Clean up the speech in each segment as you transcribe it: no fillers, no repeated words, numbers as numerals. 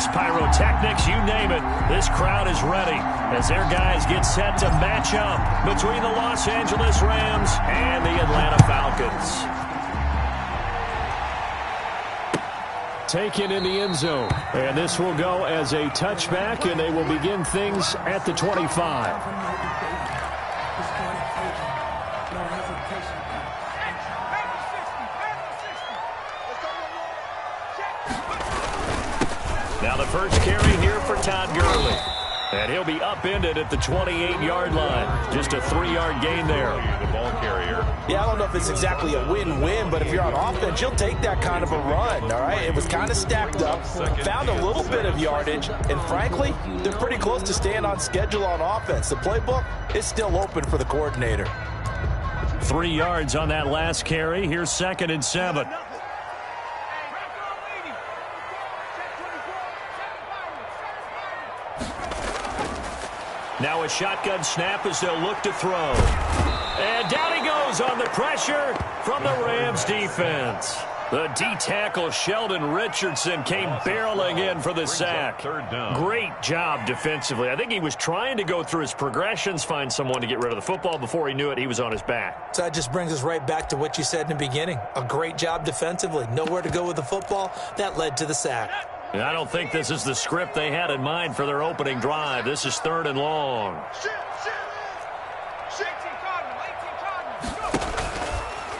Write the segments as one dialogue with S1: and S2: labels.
S1: fireworks, pyrotechnics, you name it. This crowd is ready as their guys get set to match up between the Los Angeles Rams and the Atlanta Falcons. Taken in the end zone. And this will go as a touchback, and they will begin things at the 25. Now the first carry here for Todd Gurley. And he'll be upended at the 28-yard line. Just a 3-yard gain there.
S2: The ball carrier.
S3: Yeah, I don't know if it's exactly a win-win, but if you're on offense, you'll take that kind of a run, all right? It was kind of stacked up, found a little bit of yardage, and frankly, they're pretty close to staying on schedule on offense. The playbook is still open for the coordinator.
S1: 3 yards on that last carry. Here's 2nd and 7. Now a shotgun snap as they'll look to throw. And down he goes on the pressure from the Rams defense. The D-tackle Sheldon Richardson came barreling in for the sack. Great job defensively. I think he was trying to go through his progressions, find someone to get rid of the football. Before he knew it, he was on his back.
S3: So that just brings us right back to what you said in the beginning. A great job defensively. Nowhere to go with the football. That led to the sack.
S1: I don't think this is the script they had in mind for their opening drive. This is 3rd and long.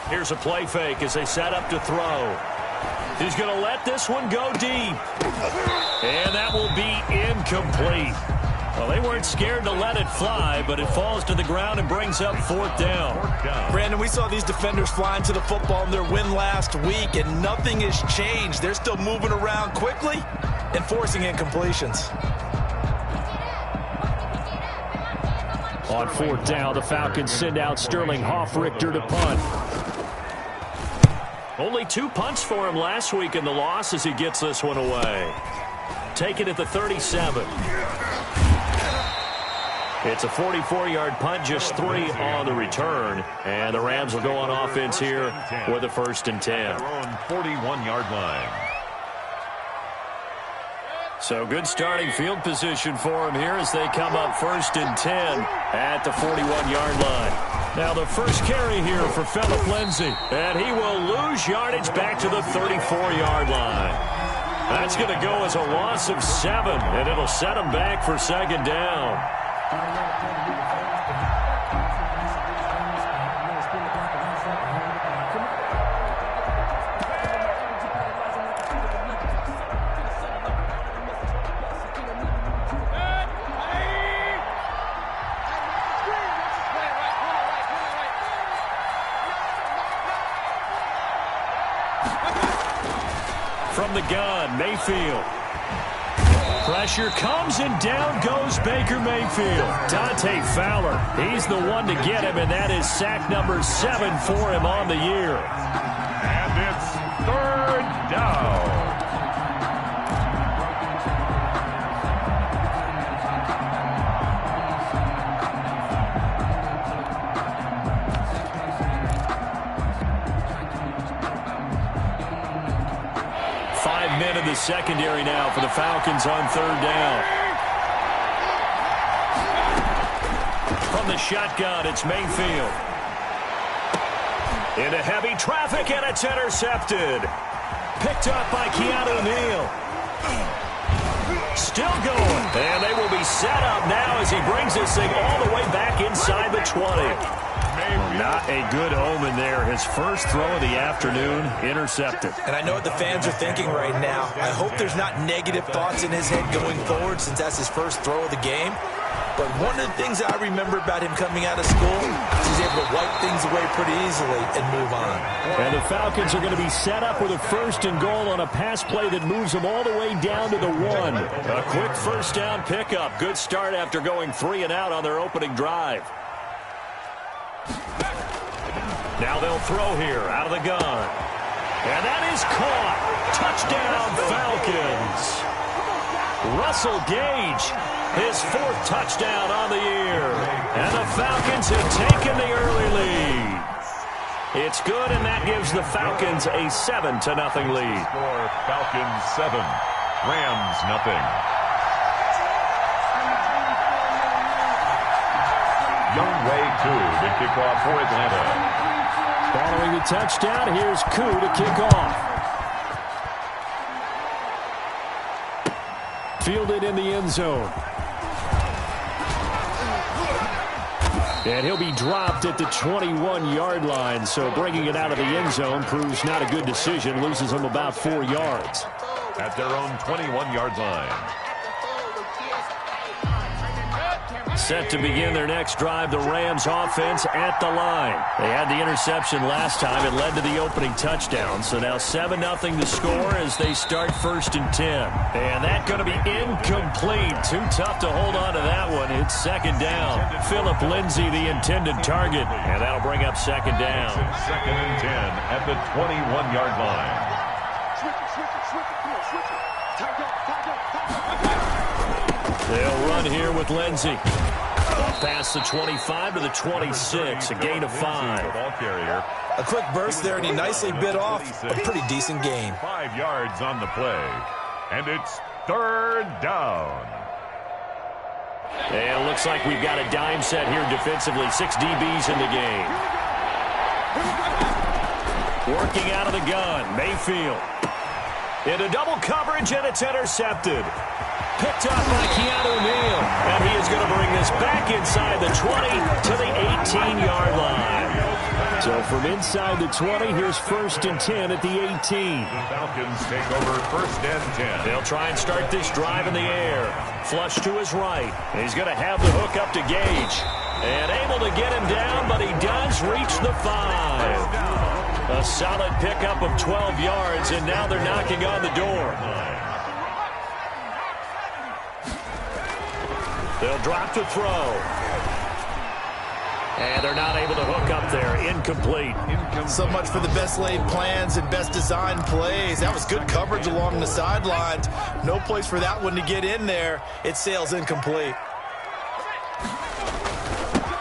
S1: Here's a play fake as they set up to throw. He's going to let this one go deep. And that will be incomplete. Well, they weren't scared to let it fly, but it falls to the ground and brings up 4th down.
S3: Brandon, we saw these defenders flying to the football in their win last week, and nothing has changed. They're still moving around quickly and forcing incompletions.
S1: On 4th down, the Falcons send out Sterling Hoffrichter to punt. Only 2 punts for him last week in the loss as he gets this one away. Taken at the 37. It's a 44-yard punt, just 3 on the return. And the Rams will go on offense here with a 1st and 10.
S2: 41-yard line.
S1: So good starting field position for him here as they come up 1st and 10 at the 41-yard line. Now the first carry here for Phillip Lindsay. And he will lose yardage back to the 34-yard line. That's going to go as a loss of 7, and it'll set him back for 2nd down. From the gun, Mayfield. Pressure comes, and down goes Baker Mayfield. Dante Fowler, he's the one to get him, and that is sack number 7 for him on the year.
S2: And it's 3rd down.
S1: Men in the secondary now for the Falcons on 3rd down. From the shotgun, it's Mayfield. Into heavy traffic, and it's intercepted. Picked up by Keanu Neal. Still going. And they will be set up now as he brings this thing all the way back inside the 20. Not a good omen there. His first throw of the afternoon, intercepted.
S3: And I know what the fans are thinking right now. I hope there's not negative thoughts in his head going forward since that's his first throw of the game. But one of the things I remember about him coming out of school is he's able to wipe things away pretty easily and move on.
S1: And the Falcons are going to be set up with a 1st and goal on a pass play that moves them all the way down to the 1. A quick 1st down pickup. Good start after going 3 and out on their opening drive. Now they'll throw here out of the gun. And that is caught. Touchdown, Falcons. Russell Gage, his 4th touchdown on the year. And the Falcons have taken the early lead. It's good, and that gives the Falcons a 7-0 lead.
S2: Score, Falcons 7. Rams, nothing. Younghoe Koo to kick off for Atlanta.
S1: Following the touchdown, here's Koo to kick off. Fielded in the end zone. And he'll be dropped at the 21-yard line, so bringing it out of the end zone proves not a good decision. Loses him about 4 yards.
S2: At their own 21-yard line.
S1: Set to begin their next drive, the Rams offense at the line. They had the interception last time. It led to the opening touchdown. So now 7-0 the score as they start 1st and 10. And that's going to be incomplete. Too tough to hold on to that one. It's 2nd down. Philip Lindsay, the intended target. And that'll bring up 2nd down.
S2: 2nd and 10 at the 21-yard line.
S1: They'll run here with Lindsay. Past the 25 to the 26, a gain of 5.
S2: Ball carrier.
S3: A quick burst there, and he nicely bit off a pretty decent gain.
S2: 5 yards on the play. And it's 3rd down.
S1: And it looks like we've got a dime set here defensively. 6 DBs in the game. Working out of the gun, Mayfield. Into double coverage, and it's intercepted. Picked up by Keanu Neal. And he is going to bring this back inside the 20 to the 18-yard line. So from inside the 20, here's 1st and 10 at the 18.
S2: The Falcons take over 1st and 10.
S1: They'll try and start this drive in the air. Flush to his right. He's going to have the hook up to Gage. And able to get him down, but he does reach the 5. A solid pickup of 12 yards, and now they're knocking on the door. They'll drop to throw. And they're not able to hook up there. Incomplete.
S3: So much for the best laid plans and best designed plays. That was good coverage along the sidelines. No place for that one to get in there. It sails incomplete.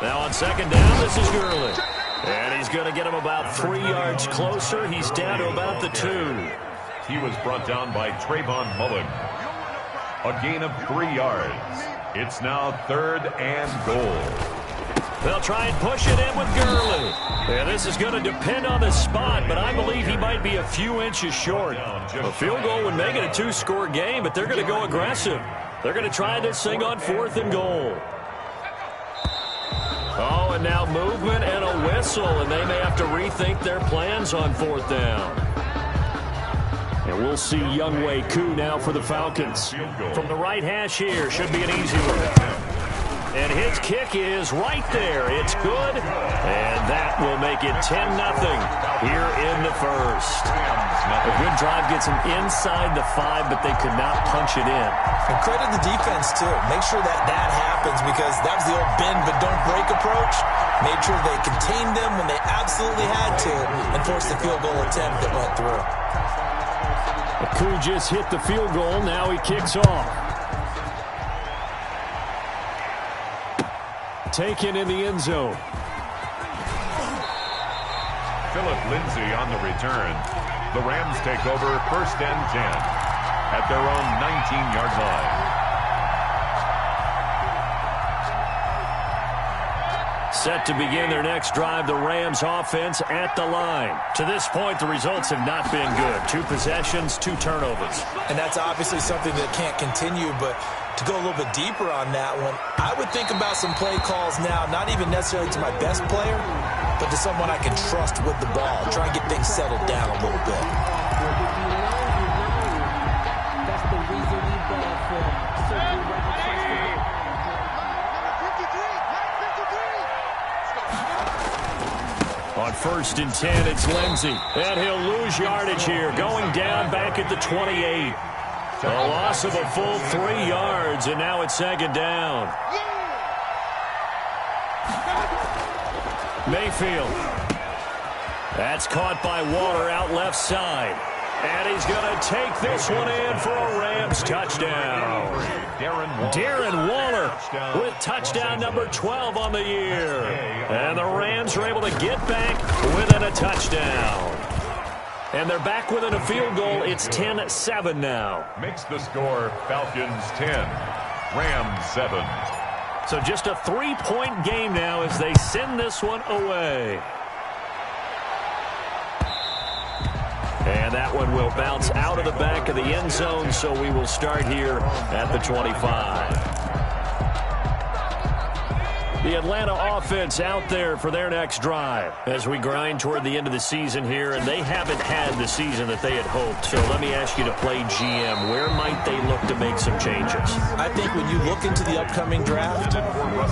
S1: Now on 2nd down, this is Gurley. And he's going to get him about 3 yards closer. He's down to about the 2.
S2: He was brought down by Trayvon Mullen. A gain of 3 yards. It's now 3rd and goal.
S1: They'll try and push it in with Gurley. Yeah, this is going to depend on the spot, but I believe he might be a few inches short. A field goal would make it a 2-score game, but they're going to go aggressive. They're going to try this thing on 4th and goal. Oh, and now movement and a whistle, and they may have to rethink their plans on 4th down. And we'll see Younghoe Koo now for the Falcons. From the right hash here, should be an easy one. And his kick is right there. It's good, and that will make it 10-0 here in the 1st. A good drive gets them inside the 5, but they could not punch it in.
S3: And credit the defense, too. Make sure that happens, because that was the old bend but don't break approach. Made sure they contained them when they absolutely had to and forced the field goal attempt that went through.
S1: Koo just hit the field goal. Now he kicks off. Taken in the end zone.
S2: Philip Lindsay on the return. The Rams take over 1st and 10 at their own 19-yard line.
S1: Set to begin their next drive, the Rams offense at the line. To this point, the results have not been good. 2 possessions, 2 turnovers.
S3: And that's obviously something that can't continue, but to go a little bit deeper on that one, I would think about some play calls now, not even necessarily to my best player, but to someone I can trust with the ball. Try and get things settled down a little bit.
S4: That's the reason we ball for.
S1: On 1st and 10, it's Lindsay. And he'll lose yardage here, going down back at the 28. A loss of a full 3 yards, and now it's 2nd down. Mayfield. That's caught by Waller out left side. And he's going to take this one in for a Rams touchdown. Darren Waller with touchdown number 12 on the year. And the Rams are able to get back within a touchdown. And they're back within a field goal. It's 10-7 now.
S2: Makes the score Falcons 10, Rams 7.
S1: So just a 3-point game now as they send this one away. And that one will bounce out of the back of the end zone, so we will start here at the 25. The Atlanta offense out there for their next drive as we grind toward the end of the season here, and they haven't had the season that they had hoped. So let me ask you to play GM. Where might they look to make some changes?
S3: I think when you look into the upcoming draft,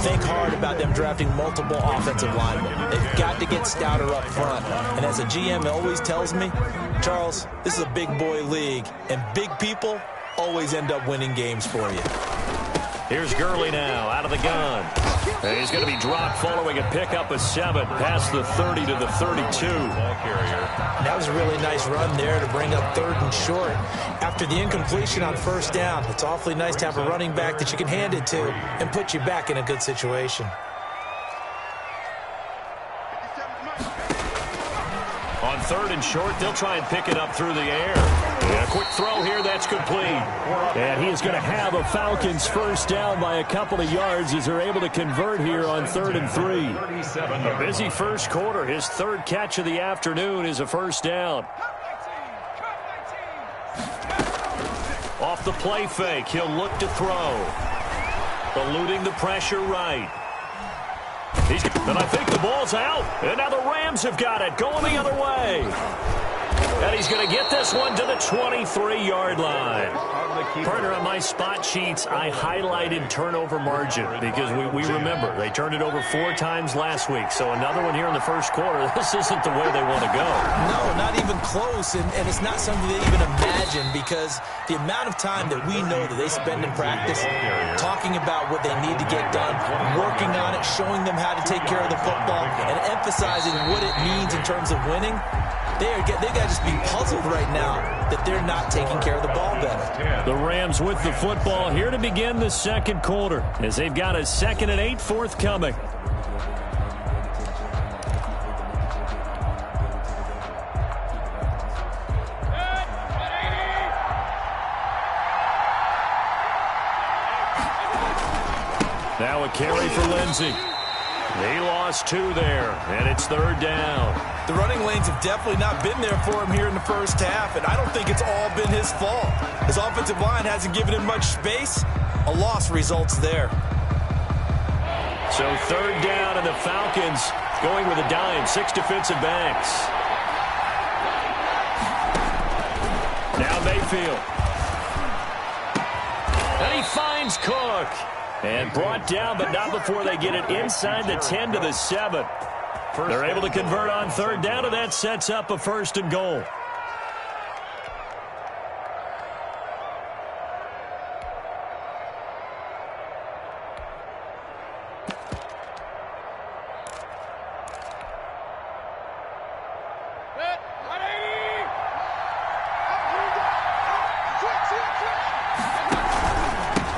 S3: think hard about them drafting multiple offensive linemen. They've got to get stouter up front. And as a GM always tells me, Charles, this is a big boy league, and big people always end up winning games for you.
S1: Here's Gurley now out of the gun. And he's going to be dropped following a pickup of 7 past the 30 to the 32.
S3: That was a really nice run there to bring up 3rd and short. After the incompletion on 1st down, it's awfully nice to have a running back that you can hand it to and put you back in a good situation.
S1: On 3rd and short, they'll try and pick it up through the air. And a quick throw here, that's complete. And he is going to have a Falcons first down by a couple of yards as they're able to convert here on 3rd and 3. A busy first quarter. His 3rd catch of the afternoon is a first down. Off the play fake, he'll look to throw. Eluding the pressure right. And I think the ball's out. And now the Rams have got it. Going the other way. And he's going to get this one to the 23-yard line. Partner, on my spot sheets, I highlighted turnover margin because we remember they turned it over 4 times last week. So another one here in the first quarter. This isn't the way they want to go.
S3: No, not even close. And it's not something they even imagine because the amount of time that we know that they spend in practice talking about what they need to get done, working on it, showing them how to take care of the football, and emphasizing what it means in terms of winning. They got to just be puzzled right now that they're not taking care of the ball better.
S1: The Rams with the football here to begin the second quarter as they've got a 2nd and 8 forthcoming. Now a carry for Lindsey. He lost 2 there, and it's 3rd down.
S3: The running lanes have definitely not been there for him here in the first half, and I don't think it's all been his fault. His offensive line hasn't given him much space. A loss results there.
S1: So 3rd down, and the Falcons going with a dime, 6 defensive backs. Now Mayfield. And he finds Cook. And brought down, but not before they get it inside the 10 to the 7. They're able to convert on 3rd down, and that sets up a 1st and goal.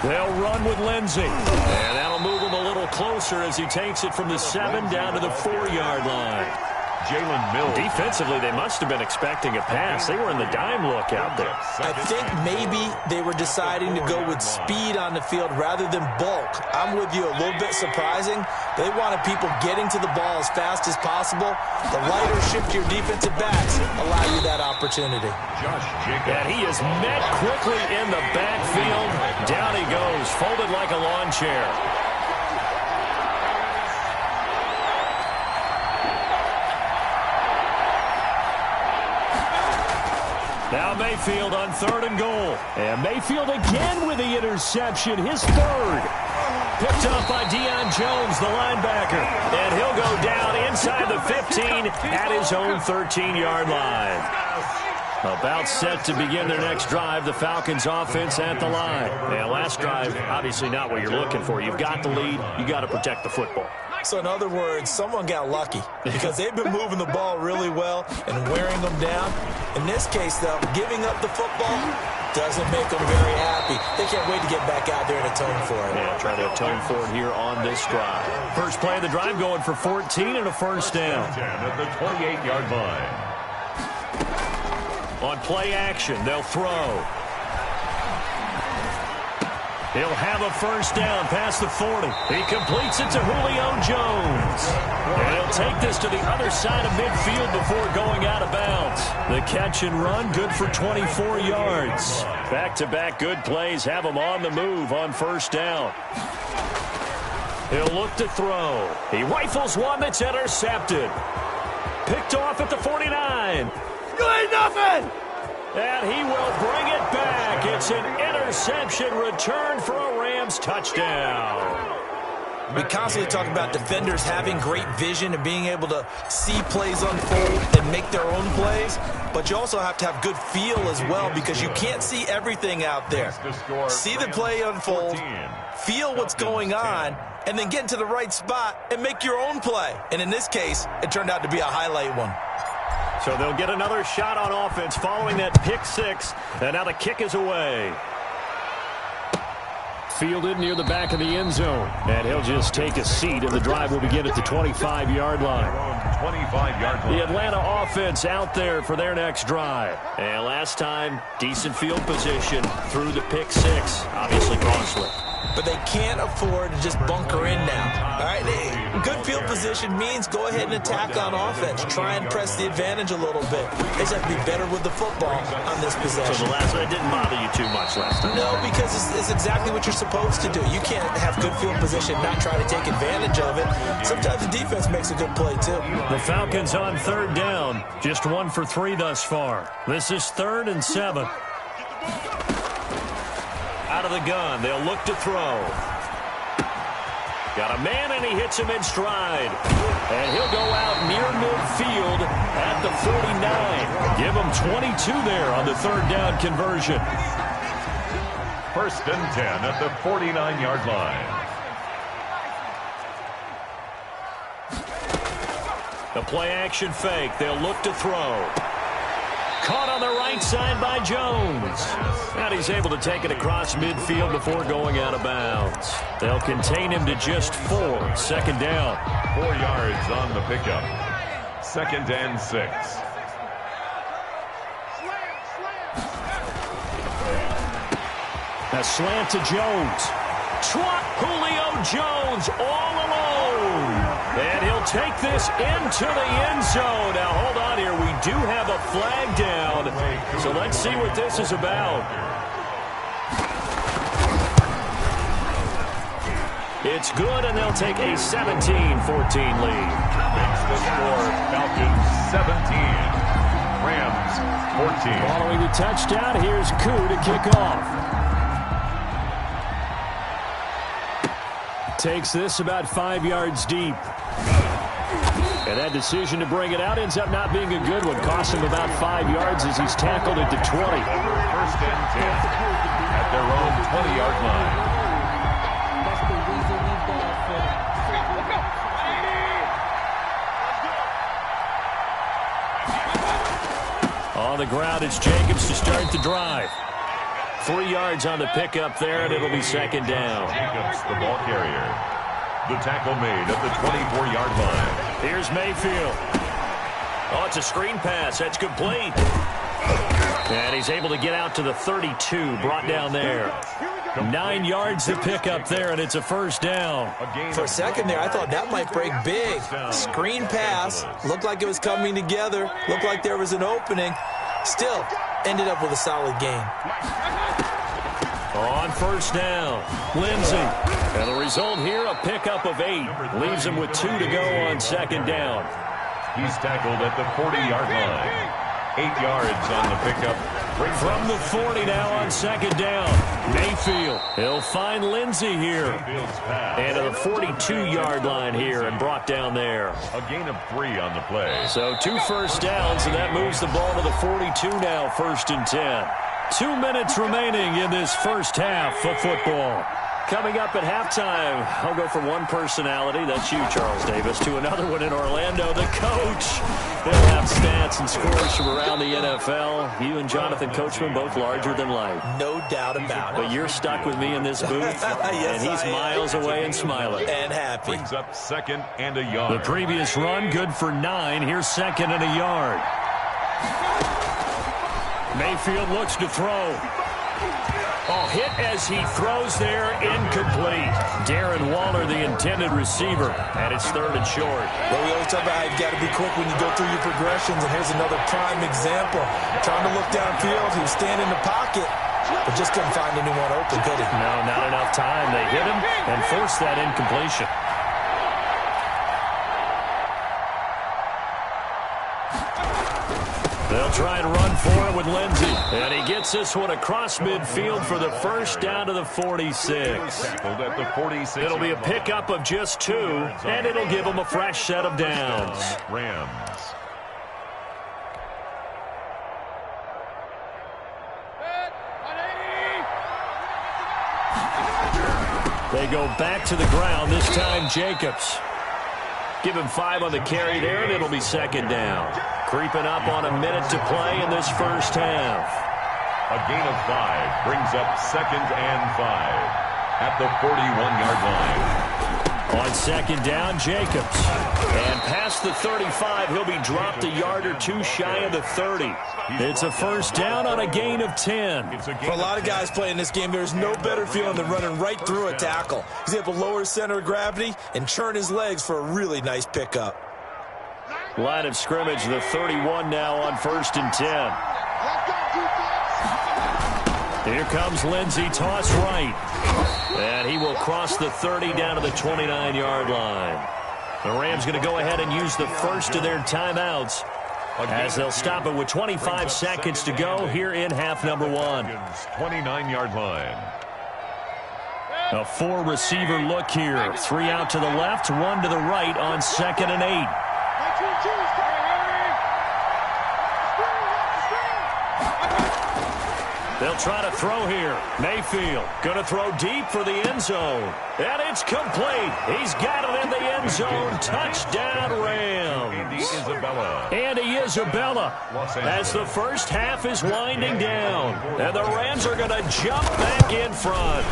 S1: They'll run with Lindsey. And that'll move him a little closer as he takes it from the 7 down to the 4-yard line.
S2: Jalen Mills.
S1: Defensively, they must have been expecting a pass. They were in the dime look out there.
S3: I think maybe they were deciding to go with speed on the field rather than bulk. I'm with you, a little bit surprising. They wanted people getting to the ball as fast as possible. The lighter shift your defensive backs allow you that opportunity.
S2: Josh Jacobs.
S1: And he is met quickly in the backfield. Down he goes, folded like a lawn chair. Now Mayfield on 3rd and goal. And Mayfield again with the interception, his 3rd. Picked up by Deion Jones, the linebacker. And he'll go down inside the 15 at his own 13-yard line. About set to begin their next drive, the Falcons offense at the line. And last drive, obviously not what you're looking for. You've got the lead. You got to protect the football.
S3: So in other words, someone got lucky because they've been moving the ball really well and wearing them down. In this case, though, giving up the football doesn't make them very happy. They can't wait to get back out there and atone for it.
S1: Yeah, try to atone for it here on this drive. First play of the drive going for 14 and a first down.
S2: At the 28-yard line.
S1: On play action, they'll throw. He'll have a first down past the 40. He completes it to Julio Jones. And he'll take this to the other side of midfield before going out of bounds. The catch and run, good for 24 yards. Back-to-back good plays have him on the move on first down. He'll look to throw. He rifles one that's intercepted. Picked off at the 49.
S5: You ain't nothing!
S1: And he will bring it back. It's an interception return for a Rams touchdown.
S3: We constantly talk about defenders having great vision and being able to see plays unfold and make their own plays, but you also have to have good feel as well because you can't see everything out there. See the play unfold, feel what's going on, and then get into the right spot and make your own play. And in this case, it turned out to be a highlight one.
S1: So they'll get another shot on offense following that pick six, and now the kick is away. Fielded near the back of the end zone, and he'll just take a seat, and the drive will begin at the 25-yard line.
S2: 25-yard line.
S1: The Atlanta offense out there for their next drive. And last time, decent field position through the pick six, obviously costly.
S3: But they can't afford to just bunker in now. All right, good field position means go ahead and attack on offense. Try and press the advantage a little bit. They just have to be better with the football on this possession.
S1: So the last one didn't bother you too much last time?
S3: No, because it's exactly what you're supposed to do. You can't have good field position, not try to take advantage of it. Sometimes the defense makes a good play, too.
S1: The Falcons on third down. Just 1 for 3 thus far. This is 3rd and 7. Out of the gun, they'll look to throw. Got a man, and he hits him in stride. And he'll go out near midfield at the 49. Give him 22 there on the third down conversion.
S2: 1st and 10 at the 49-yard line.
S1: The play-action fake. They'll look to throw. Caught on the right side by Jones. And he's able to take it across midfield before going out of bounds. They'll contain him to just 4. 2nd down.
S2: 4 yards on the pickup. 2nd and 6.
S1: A slant to Jones. Trot Julio Jones all alone. And he'll take this into the end zone. Now, hold on here. We do have a flag down. So let's see what this is about. It's good, and they'll take a 17-14 lead.
S2: Makes the score Falcons 17. Rams 14.
S1: Following the touchdown, here's Koo to kick off. Takes this about 5 yards deep. And that decision to bring it out ends up not being a good one. Cost him about 5 yards as he's tackled at the 20.
S2: 1st and 10 at their own 20-yard line.
S4: That's the reason we ball for.
S1: On the ground, it's Jacobs to start the drive. 3 yards on the pickup there, and it'll be 2nd down.
S2: Jacobs, the ball carrier. The tackle made at the 24-yard line.
S1: Here's Mayfield. Oh, it's a screen pass. That's complete. And he's able to get out to the 32, brought down there. 9 yards to pick up there, and it's a 1st down.
S3: For a second there, I thought that might break big. Screen pass. Looked like it was coming together. Looked like there was an opening. Still, ended up with a solid gain.
S1: On 1st down, Lindsey. And the result here, a pickup of 8. Leaves him with 2 to go on 2nd down.
S2: He's tackled at the 40-yard line. 8 yards on the pickup.
S1: From the 40 now on 2nd down. Mayfield. He'll find Lindsey here. And to the 42-yard line here and brought down there.
S2: A gain of 3 on the play.
S1: So 2 first downs, and that moves the ball to the 42 now, 1st and 10. 2 minutes remaining in this first half of football. Coming up at halftime, I'll go from one personality, that's you, Charles Davis, to another one in Orlando, the coach. They'll have stats and scores from around the NFL. You and Jonathan Coachman, both larger than life.
S3: No doubt about it.
S1: But you're stuck with me in this booth,
S3: Yes,
S1: and he's miles away and smiling.
S3: And happy.
S2: Brings up 2nd and a yard.
S1: The previous run, good for 9. Here's 2nd and a yard. Mayfield looks to throw. Oh, hit as he throws there, incomplete. Darren Waller, the intended receiver, and it's 3rd and short.
S3: Well, we always talk about how you've got to be quick when you go through your progressions, and here's another prime example. Trying to look downfield, he was standing in the pocket, but just couldn't find anyone open, could he?
S1: No, not enough time. They hit him and forced that incompletion. They'll try and run for it with Lindsey. And he gets this one across midfield for the first down to the 46.
S2: At the 46.
S1: It'll be a pickup of just 2, and it'll give them a fresh set of downs.
S2: Rams.
S1: They go back to the ground, this time Jacobs. Give him 5 on the carry there, and it'll be 2nd down. Creeping up on a minute to play in this first half.
S2: A gain of 5 brings up 2nd and 5 at the 41-yard line.
S1: On 2nd down, Jacobs. And past the 35, he'll be dropped a yard or 2 shy of the 30. It's a first down on a gain of 10.
S3: For a lot of guys playing this game, there's no better feeling than running right through a tackle. He's able to lower his center of gravity and churn his legs for a really nice pickup.
S1: Line of scrimmage, the 31 now on 1st and 10. Here comes Lindsey, toss right. And he will cross the 30 down to the 29-yard line. The Rams going to go ahead and use the first of their timeouts as they'll stop it with 25 seconds to go here in half number 1.
S2: 29-yard line.
S1: A 4-receiver look here. 3 out to the left, 1 to the right on 2nd and 8. They'll try to throw here. Mayfield going to throw deep for the end zone. And it's complete. He's got it in the end zone. Touchdown, Rams. Andy Isabella as the first half is winding down. And the Rams are going to jump back in front.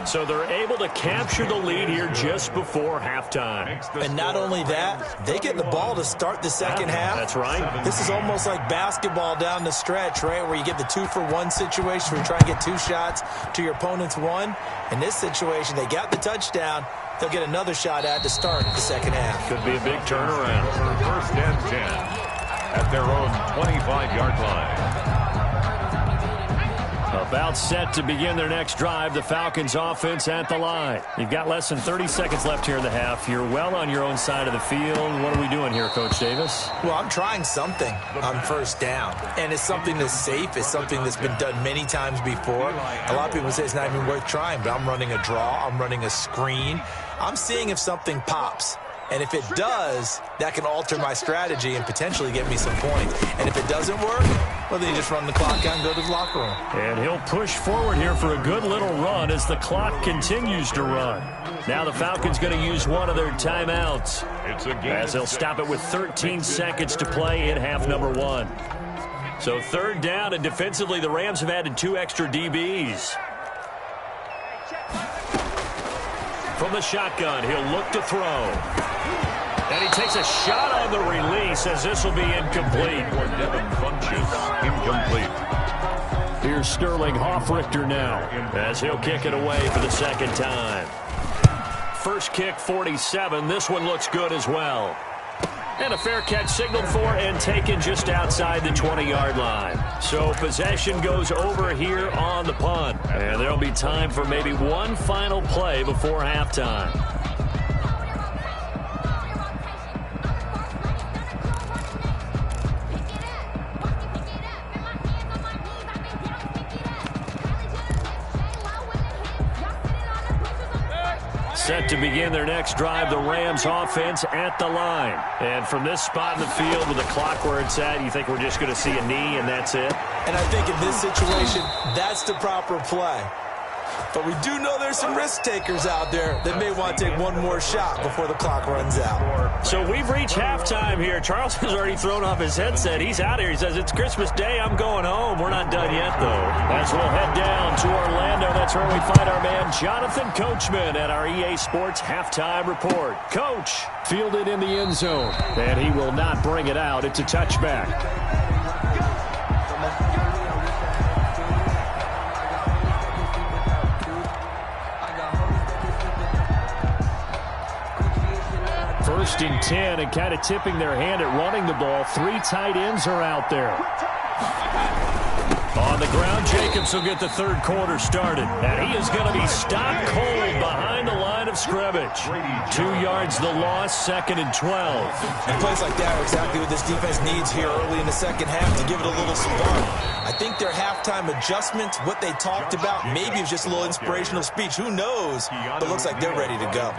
S1: So they're able to capture the lead here just before halftime.
S3: And not only that, they get the ball to start the second half.
S1: That's right.
S3: This is almost like basketball down the stretch, right, where you get the 2-for-1 situation where you try to get 2 shots to your opponent's 1. In this situation, they got the touchdown. They'll get another shot at to start the second half.
S1: Could be a big turnaround.
S2: 1st and 10 at their own 25-yard line.
S1: About set to begin their next drive, the Falcons offense at the line. You've got less than 30 seconds left here in the half. You're well on your own side of the field. What are we doing here, Coach Davis?
S3: Well, I'm trying something on 1st down. And it's something that's safe. It's something that's been done many times before. A lot of people say it's not even worth trying, but I'm running a draw. I'm running a screen. I'm seeing if something pops. And if it does, that can alter my strategy and potentially get me some points. And if it doesn't work, well, then you just run the clock out and go to the locker room.
S1: And he'll push forward here for a good little run as the clock continues to run. Now the Falcons going to use one of their timeouts as they'll stop it with 13 seconds to play in half number 1. So 3rd down, and defensively the Rams have added 2 extra DBs. From the shotgun, he'll look to throw. And he takes a shot on the release as this will be incomplete.
S2: For Devin Funchess, incomplete.
S1: Here's Sterling Hoffrichter now as he'll kick it away for the 2nd time. First kick, 47. This one looks good as well. And a fair catch signaled for and taken just outside the 20-yard line. So possession goes over here on the punt. And there'll be time for maybe one final play before halftime. Set to begin their next drive, the Rams offense at the line. And from this spot in the field with the clock where it's at, you think we're just going to see a knee and that's it?
S3: And I think in this situation, that's the proper play. But we do know there's some risk takers out there that may want to take one more shot before the clock runs out.
S1: So we've reached halftime here. Charles has already thrown off his headset. He's out here. He says, it's Christmas Day. I'm going home. We're not done yet, though. As we'll head down to Orlando, that's where we find our man Jonathan Coachman at our EA Sports Halftime Report. Coach, fielded in the end zone, and he will not bring it out. It's a touchback. 1st and 10, and kind of tipping their hand at running the ball. 3 tight ends are out there. On the ground, Jacobs will get the third quarter started. And he is going to be stopped cold behind the line of scrimmage. 2 yards the loss, 2nd and 12.
S3: And plays like that are exactly what this defense needs here early in the second half to give it a little spark. I think their halftime adjustment, what they talked about, maybe it was just a little inspirational speech. Who knows? But it looks like they're ready to go.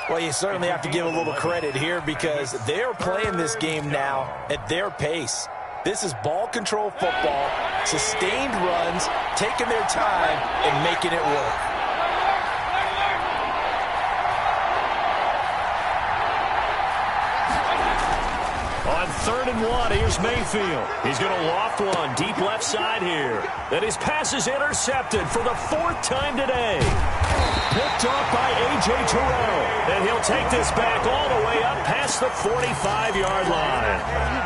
S3: Well, you certainly have to give a little credit here because they're playing this game now at their pace. This is ball control football, sustained runs, taking their time, and making it work.
S1: On 3rd and 1, here's Mayfield. He's going to loft one deep left side here. Then his pass is intercepted for the 4th time today. Picked off by A.J. Terrell. And he'll take this back all the way up past the 45-yard line.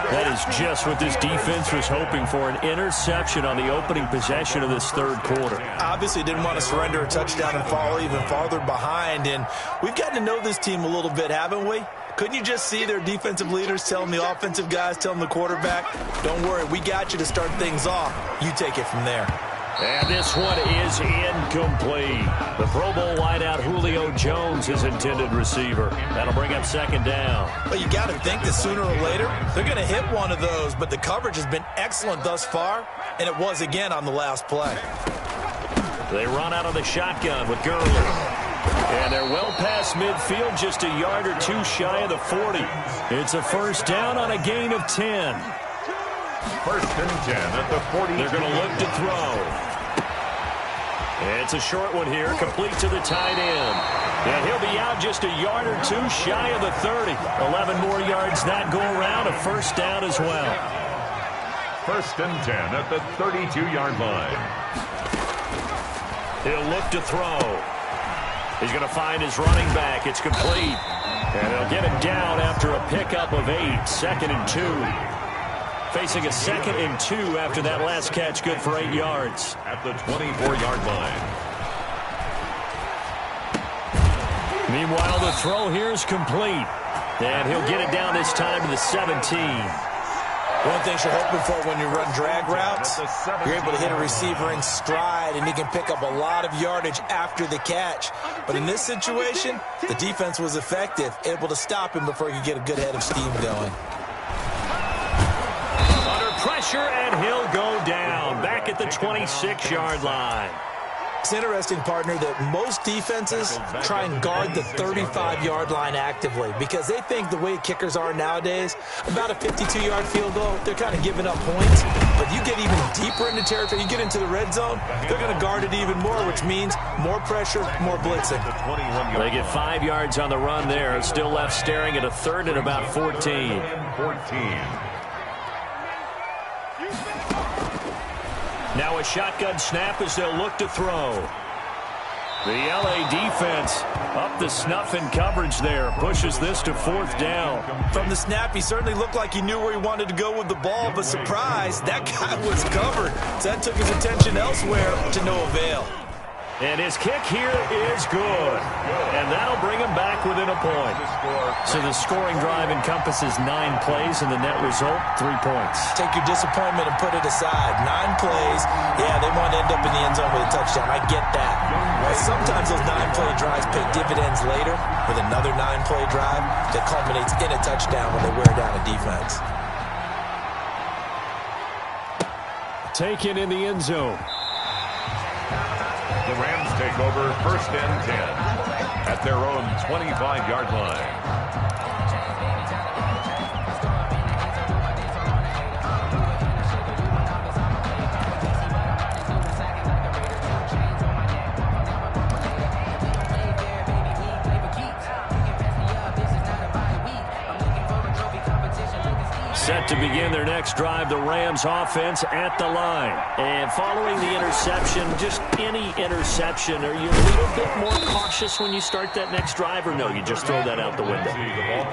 S1: That is just what this defense was hoping for, an interception on the opening possession of this third quarter.
S3: Obviously didn't want to surrender a touchdown and fall even farther behind. And we've gotten to know this team a little bit, haven't we? Couldn't you just see their defensive leaders telling the offensive guys, telling the quarterback, don't worry, we got you to start things off. You take it from there.
S1: And this one is incomplete. The Pro Bowl wideout Julio Jones, his intended receiver. That'll bring up 2nd down.
S3: But you got to think that sooner or later, they're going to hit one of those. But the coverage has been excellent thus far, and it was again on the last play.
S1: They run out of the shotgun with Gurley. And they're well past midfield, just a yard or 2 shy of the 40. It's a 1st down on a gain of 10.
S2: 1st and 10 at the 40.
S1: They're going to look to throw. It's a short one here, complete to the tight end. And he'll be out just a yard or 2 shy of the 30. 11 more yards that go around, a 1st down as well.
S2: 1st and 10 at the 32-yard line.
S1: He'll look to throw. He's going to find his running back. It's complete. And they'll get him down after a pickup of 8. 2nd and 2. Facing a 2nd and 2 after that last catch, good for 8 yards.
S2: At the 24-yard line.
S1: Meanwhile, the throw here is complete. And he'll get it down this time to the 17.
S3: One thing you're hoping for when you run drag routes, you're able to hit a receiver in stride, and he can pick up a lot of yardage after the catch. But in this situation, the defense was effective, able to stop him before he could get a good head of steam going.
S1: Pressure, and he'll go down back at the 26-yard line.
S3: It's interesting, partner, that most defenses try and guard the 35-yard line actively because they think the way kickers are nowadays, about a 52-yard field goal, they're kind of giving up points. But you get even deeper into territory, you get into the red zone, they're going to guard it even more, which means more pressure, more blitzing.
S1: They get 5 yards on the run there. Still left staring at a 3rd and about 14. Now a shotgun snap as they'll look to throw. The L.A. defense up the snuff in coverage there. Pushes this to 4th down.
S3: From the snap, he certainly looked like he knew where he wanted to go with the ball, but surprise, that guy was covered. So that took his attention elsewhere to no avail.
S1: And his kick here is good. And that'll bring him back within a point. So the scoring drive encompasses 9 plays, and the net result, 3 points.
S3: Take your disappointment and put it aside. 9 plays, yeah, they want to end up in the end zone with a touchdown. I get that. But sometimes those 9-play drives pay dividends later with another 9-play drive that culminates in a touchdown when they wear down a defense.
S1: Taken in the end zone.
S2: The Rams take over 1st and 10 at their own 25-yard line.
S1: set to begin their next drive, the Rams offense at the line.
S6: And following the interception, just any interception, are you a little bit more cautious when you start that next drive, or no, you just throw that out the window?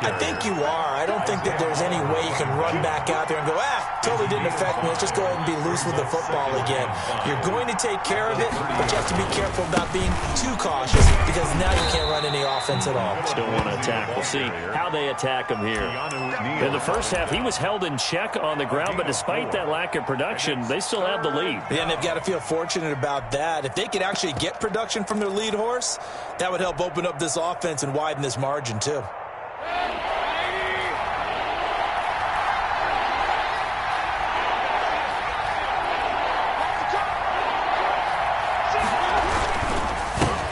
S3: I think you are. I don't think that there's any way you can run back out there and go, totally didn't affect me. Let's just go ahead and be loose with the football again. You're going to take care of it, but you have to be careful about being too cautious because now you can't run any offense at all.
S6: Still want to attack. We'll see how they attack him here.
S1: In the first half, he was held in check on the ground, but despite that lack of production, they still have the lead.
S3: Yeah, and they've got to feel fortunate about that. If they could actually get production from their lead horse, that would help open up this offense and widen this margin too.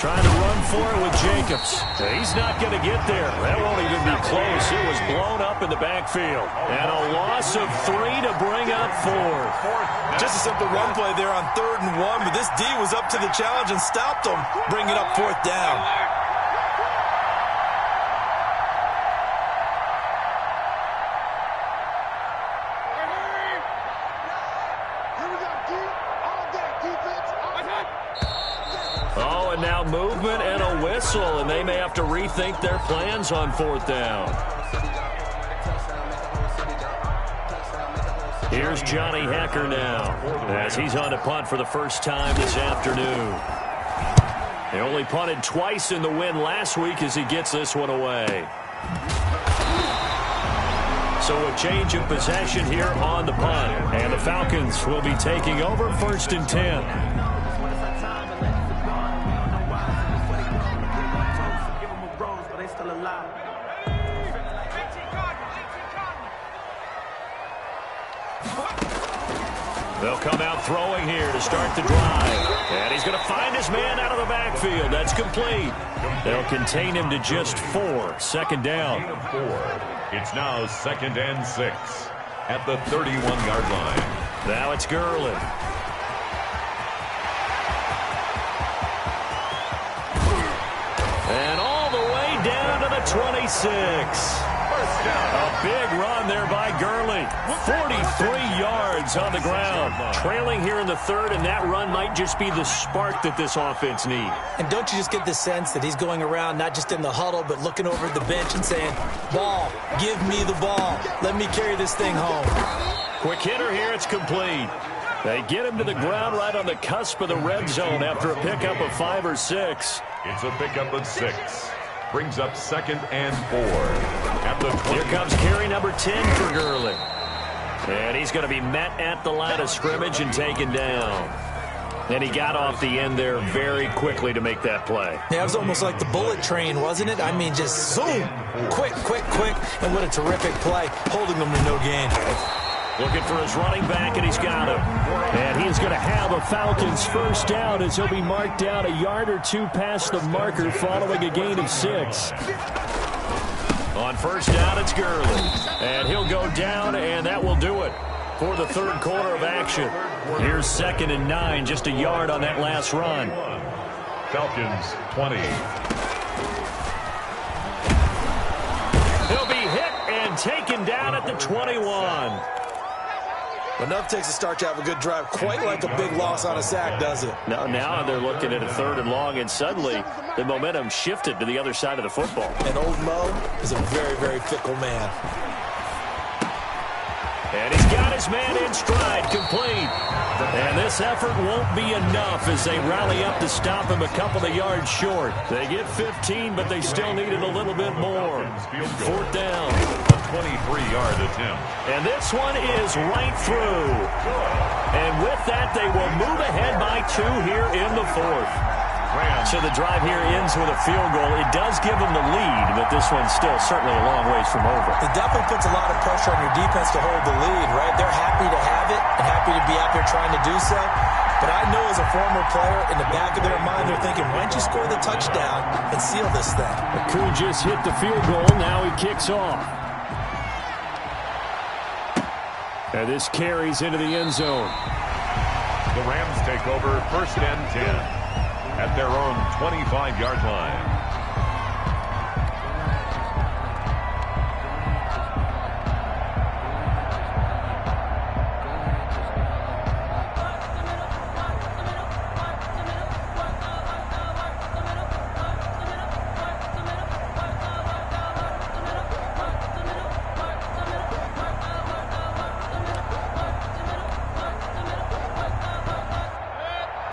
S1: Trying to run for it with Jacobs. He's not going to get there. That won't even be close. It was blown up in the backfield. And a loss of 3 to bring up 4.
S3: Just a simple run play there on 3rd and 1, but this D was up to the challenge and stopped them, bringing up 4th down.
S1: Oh, and now movement and a whistle, and they may have to rethink their plans on 4th down. Here's Johnny Hekker now, as he's on to punt for the first time this afternoon. They only punted twice in the win last week as he gets this one away. So a change of possession here on the punt, and the Falcons will be taking over 1st and 10. They'll come out throwing here to start the drive. And he's going to find his man out of the backfield. That's complete. They'll contain him to just 4. 2nd down.
S2: It's now 2nd and 6 at the 31-yard line.
S1: Now it's Gurley. And all the way down to the 26. A big run there by Gurley. 43 yards on the ground. Trailing here in the 3rd, and that run might just be the spark that this offense needs.
S3: And don't you just get the sense that he's going around not just in the huddle, but looking over at the bench and saying, ball, give me the ball. Let me carry this thing home.
S1: Quick hitter here, it's complete. They get him to the ground right on the cusp of the red zone after a pickup of 5 or 6.
S2: It's a pickup of 6. Brings up 2nd and 4. At the 20.
S1: Here comes carry number 10 for Gurley. And he's going to be met at the line of scrimmage and taken down. And he got off the end there very quickly to make that play.
S3: Yeah, it was almost like the bullet train, wasn't it? I mean, just zoom, quick, quick, quick. And what a terrific play, holding them to no gain.
S1: Looking for his running back, and he's got him. And he's going to have a Falcons 1st down as he'll be marked down a yard or 2 past the marker following a gain of 6. On 1st down, it's Gurley. And he'll go down, and that will do it for the 3rd quarter of action. Here's 2nd and 9, just a yard on that last run.
S2: Falcons 20.
S1: He'll be hit and taken down at the 21.
S3: Enough takes a start to have a good drive. Quite like a big loss on a sack, does it?
S1: Now they're looking at a 3rd and long, and suddenly the momentum shifted to the other side of the football.
S3: And old Mo is a very, very fickle man.
S1: And he's got his man in stride, complete. And this effort won't be enough as they rally up to stop him a couple of yards short. They get 15, but they still needed a little bit more. 4th down.
S2: A 23-yard attempt.
S1: And this one is right through. And with that, they will move ahead by 2 here in the 4th. So the drive here ends with a field goal. It does give them the lead, but this one's still certainly a long ways from over.
S3: It definitely puts a lot of pressure on your defense to hold the lead, right? They're happy to have it and happy to be out there trying to do so. But I know as a former player, in the back of their mind, they're thinking, why don't you score the touchdown and seal this thing?
S1: Akou just hit the field goal. Now he kicks off. And this carries into the end zone.
S2: The Rams take over 1st and 10. At their own 25-yard line.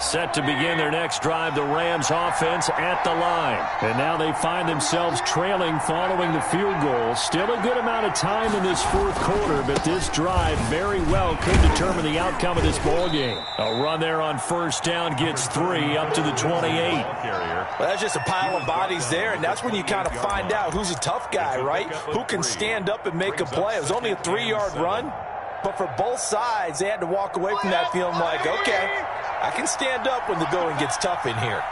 S1: Set to begin their next drive, the Rams offense at the line. And now they find themselves trailing following the field goal. Still a good amount of time in this fourth quarter, but this drive very well could determine the outcome of this ball game. A run there on first down gets 3 up to the 28.
S3: Well, that's just a pile of bodies there, and that's when you kind of find out who's a tough guy, right? Who can stand up and make a play. It was only a 3-yard run, but for both sides, they had to walk away from that feeling like, okay, I can stand up when the going gets tough in here.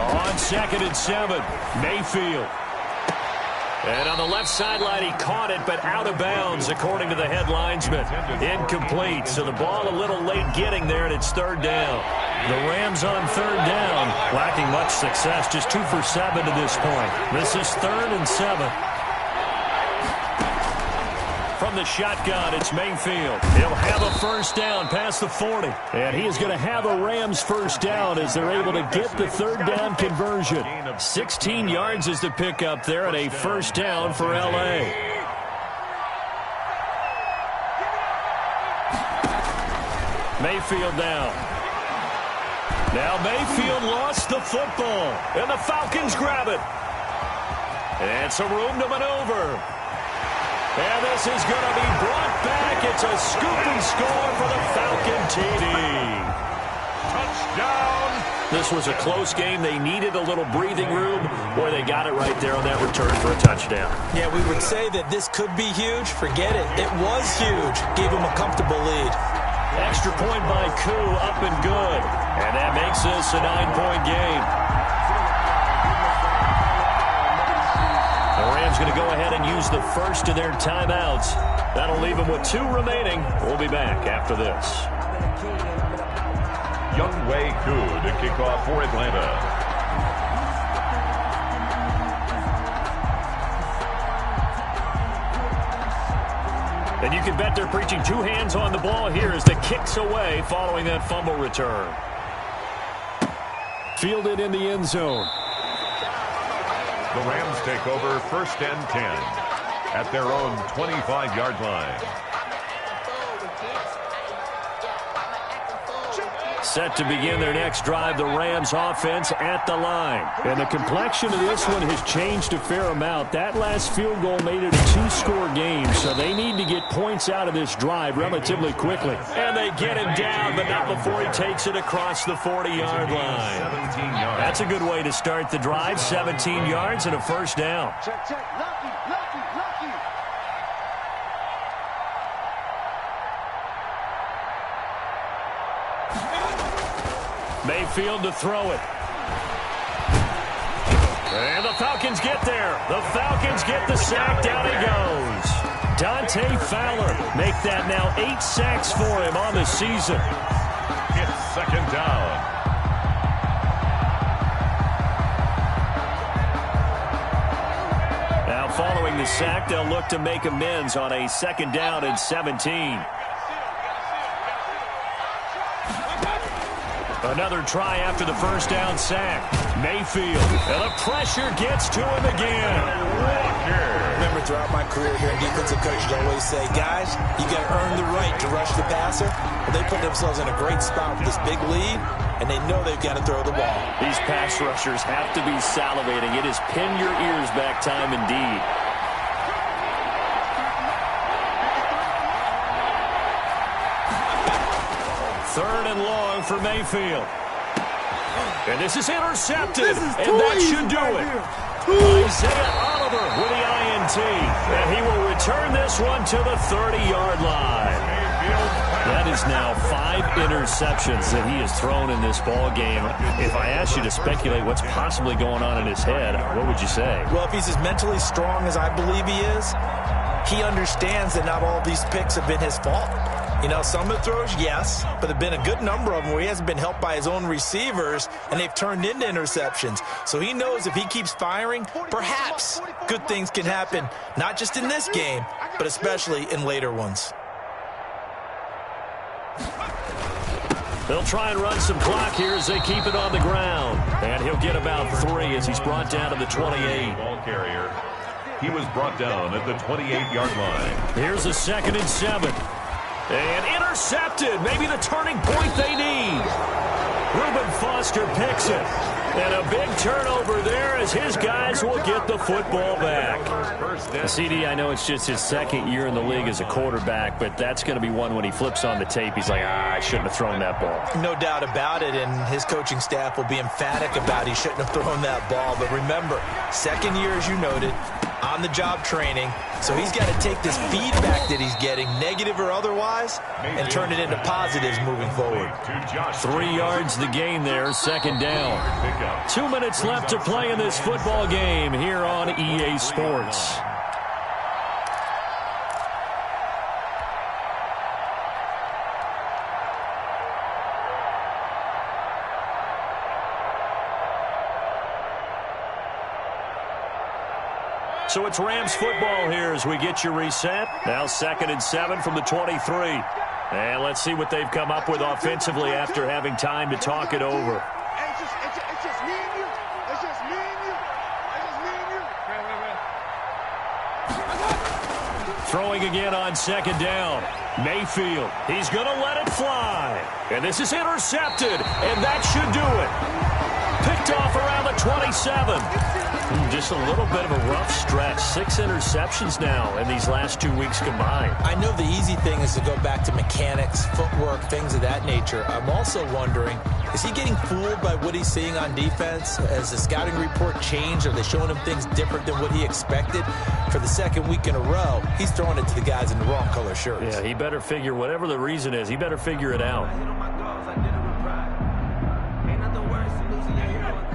S1: On 2nd and 7, Mayfield. And on the left sideline, he caught it, but out of bounds, according to the head linesman. Incomplete, so the ball a little late getting there, and it's 3rd down. The Rams on 3rd down, lacking much success, just 2 for 7 to this point. This is 3rd and 7. From the shotgun, it's Mayfield. He'll have a first down past the 40. And he is going to have a Rams first down as they're able to get the 3rd down conversion. 16 yards is the pickup there and a first down for L.A. Mayfield down. Now Mayfield lost the football, and the Falcons grab it. And some room to maneuver. And this is going to be brought back. It's a scoop and score for the Falcon TD.
S2: Touchdown.
S1: This was a close game. They needed a little breathing room. Boy, they got it right there on that return for a touchdown.
S3: Yeah, we would say that this could be huge. Forget it. It was huge. Gave them a comfortable lead.
S1: Extra point by Koo, up and good. And that makes this a 9-point game. The Rams going to go ahead and use the first of their timeouts. That'll leave them with 2 remaining. We'll be back after this.
S2: Younghoe Koo to kick off for Atlanta.
S1: And you can bet they're preaching 2 hands on the ball here as the kick's away following that fumble return. Fielded in the end zone.
S2: The Rams take over 1st and 10 at their own 25-yard line.
S1: Set to begin their next drive, the Rams offense at the line. And the complexion of this one has changed a fair amount. That last field goal made it a 2-score game, so they need to get points out of this drive relatively quickly. And they get him down, but not before he takes it across the 40-yard line. That's a good way to start the drive, 17 yards and a first down.
S5: Check. Lucky.
S1: Mayfield to throw it. And the Falcons get there. The Falcons get the sack. Down he goes. Dante Fowler make that now 8 sacks for him on the season.
S2: It's 2nd down.
S1: Now following the sack, they'll look to make amends on a 2nd down and 17. Another try after the first down sack. Mayfield, and the pressure gets to him again.
S3: Remember, throughout my career here, defensive coaches always say, guys, you got to earn the right to rush the passer. Well, they put themselves in a great spot with this big lead, and they know they've got to throw the ball.
S1: These pass rushers have to be salivating. It is pin your ears back time indeed. Third and long for Mayfield. And this is intercepted. And that should do it. Isaiah Oliver with the INT. And he will return this one to the 30-yard line. That is now 5 interceptions that he has thrown in this ball game. If I asked you to speculate what's possibly going on in his head, what would you say?
S3: Well, if he's as mentally strong as I believe he is, he understands that not all these picks have been his fault. You know, some of the throws, yes, but there have been a good number of them where he hasn't been helped by his own receivers, and they've turned into interceptions. So he knows if he keeps firing, perhaps good things can happen, not just in this game, but especially in later ones.
S1: They'll try and run some clock here as they keep it on the ground. And he'll get about 3 as he's brought down to the 28.
S2: Ball carrier. He was brought down at the 28-yard line.
S1: Here's a 2nd and 7. And intercepted. Maybe the turning point they need. Reuben Foster picks it. And a big turnover there as his guys will get the football back. CD, I know it's just his second year in the league as a quarterback, but that's going to be one when he flips on the tape. He's like, I shouldn't have thrown that ball.
S3: No doubt about it, and his coaching staff will be emphatic about he shouldn't have thrown that ball. But remember, second year, as you noted, on-the-job training. So he's got to take this feedback that he's getting, negative or otherwise, and turn it into positives moving forward.
S1: 3 yards the gain there, second down. 2 minutes left to play in this football game here on EA Sports. So it's Rams football here as we get you reset. Now 2nd and 7 from the 23. And let's see what they've come up with offensively after having time to talk it over.
S5: It's just me and you. It's just me and you. It's just me and you.
S1: Throwing again on 2nd down. Mayfield. He's going to let it fly. And this is intercepted. And that should do it. Picked off around the 27. Just a little bit of a rough stretch. 6 interceptions now in these last 2 weeks combined.
S3: I know the easy thing is to go back to mechanics, footwork, things of that nature. I'm also wondering, is he getting fooled by what he's seeing on defense? Has the scouting report changed? Are they showing him things different than what he expected? For the 2nd week in a row, he's throwing it to the guys in the wrong color shirts.
S1: Yeah, he better figure, whatever the reason is, he better figure it out.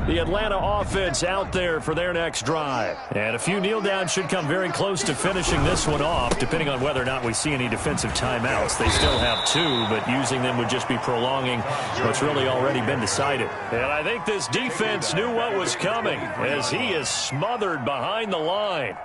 S1: The Atlanta offense out there for their next drive. And a few kneel downs should come very close to finishing this one off, depending on whether or not we see any defensive timeouts. They still have 2, but using them would just be prolonging what's really already been decided. And I think this defense knew what was coming as he is smothered behind the line.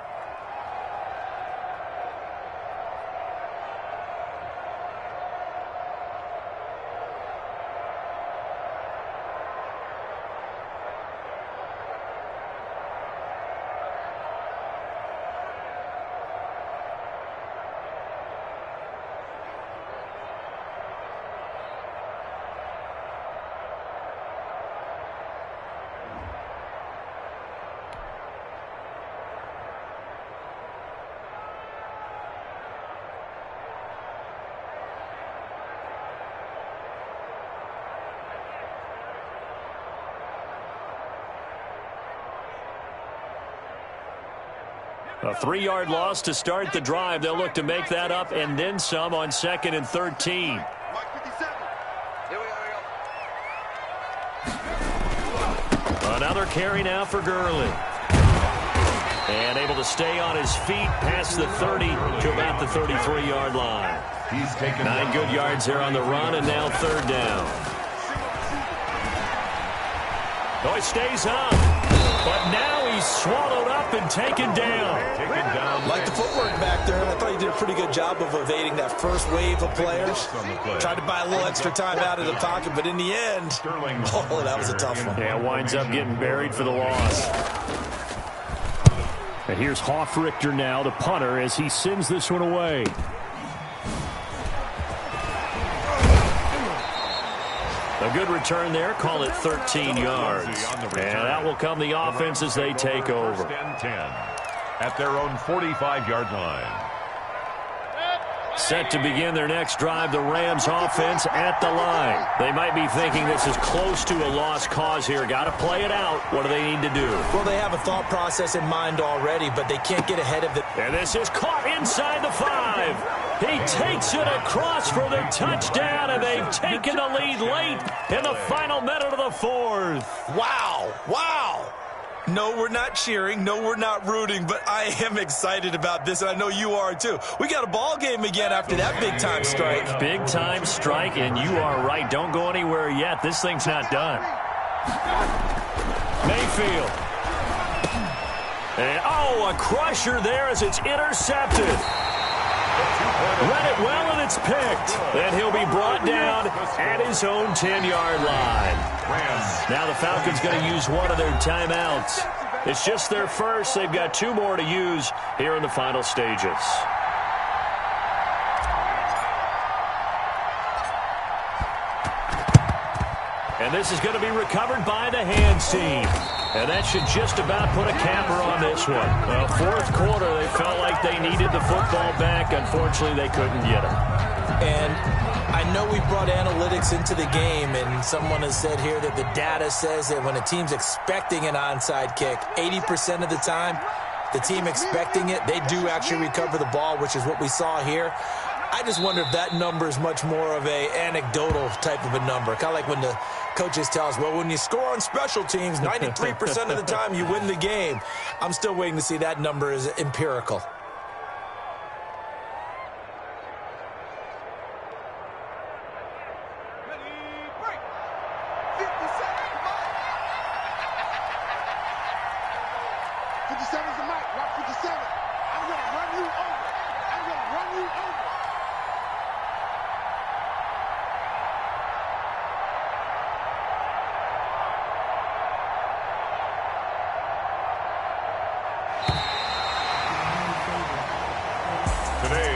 S1: A 3-yard loss to start the drive. They'll look to make that up and then some on 2nd and 13. Another carry now for Gurley. And able to stay on his feet past the 30 to about the 33-yard line.
S2: He's taken
S1: 9 good yards there on the run, and now 3rd down. Oh, he stays up. But now he's swallowed up and taken down.
S3: Like the footwork back there, I thought he did a pretty good job of evading that first wave of players. Tried to buy a little extra time out of the pocket, but in the end, oh, that was a tough one.
S1: Yeah, winds up getting buried for the loss. And here's Hofrichter now, the punter, as he sends this one away. A good return there. Call it 13 yards. And out will come the offense as they take over.
S2: 10 at their own 45-yard line.
S1: Set to begin their next drive, the Rams offense at the line. They might be thinking this is close to a lost cause here. Got to play it out. What do they need to do?
S3: Well, they have a thought process in mind already, but they can't get ahead of it.
S1: And this is caught inside the 5. He takes it across for the touchdown, and they've taken the lead late in the final minute of the 4th.
S3: Wow. Wow. No, we're not cheering. No, we're not rooting, but I am excited about this, and I know you are too. We got a ball game again after that big-time strike.
S1: Big-time strike, and you are right. Don't go anywhere yet. This thing's not done. Mayfield. And, oh, a crusher there as it's intercepted. Read it well, and it's picked. And he'll be brought down at his own 10-yard line. Now the Falcons going to use one of their timeouts. It's just their first. They've got 2 more to use here in the final stages. And this is going to be recovered by the hands team. And that should just about put a capper on this one. Fourth quarter, they felt like they needed the football back. Unfortunately, they couldn't get it.
S3: And I know we brought analytics into the game, and someone has said here that the data says that when a team's expecting an onside kick, 80% of the time, the team expecting it, they do actually recover the ball, which is what we saw here. I just wonder if that number is much more of a anecdotal type of a number. Kind of like when the coaches tell us, well, when you score on special teams, 93% of the time you win the game. I'm still waiting to see that number is empirical.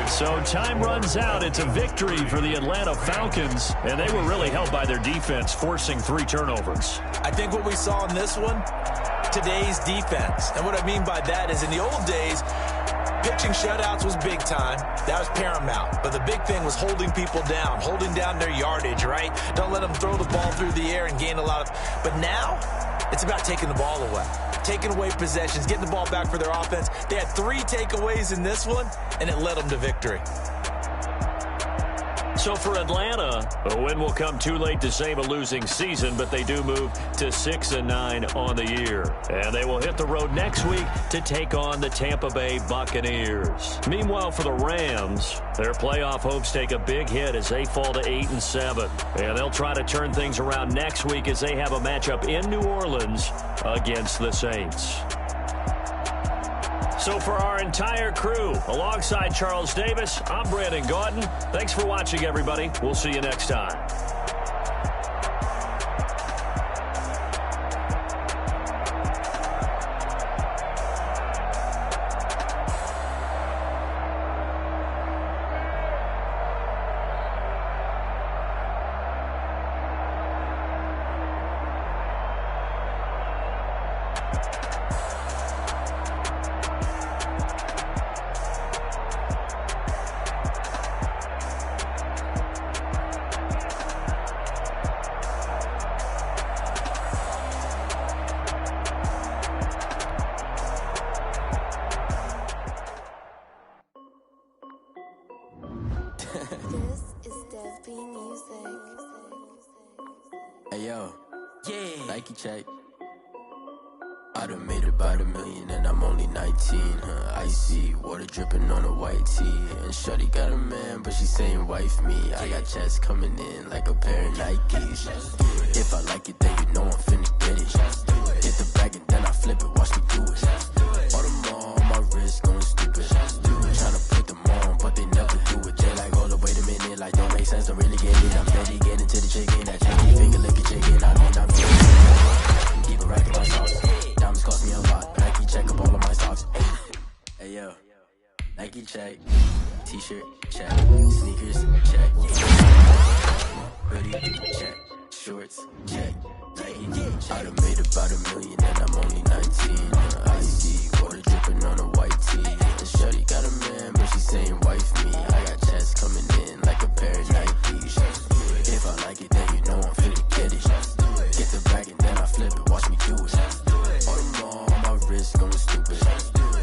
S1: So time runs out. It's a victory for the Atlanta Falcons, and they were really helped by their defense, forcing 3 turnovers.
S3: I think what we saw in this one, today's defense. And what I mean by that is in the old days, pitching shutouts was big time. That was paramount. But the big thing was holding people down, holding down their yardage, right? Don't let them throw the ball through the air and gain a lot of... But now, it's about taking the ball away. Taking away possessions, getting the ball back for their offense. They had 3 takeaways in this one, and it led them to victory.
S1: So for Atlanta, a win will come too late to save a losing season, but they do move to 6-9 on the year. And they will hit the road next week to take on the Tampa Bay Buccaneers. Meanwhile, for the Rams, their playoff hopes take a big hit as they fall to 8-7. And they'll try to turn things around next week as they have a matchup in New Orleans against the Saints. So for our entire crew, alongside Charles Davis, I'm Brandon Gaudin. Thanks for watching, everybody. We'll see you next time.
S7: Hey yo, yeah, Nike check. I done made about $1 million and I'm only 19. Icy water dripping on a white tee. And shorty got a man, but she saying wife me. I got checks coming in like a pair of Nikes. If I like it, then you know I'm finna get it. Hit the bag and then I flip it, watch me do it. All them on my wrist going stupid. Tryna put them on, but they never do it. They like, hold up, wait a minute, like don't make sense, don't really get it. I'm steady getting to the chicken, that chicken finger licking chicken. I mean, I'm getting keep a rack in my socks. Diamonds cost me a lot, Nike check up all of my stocks. Hey yo, Nike check, t-shirt check, sneakers check, hoodie check, shorts check, Nike. I done made about $1 million and I'm only 19. I see water dripping on a white tee. And shorty got a man, but she saying wife me. I got checks coming in like a pair of Nikes. If I like it, then you know I'm finna get it. Get the bag and then I flip it, watch me do it. All them on my wrist going stupid.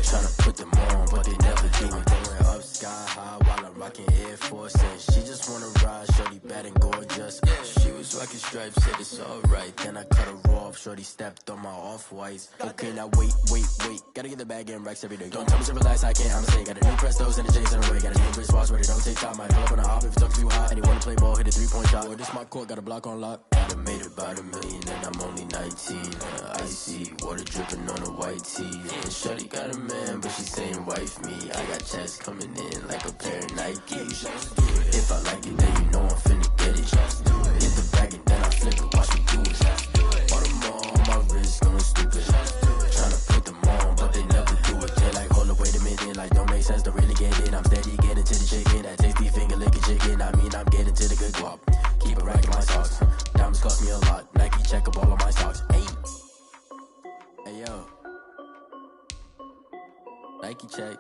S7: Tryna put them on, but they never do it. Going up sky high while I'm rocking Air Force. And she just wanna ride, shorty bad and gorgeous. She was rocking stripes, said it's alright. Then I cut her off, shorty stepped on my off-whites. Okay, now wait. Gotta get the bag and racks every day. Don't tell me to relax, I can't, I'ma say. Got a new Prestos and the J's in the way. Got a new wristwatch, but it don't take time. I pull up on the hop if it's up too hot. And you wanna play ball, hit a 3-point shot. Or this my court, got a block on lock. I done made about $1 million and I'm only 19. Icy water dripping on a white tee. And shorty got a man, but she saying wife me. I got checks coming in like a pair of Nikes. If I like it, then you know I'm finna get it. Hit the bag and then I flip it, watch me do it. All them on my wrist going stupid. Tryna put them on, but they never do it. They like, hold up, wait a minute, like don't make sense, don't really get it. I'm steady getting to the chicken, that tasty finger licking chicken. I mean, I'm getting to the good guap. Keep a rack in my socks. Diamonds cost me a lot. check up all of my stocks. Hey, hey yo, Nike check.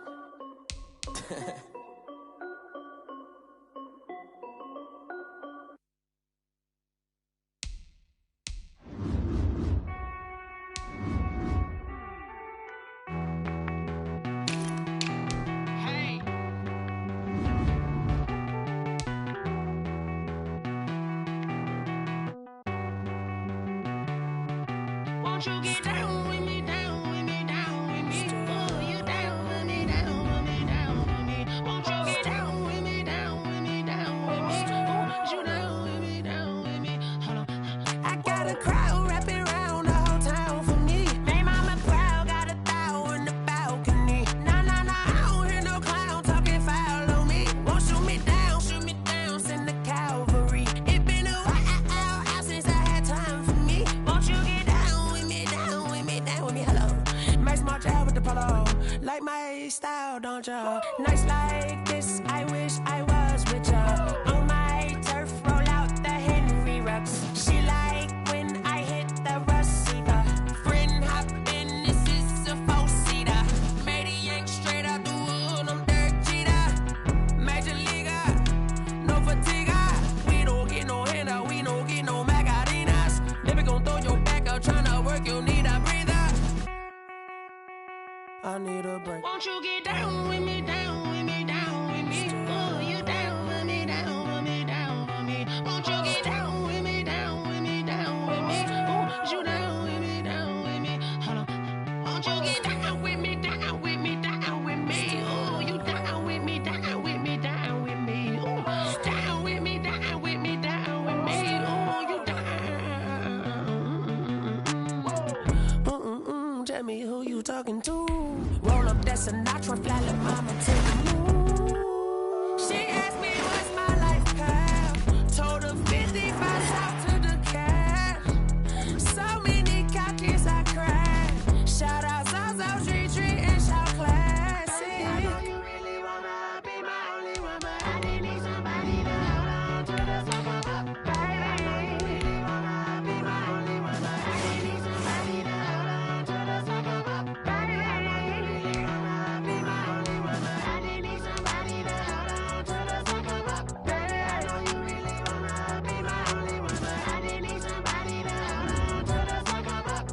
S8: Won't you get down with me, down with me, down with me? Oh, you down with me, down with me, down with me. Won't you get down with me, down with me, down with me? Oh, you down with me, down with me? Hold on. I got a crowd wrapping around the whole town for me. May mama proud, got a thou in the balcony. Nah, nah, nah, I don't hear no clown talking foul on me. Won't shoot me down, send the cavalry. It been a while since I had time for me. Won't you get down with me, down with me, down with me? Hello. Max March out with the polo. Like my style, don't ya? Nights like this, I wish I was with ya. On my turf, roll out the Henry Rux. She like when I hit the receiver. Friend hop in, this is a four-seater. Made a yank straight out the wood, I'm Derek Jeter. Major leaguer, no fatigue. We don't get no handout, we don't get no Macarinas. Never gon' throw your back out, tryna work, you need a breather. I need a break. Won't you get down with me, down with me, down with me? Oh, you down with me, down with me, down with me? Won't you get down with me, down with me, down with me? Oh, you down with me, down with me? Hold on. Won't you get down with me, down with me, down with me? Oh, you down with me, down with me, down with me? Oh, down with me, down with me, down with me? Oh, you down. Tell me who you talking to. Roll up that Sinatra, fly like mama take a move. She asked me what's my life path. Told her 55 south to the cash. So many copies I crashed. Shout out Zazo, Tree, and shout classic. I know you really wanna be my only one, but I didn't need somebody to hold on to the second up. Baby, I know you really wanna be my only one, but I didn't need somebody to hold on to the second up. Baby, I know you really wanna be my only one, but I didn't need somebody to hold on to the second up. Baby, I know you really wanna be my only one, but I didn't need somebody to hold on to the second up.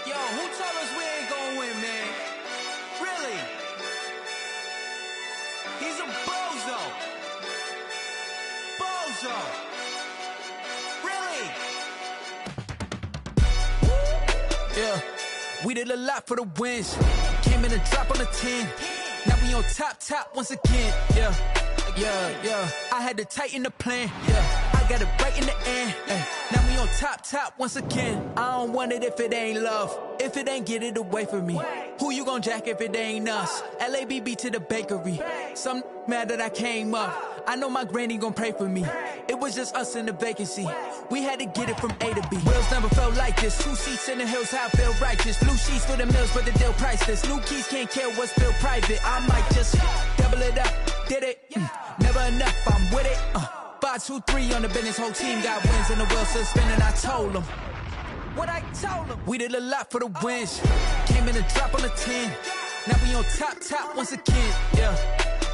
S9: Yo, who told us we ain't gonna win, man? Really? He's a bozo. Bozo. Really? Yeah, we did a lot for the wins. Came in a drop on the 10. Now we on top once again. Yeah. I had to tighten the plan. Yeah, I got it right in the end. Now we on top once again. I don't want it if it ain't love. If it ain't, get it away from me. Who you gon' jack if it ain't us? LABB to the bakery. Some mad that I came up. I know my granny gon' pray for me. It was just us in the vacancy. We had to get it from A to B. Wheels never felt like this. 2 seats in the hills, how I feel righteous. Blue sheets for the mills, but the deal priceless. New keys can't care what's still private. I might just double it up. Did it? Never enough, I'm with it. 1, 2, 3 on the business. Whole team got wins and the wheels still spinning. I told them what I told them. We did a lot for the wins. Came in and drop on the 10. Now we on top once again. Yeah.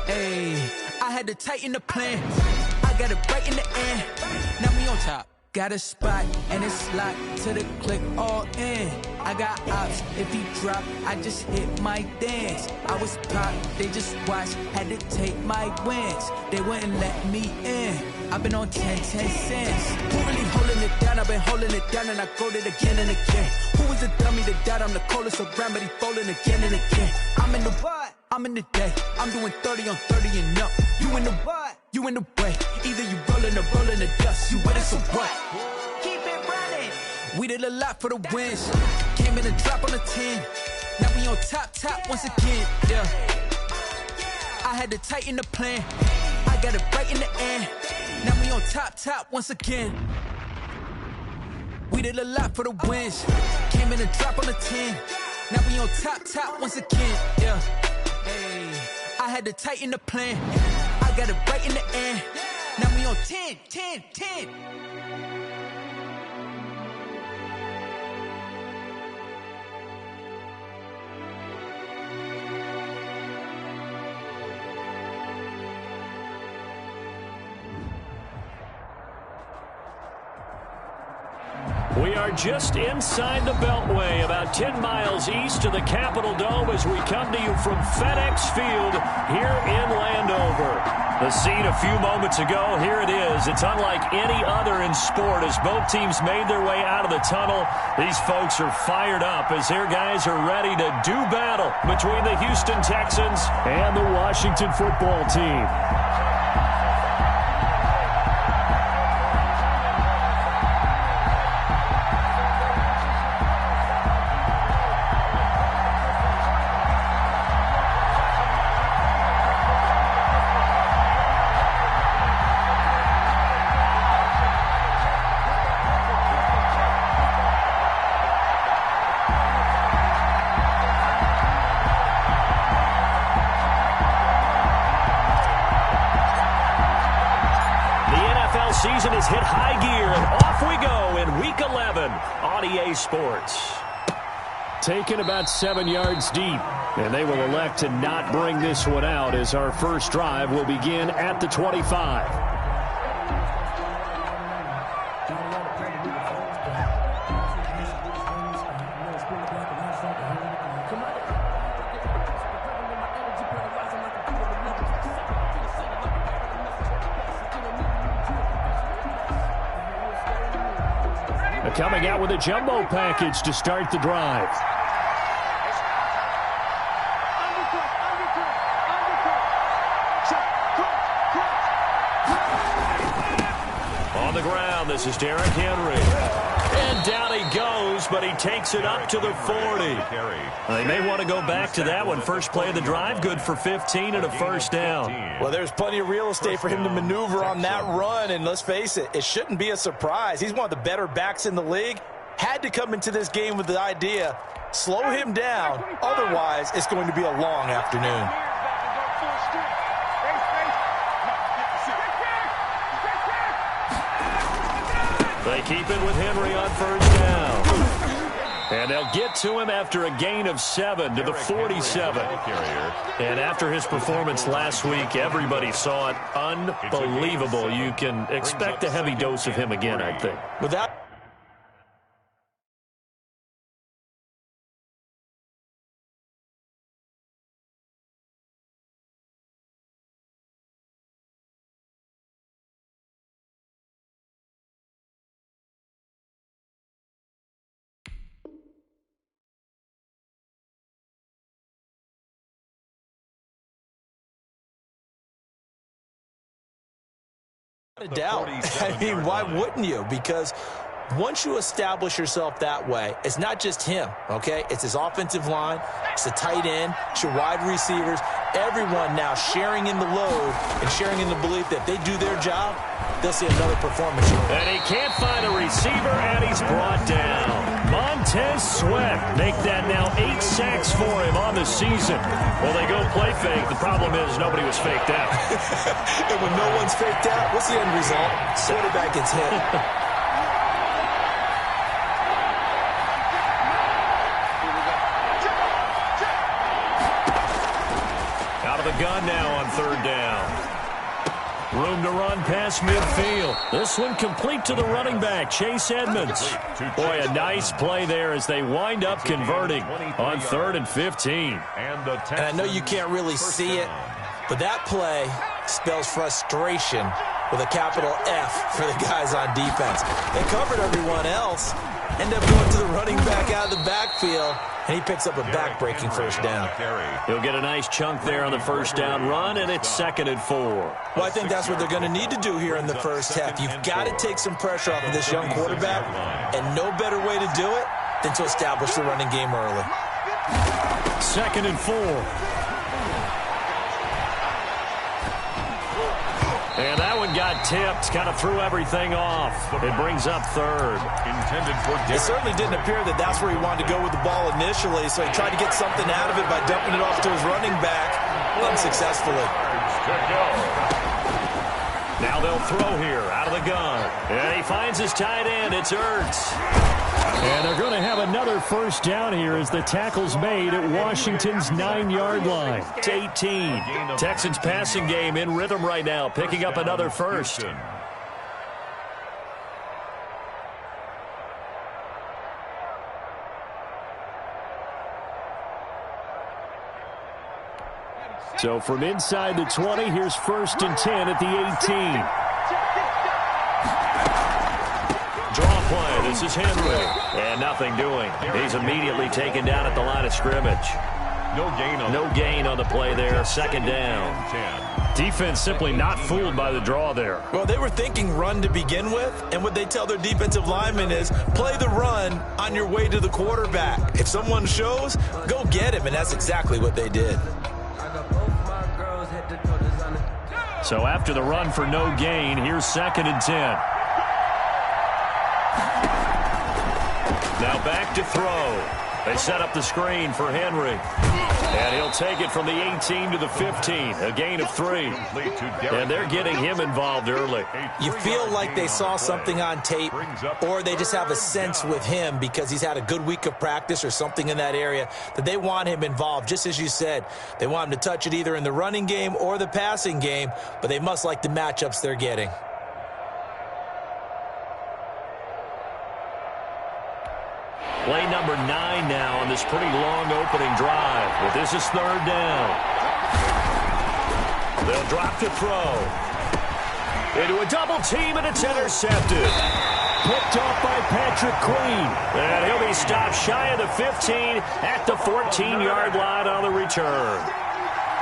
S9: Hey, I had to tighten the plan. I got it right in the end. Now we on top. Got a spot and it's locked to the click all in. I got ops, if he drop, I just hit my dance. I was pop, they just watched, had to take my wins. They wouldn't let me in. I've been on 10 cents. Who really holding it down? I've been holding it down and I go it again and again. Who was the dummy that died? I'm the coldest around, but he folding again and again. I'm in the what? I'm in the day. I'm doing 30 on 30 and up. You in the what? You in the way. Either you rolling or rolling the dust. You with us or what? Keep it running. We did a lot for the wins. Came in and drop on the 10. Now we on top once again. Yeah. I had to tighten the plan. I got it right in the end. Now we on top once again. We did a lot for the wins. Came in and drop on the 10. Now we on top once again. Yeah. Hey, I had to tighten the plan. I got it right in the end. Now we on 10.
S1: We are just inside the Beltway, about 10 miles east of the Capitol Dome as we come to you from FedEx Field here in Landover. The scene a few moments ago, here it is. It's unlike any other in sport as both teams made their way out of the tunnel. These folks are fired up as their guys are ready to do battle between the Houston Texans and the Washington football team. Season is hit high gear, and off we go in Week 11 on EA Sports. Taken about 7 yards deep, and they will elect to not bring this one out as our first drive will begin at the 25. Coming out with a jumbo package to start the drive. On the ground, this is Derrick Henry. And down he goes, but he takes it up to the 40. They may want to go back to that one. First play of the drive, good for 15 and a first down.
S3: Well, there's plenty of real estate for him to maneuver on that run, and let's face it, it shouldn't be a surprise. He's one of the better backs in the league. Had to come into this game with the idea, slow him down, otherwise it's going to be a long afternoon.
S1: They keep it with Henry on first down. And they'll get to him after a gain of 7 to the 47. And after his performance last week, everybody saw it unbelievable. You can expect a heavy dose of him again, I think.
S3: Without a doubt. I mean, why wouldn't you? Because once you establish yourself that way, it's not just him, okay? It's his offensive line, it's the tight end, it's your wide receivers, everyone now sharing in the load and sharing in the belief that they do their job, they'll see another performance.
S1: And he can't find a receiver, and he's brought down. Montez Sweat make that now 8 sacks for him on the season. Well, they go play fake. The problem is nobody was faked out.
S3: And when no one's faked out, what's the end result? Quarterback gets hit.
S1: Out of the gun now on 3rd down. Room to run past midfield. This one complete to the running back, Chase Edmonds. Boy, a nice play there as they wind up converting on 3rd and 15.
S3: And I know you can't really see it, but that play spells frustration with a capital F for the guys on defense. They covered everyone else, end up going to the running back out of the backfield, and he picks up a back-breaking 1st down.
S1: He'll get a nice chunk there on the 1st down run, and it's 2nd and 4.
S3: Well, I think that's what they're going to need to do here in the 1st half. You've got to take some pressure off of this young quarterback, and no better way to do it than to establish the running game early.
S1: 2nd and 4. And that one got tipped, kind of threw everything off. It brings up 3rd.
S3: It certainly didn't appear that that's where he wanted to go with the ball initially, so he tried to get something out of it by dumping it off to his running back unsuccessfully.
S1: Now they'll throw here out of the gun. And he finds his tight end. It's Ertz. And they're going to have another 1st down here as the tackle's made at Washington's 9-yard line. It's 18. Texans passing game in rhythm right now, picking up another 1st. So from inside the 20, here's 1st and 10 at the 18. Draw play. This is Henry. And nothing doing. He's immediately taken down at the line of scrimmage. No gain on the play there. 2nd down. Defense simply not fooled by the draw there.
S3: Well, they were thinking run to begin with, and what they tell their defensive linemen is play the run on your way to the quarterback. If someone shows, go get him, and that's exactly what they did.
S1: So after the run for no gain, here's 2nd and 10. Now back to throw. They set up the screen for Henry. And he'll take it from the 18 to the 15. A gain of 3. And they're getting him involved early.
S3: You feel like they saw something on tape, or they just have a sense with him because he's had a good week of practice or something in that area that they want him involved. Just as you said, they want him to touch it either in the running game or the passing game, but they must like the matchups they're getting.
S1: Play number 9 now on this pretty long opening drive. But this is 3rd down. They'll drop to throw. Into a double team, and it's intercepted. Picked off by Patrick Queen. And he'll be stopped shy of the 15 at the 14-yard line on the return.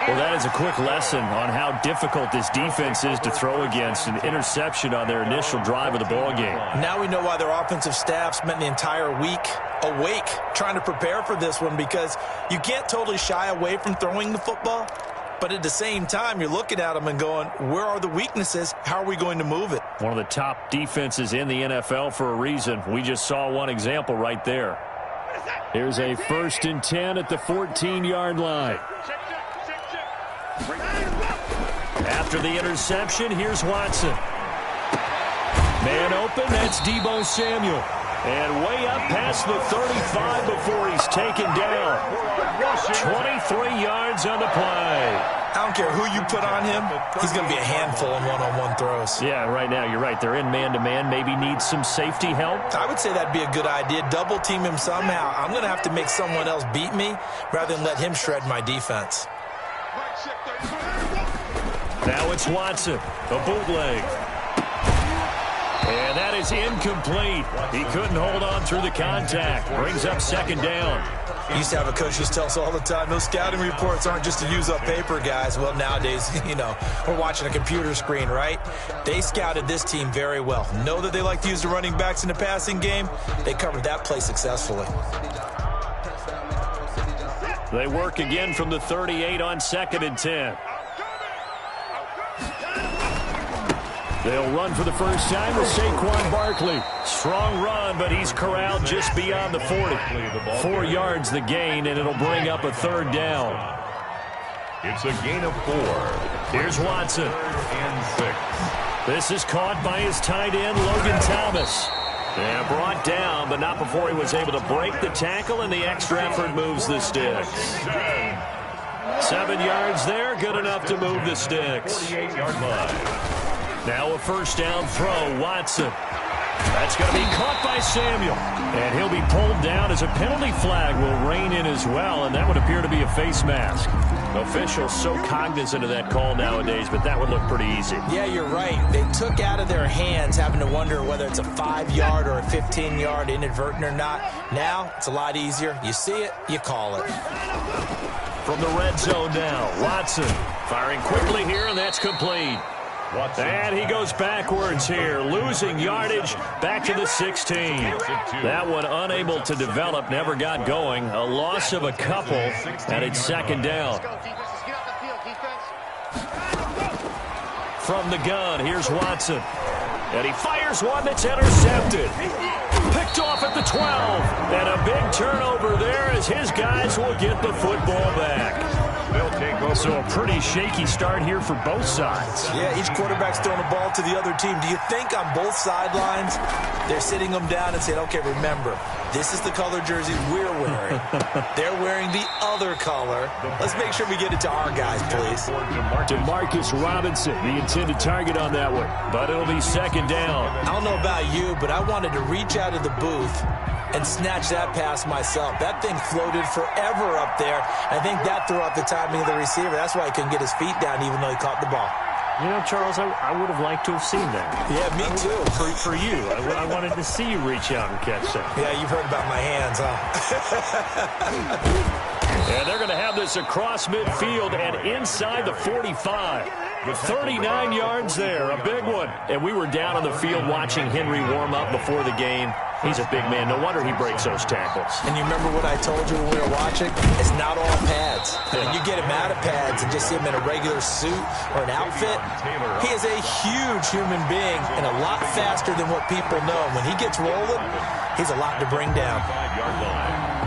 S1: Well, that is a quick lesson on how difficult this defense is to throw against. An interception on their initial drive of the ballgame.
S3: Now we know why their offensive staff spent the entire week awake trying to prepare for this one, because you can't totally shy away from throwing the football, but at the same time, you're looking at them and going, where are the weaknesses? How are we going to move it?
S1: One of the top defenses in the NFL for a reason. We just saw one example right there. Here's a 1st and 10 at the 14-yard line. After the interception, here's Watson. Man open, that's Deebo Samuel. And way up past the 35 before he's taken down. 23 yards on the play.
S3: I don't care who you put on him, he's going to be a handful in one-on-one throws.
S1: Yeah, right now, you're right. They're in man-to-man. Maybe needs some safety help.
S3: I would say that'd be a good idea. Double team him somehow. I'm going to have to make someone else beat me rather than let him shred my defense.
S1: Now it's Watson, a bootleg. And that is incomplete. He couldn't hold on through the contact. Brings up 2nd down.
S3: Used to have a coach who tells us all the time, those scouting reports aren't just to use up paper, guys. Well, nowadays, we're watching a computer screen, right? They scouted this team very well. Know that they like to use the running backs in the passing game. They covered that play successfully.
S1: They work again from the 38 on 2nd and 10. They'll run for the first time with Saquon Barkley. Strong run, but he's corralled just beyond the 40. 4 yards the gain, and it'll bring up a third down.
S2: It's a gain of 4.
S1: Here's Watson.
S2: 3rd and 6.
S1: This is caught by his tight end, Logan Thomas. And brought down, but not before he was able to break the tackle, and the extra effort moves the sticks. 7 yards there, good enough to move the sticks.
S2: 48-yard line.
S1: Now a first down throw, Watson. That's going to be caught by Samuel. And he'll be pulled down as a penalty flag will rein in as well, and that would appear to be a face mask. Officials so cognizant of that call nowadays, but that would look pretty easy.
S3: Yeah, you're right. They took out of their hands having to wonder whether it's a 5-yard or a 15-yard inadvertent or not. Now, it's a lot easier. You see it, you call it.
S1: From the red zone now, Watson firing quickly here, and that's complete.
S2: Watson.
S1: And he goes backwards here, losing yardage back to the 16. That one unable to develop, never got going. A loss of a couple, and it's second down. From the gun, here's Watson. And he fires one that's intercepted. Picked off at the 12. And a big turnover there as his guys will get the football back.
S2: They'll take over.
S1: So a pretty shaky start here for both sides.
S3: Yeah, each quarterback's throwing the ball to the other team. Do you think on both sidelines they're sitting them down and saying, okay, remember, this is the color jersey we're wearing. They're wearing the other color. Let's make sure we get it to our guys, please.
S1: Demarcus Robinson, the intended target on that one. But it'll be second down.
S3: I don't know about you, but I wanted to reach out of the booth and snatch that pass myself. That thing floated forever up there. I think that threw off the timing of the receiver. That's why he couldn't get his feet down even though he caught the ball.
S6: You know, Charles, I would have liked to have seen that.
S3: Yeah, me too.
S6: For you. I wanted to see you reach out and catch that.
S3: Yeah, you've heard about my hands, huh?
S1: And they're going to have this across midfield and inside the 45. 39 yards there, a big one. And we were down on the field watching Henry warm up before the game. He's a big man. No wonder he breaks those tackles.
S3: And you remember what I told you when we were watching? It's not all pads. When you get him out of pads and just see him in a regular suit or an outfit, he is a huge human being and a lot faster than what people know. When he gets rolling, he's a lot to bring down.
S2: 5-yard line.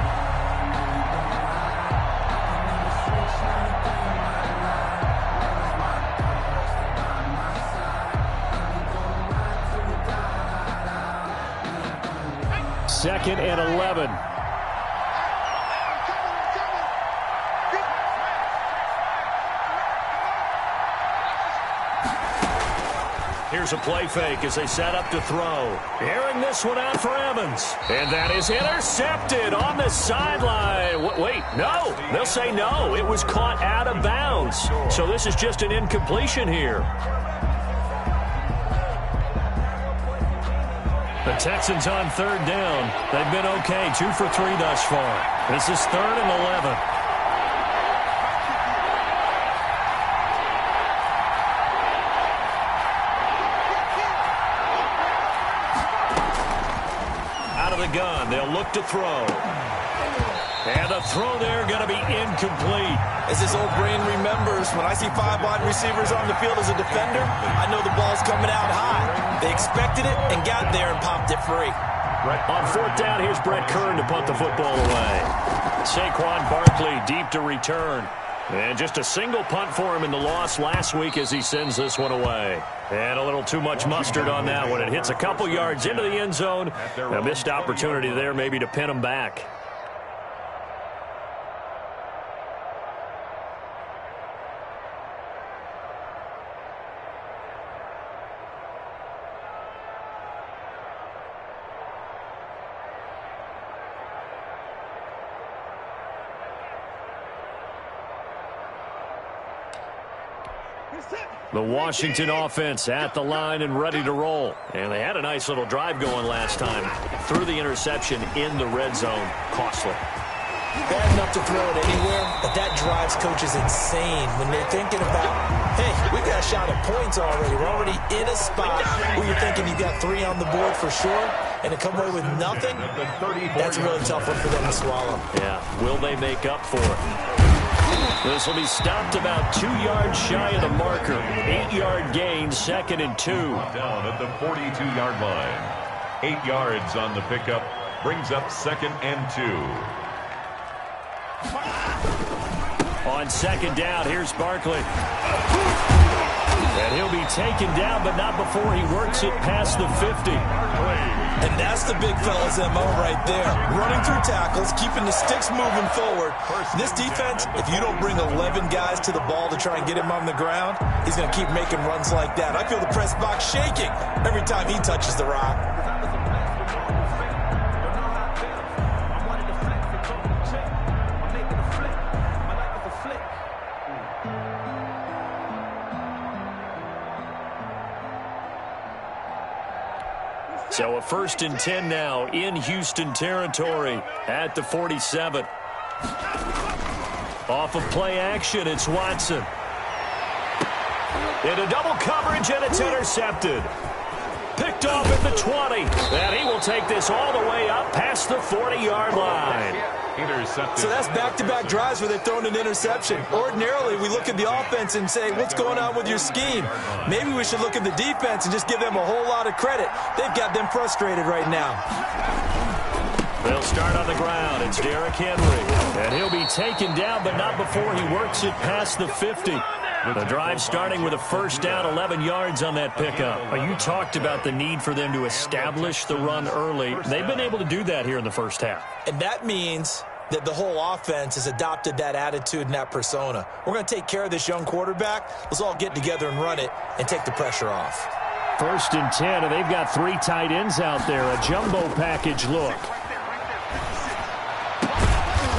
S1: Second and 11. Here's a play fake as they set up to throw. Airing this one out for Evans. And that is intercepted on the sideline. Wait, no. They'll say no. It was caught out of bounds. So this is just an incompletion here. The Texans on third down. They've been okay, 2 for 3 thus far. This is 3rd and 11. Out of the gun, they'll look to throw. And the throw there going to be incomplete.
S3: As his old brain remembers, when I see 5 wide receivers on the field as a defender, I know the ball's coming out high. They expected it and got there and popped it free.
S1: On 4th down, here's Brett Kern to punt the football away. Saquon Barkley deep to return. And just a single punt for him in the loss last week as he sends this one away. And a little too much mustard on that one. It hits a couple yards into the end zone. A missed opportunity there maybe to pin him back. The Washington offense at the line and ready to roll. And they had a nice little drive going last time. Threw the interception in the red zone. Costly.
S3: Bad enough to throw it anywhere, but that drives coaches insane when they're thinking about, hey, we got a shot at points already. We're already in a spot where you're thinking you got 3 on the board for sure, and to come away with nothing, that's a really tough one for them to swallow.
S1: Yeah, will they make up for it? This will be stopped about 2 yards shy of the marker. 8-yard gain, 2nd and 2.
S2: Down at the 42-yard line. 8 yards on the pickup. Brings up 2nd and 2.
S1: On 2nd down, here's Barkley. And he'll be taken down, but not before he works it past the 50.
S3: And that's the big fella's MO right there. Running through tackles, keeping the sticks moving forward. This defense, if you don't bring 11 guys to the ball to try and get him on the ground, he's going to keep making runs like that. I feel the press box shaking every time he touches the rock.
S1: So a 1st and 10 now in Houston territory at the 47. Off of play action, it's Watson. Into double coverage, and it's intercepted. Picked off at the 20. And he will take this all the way up past the 40-yard line.
S3: So that's back-to-back drives where they've thrown an interception. Ordinarily, we look at the offense and say, what's going on with your scheme? Maybe we should look at the defense and just give them a whole lot of credit. They've got them frustrated right now.
S1: They'll start on the ground. It's Derrick Henry. And he'll be taken down, but not before he works it past the 50. The drive starting with a 1st down, 11 yards on that pickup. You talked about the need for them to establish the run early. They've been able to do that here in the first half.
S3: And that means that the whole offense has adopted that attitude and that persona. We're going to take care of this young quarterback. Let's all get together and run it and take the pressure off.
S1: 1st and 10, and they've got 3 tight ends out there. A jumbo package look.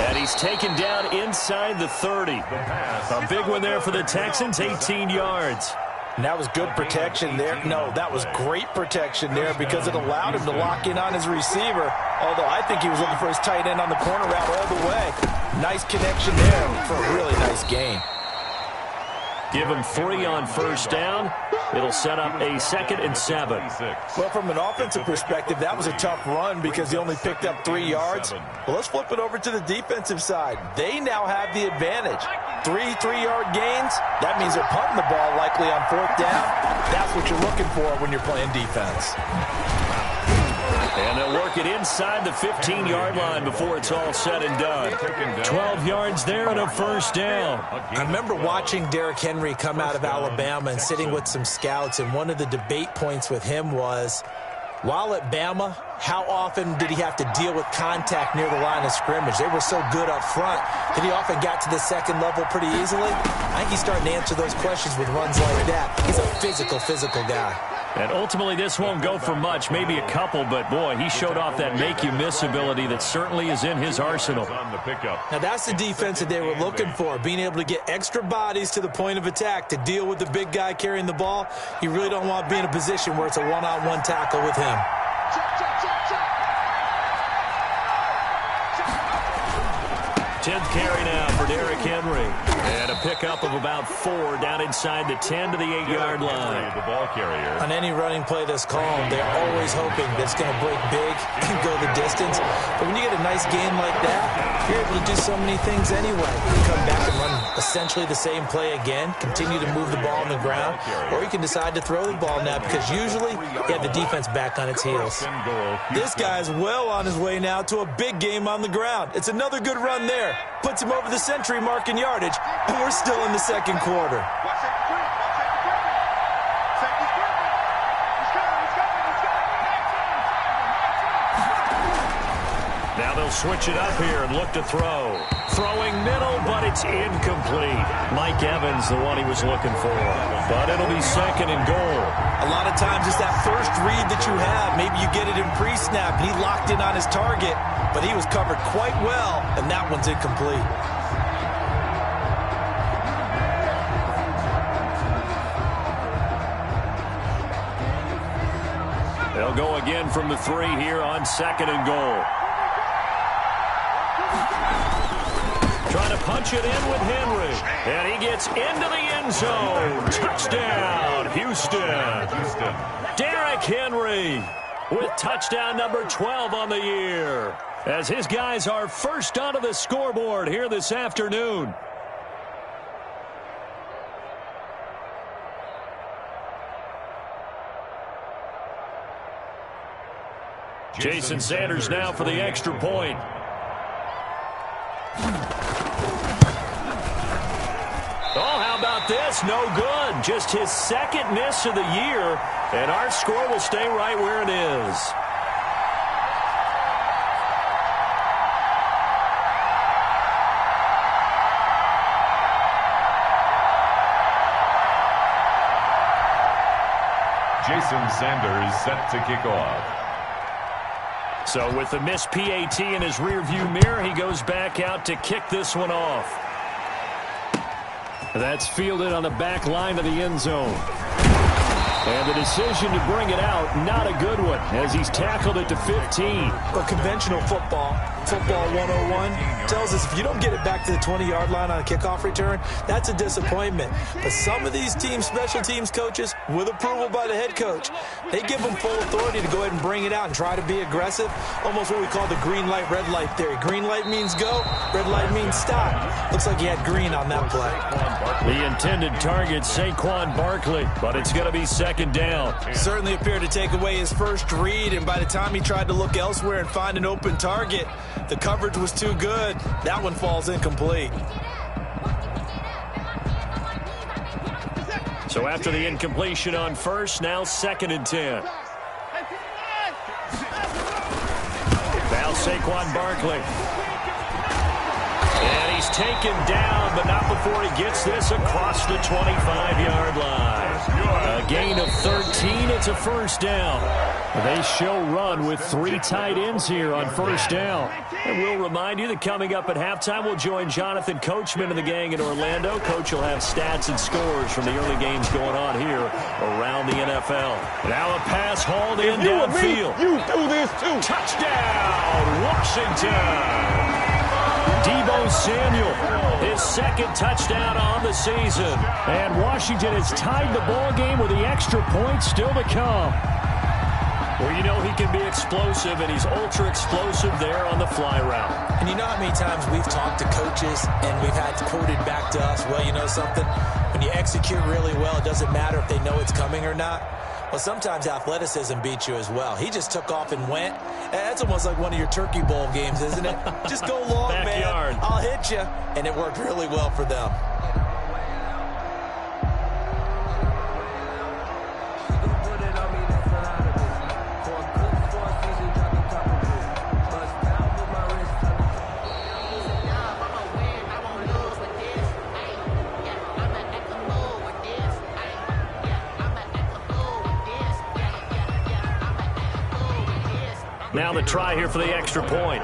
S1: And he's taken down inside the 30. A big one there for the Texans, 18 yards.
S3: And that was good protection there. No, that was great protection there because it allowed him to lock in on his receiver. Although I think he was looking for his tight end on the corner route all the way. Nice connection there for a really nice gain.
S1: Give him 3 on 1st down. It'll set up a 2nd and 7.
S3: Well, from an offensive perspective, that was a tough run because he only picked up 3 yards. Well, let's flip it over to the defensive side. They now have the advantage. 3 3-yard gains. That means they're punting the ball likely on 4th down. That's what you're looking for when you're playing defense.
S1: And they'll work it inside the 15-yard line before it's all said and done. 12 yards there and a 1st down.
S3: I remember watching Derrick Henry come out of Alabama and sitting with some scouts, and one of the debate points with him was, while at Bama, how often did he have to deal with contact near the line of scrimmage? They were so good up front that he often got to the 2nd level pretty easily. I think he's starting to answer those questions with runs like that. He's a physical guy.
S1: And ultimately, this won't go for much, maybe a couple, but boy, he showed off that make-you-miss ability that certainly is in his arsenal.
S3: Now, that's the defense that they were looking for, being able to get extra bodies to the point of attack to deal with the big guy carrying the ball. You really don't want to be in a position where it's a one-on-one tackle with him.
S1: 10th carry now for Derrick Henry. And a pickup of about 4 down inside the 10 to the 8-yard line.
S2: The ball carrier.
S3: On any running play that's called, they're always hoping that it's going to break big and go the distance. But when you get a nice game like that, you're able to do so many things anyway. You come back and run essentially the same play again, continue to move the ball on the ground, or you can decide to throw the ball now because usually you have the defense back on its heels. This guy's well on his way now to a big game on the ground. It's another good run there. Puts him over the century mark in yardage, and we're still in the 2nd quarter.
S1: Now they'll switch it up here and look to throw. Throwing middle, but it's incomplete. Mike Evans, the one he was looking for. But it'll be 2nd and goal.
S3: A lot of times it's that first read that you have. Maybe you get it in pre-snap, and he locked in on his target, but he was covered quite well, and that one's incomplete.
S1: They'll go again from the 3 here on 2nd and goal. Trying to punch it in with Henry. And he gets into the end zone. Touchdown, Houston. Derrick Henry with touchdown number 12 on the year, as his guys are first onto the scoreboard here this afternoon. Jason Sanders now for the extra point. Oh, how about this? No good. Just his second miss of the year, and our score will stay right where it is.
S2: Jason Sanders set to kick off.
S1: So with the missed PAT in his rearview mirror, he goes back out to kick this one off. That's fielded on the back line of the end zone. And the decision to bring it out, not a good one, as he's tackled it to 15.
S3: But conventional football 101, tells us if you don't get it back to the 20-yard line on a kickoff return, that's a disappointment. But some of these teams, special teams coaches, with approval by the head coach, they give them full authority to go ahead and bring it out and try to be aggressive, almost what we call the green light, red light theory. Green light means go, red light means stop. Looks like he had green on that play.
S1: The intended target, Saquon Barkley, but it's going to be second down.
S3: Certainly appeared to take away his first read, and by the time he tried to look elsewhere and find an open target, the coverage was too good. That one falls incomplete.
S1: So after the incompletion on first, now 2nd and 10. Now Saquon Barkley. And he's taken down, but not before he gets this across the 25-yard line. A gain of 13. It's a first down. They show run with 3 tight ends here on first down. And we'll remind you that coming up at halftime, we'll join Jonathan Coachman and the gang in Orlando. Coach will have stats and scores from the early games going on here around the NFL. Now a pass hauled in downfield.
S5: You do this too.
S1: Touchdown, Washington. Deebo Samuel, his 2nd touchdown on the season. And Washington has tied the ball game with the extra point still to come. Well, you know he can be explosive, and he's ultra explosive there on the fly route.
S3: And you know how many times we've talked to coaches and we've had quoted back to us, well, you know something? When you execute really well, it doesn't matter if they know it's coming or not. Well, sometimes athleticism beats you as well. He just took off and went. That's almost like one of your Turkey Bowl games, isn't it? Just go long,
S1: Backyard.
S3: man. I'll hit you. And it worked really well for them.
S1: Now the try here for the extra point.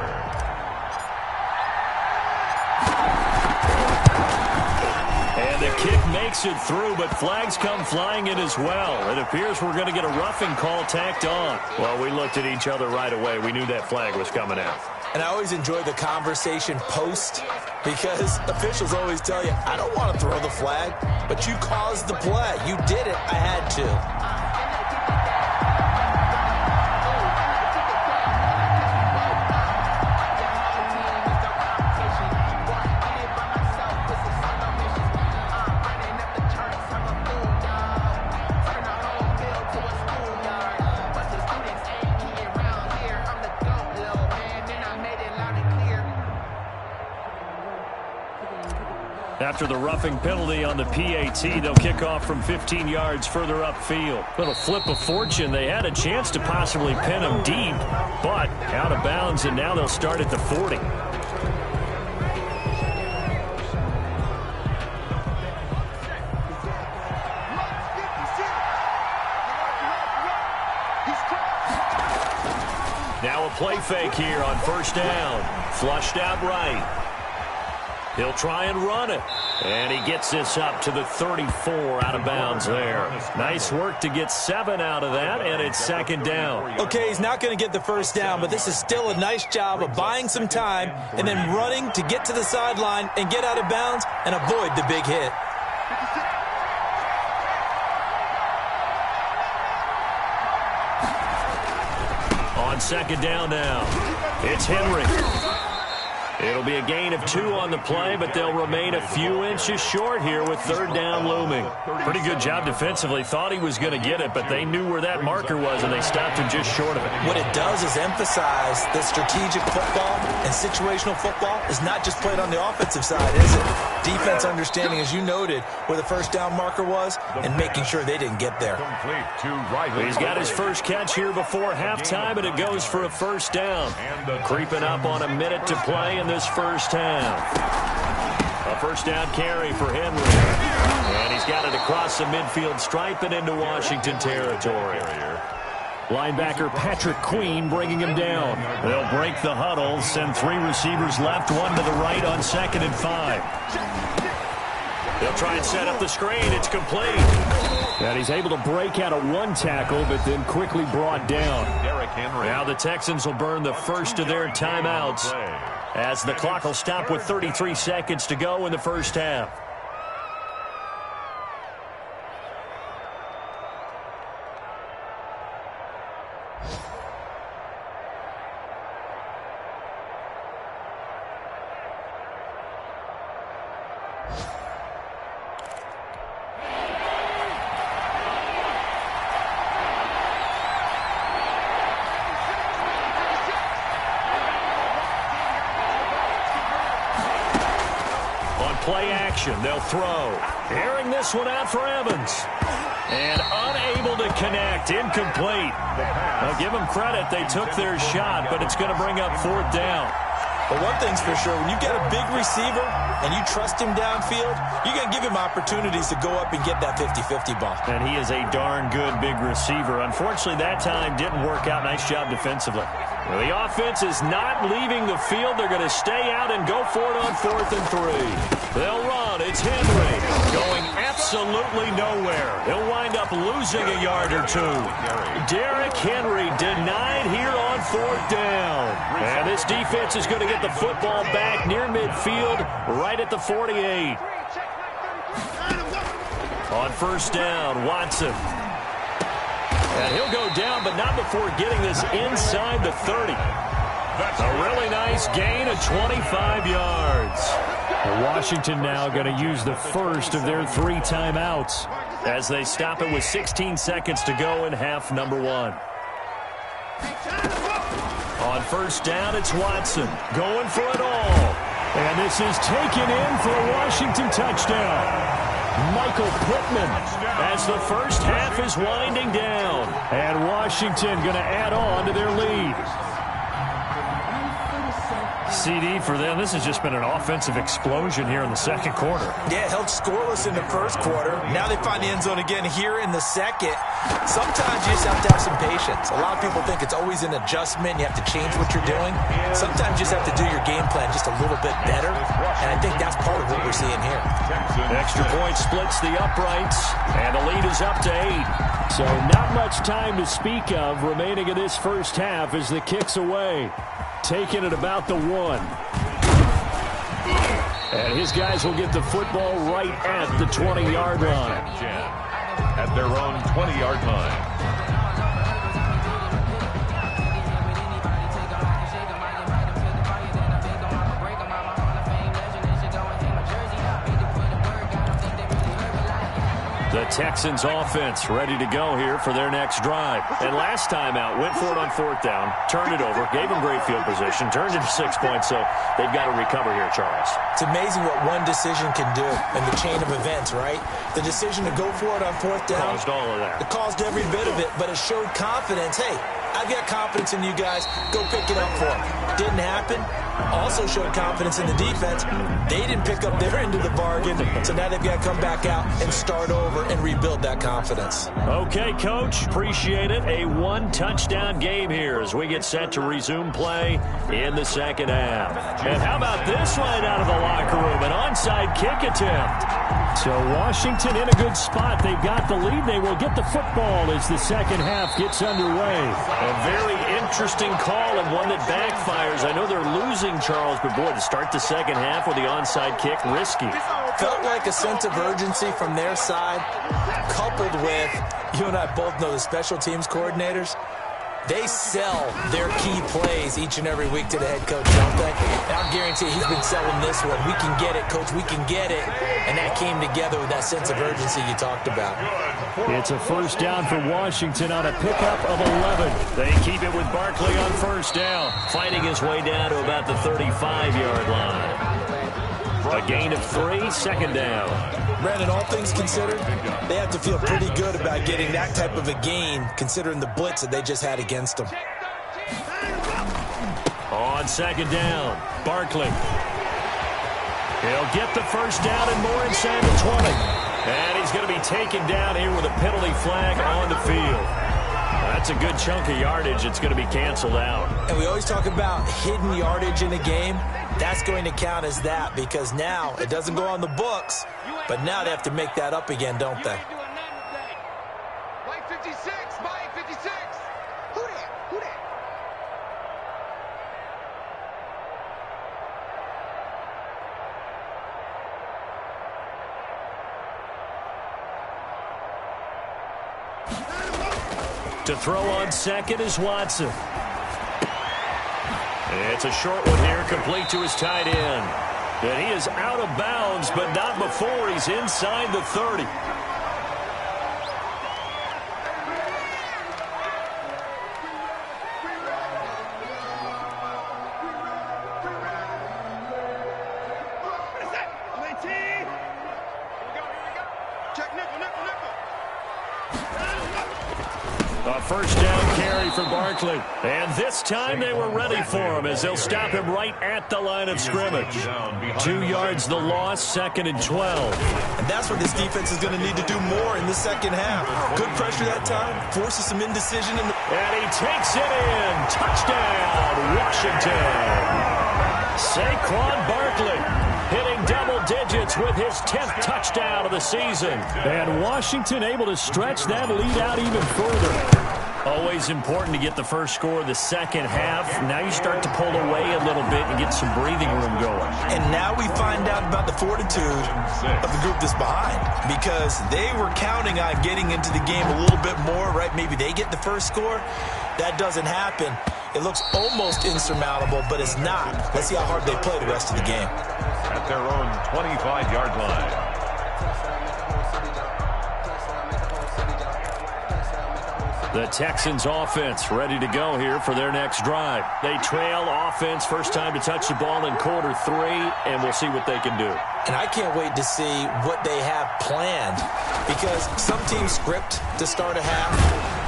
S1: And the kick makes it through, but flags come flying in as well. It appears we're going to get a roughing call tacked on. Well, we looked at each other right away. We knew that flag was coming out.
S3: And I always enjoy the conversation post, because officials always tell you, I don't want to throw the flag, but you caused the play. You did it. I had to.
S1: After the roughing penalty on the PAT, they'll kick off from 15 yards further upfield. Little flip of fortune. They had a chance to possibly pin him deep, but out of bounds, and now they'll start at the 40. Now a play fake here on first down. Flushed out right. He'll try and run it. And he gets this up to the 34 out of bounds there. Nice work to get 7 out of that, and it's second down.
S3: Okay, he's not going to get the first down, but this is still a nice job of buying some time and then running to get to the sideline and get out of bounds and avoid the big hit. On second down now, it's Henry.
S1: It'll be a gain of 2 on the play, but they'll remain a few inches short here with 3rd down looming. Pretty good job defensively. Thought he was going to get it, but they knew where that marker was, and they stopped him just short of it.
S3: What it does is emphasize that strategic football and situational football is not just played on the offensive side, is it? Defense understanding, as you noted, where the 1st down marker was and making sure they didn't get there.
S1: He's got his first catch here before halftime, and it goes for a 1st down. Creeping up on a minute to play in this first half. A 1st down carry for Henry. And he's got it across the midfield stripe and into Washington territory. Linebacker Patrick Queen bringing him down. They'll break the huddle, send 3 receivers left, 1 to the right on 2nd and 5. They'll try and set up the screen. It's complete. And he's able to break out of 1 tackle, but then quickly brought down. Now the Texans will burn the first of their timeouts as the clock will stop with 33 seconds to go in the first half. Play action. They'll throw. Airing this one out for Evans. And unable to connect. Incomplete. I'll give them credit. They took their shot, but it's going to bring up 4th down.
S3: But one thing's for sure, when you get a big receiver and you trust him downfield, you're going to give him opportunities to go up and get that 50-50 ball.
S1: And he is a darn good big receiver. Unfortunately, that time didn't work out. Nice job defensively. Well, the offense is not leaving the field. They're going to stay out and go for it on 4th and 3. They'll run. It's Henry going absolutely nowhere. He'll wind up losing a yard or 2. Derrick Henry denied here on 4th down. And this defense is going to get the football back near midfield, right at the 48. On 1st down, Watson. And he'll go down, but not before getting this inside the 30. A really nice gain of 25 yards. Washington now going to use the first of their 3 timeouts as they stop it with 16 seconds to go in half number 1. On 1st down, it's Watson going for it all. And this is taken in for a Washington touchdown. Michael Pittman as the first half is winding down. And Washington going to add on to their lead. CD for them. This has just been an offensive explosion here in the 2nd quarter.
S3: Yeah, held scoreless in the 1st quarter. Now they find the end zone again here in the 2nd. Sometimes you just have to have some patience. A lot of people think it's always an adjustment. You have to change what you're doing. Sometimes you just have to do your game plan just a little bit better. And I think that's part of what we're seeing here.
S1: Extra point splits the uprights, and the lead is up to 8. So not much time to speak of remaining in this first half as the kick's away. Taking it about the 1. And his guys will get the football right at the 20-yard line.
S2: At their own 20-yard line.
S1: The Texans offense ready to go here for their next drive. And last time out, went for it on 4th down, turned it over, gave them great field position, turned it to 6 points, so they've got to recover here, Charles.
S3: It's amazing what one decision can do in the chain of events, right? The decision to go for it on 4th down.
S1: Caused all of that.
S3: It caused every bit of it, but it showed confidence. Hey, I've got confidence in you guys. Go pick it up for them. Didn't happen. Also showed confidence in the defense. They didn't pick up their end of the bargain, so now they've got to come back out and start over and rebuild that confidence.
S1: Okay, Coach. Appreciate it. A 1-touchdown game here as we get set to resume play in the 2nd half. And how about this right out of the locker room? An onside kick attempt. So Washington in a good spot. They've got the lead. They will get the football as the 2nd half gets underway. A very interesting call and one that backfires. I know they're losing, Charles, but boy, to start the 2nd half with the onside kick, risky.
S3: Felt like a sense of urgency from their side, coupled with, you and I both know the special teams coordinators. They sell their key plays each and every week to the head coach, don't they? And I'll guarantee he's been selling this one. We can get it, coach. We can get it. And that came together with that sense of urgency you talked about.
S1: It's a first down for Washington on a pickup of 11. They keep it with Barkley on first down,
S6: fighting his way down to about the 35-yard line. A gain of 3, second down.
S3: Brandon, all things considered, they have to feel pretty good about getting that type of a gain, considering the blitz that they just had against them.
S1: On second down, Barkley. He'll get the first down and more inside the 20. And he's going to be taken down here with a penalty flag on the field. That's a good chunk of yardage. It's going to be canceled out.
S3: And we always talk about hidden yardage in a game. That's going to count as that because now it doesn't go on the books, but now they have to make that up again, don't they?
S5: Mike 56, Mike 56. Who that? Who that?
S1: To throw on second is Watson. It's a short one here, complete to his tight end. And he is out of bounds, but not before he's inside the 30. A first down carry for Barkley. And this time they were ready for him as they'll stop him right at the line of scrimmage. 2 yards the loss, 2nd and 12.
S3: And that's what this defense is going to need to do more in the second half. Good pressure that time, forces some indecision.
S1: And he takes it in. Touchdown, Washington. Saquon Barkley hitting double digits with his 10th touchdown of the season. And Washington able to stretch that lead out even further. Always important to get the first score of the second half. Now you start to pull away a little bit and get some breathing room going.
S3: And now we find out about the fortitude of the group that's behind because they were counting on getting into the game a little bit more, right? Maybe they get the first score. That doesn't happen. It looks almost insurmountable, but it's not. Let's see how hard they play the rest of the game.
S2: At their own 25-yard line.
S1: The Texans offense ready to go here for their next drive. They trail offense, first time to touch the ball in quarter 3, and we'll see what they can do.
S3: And I can't wait to see what they have planned because some teams script to start a half.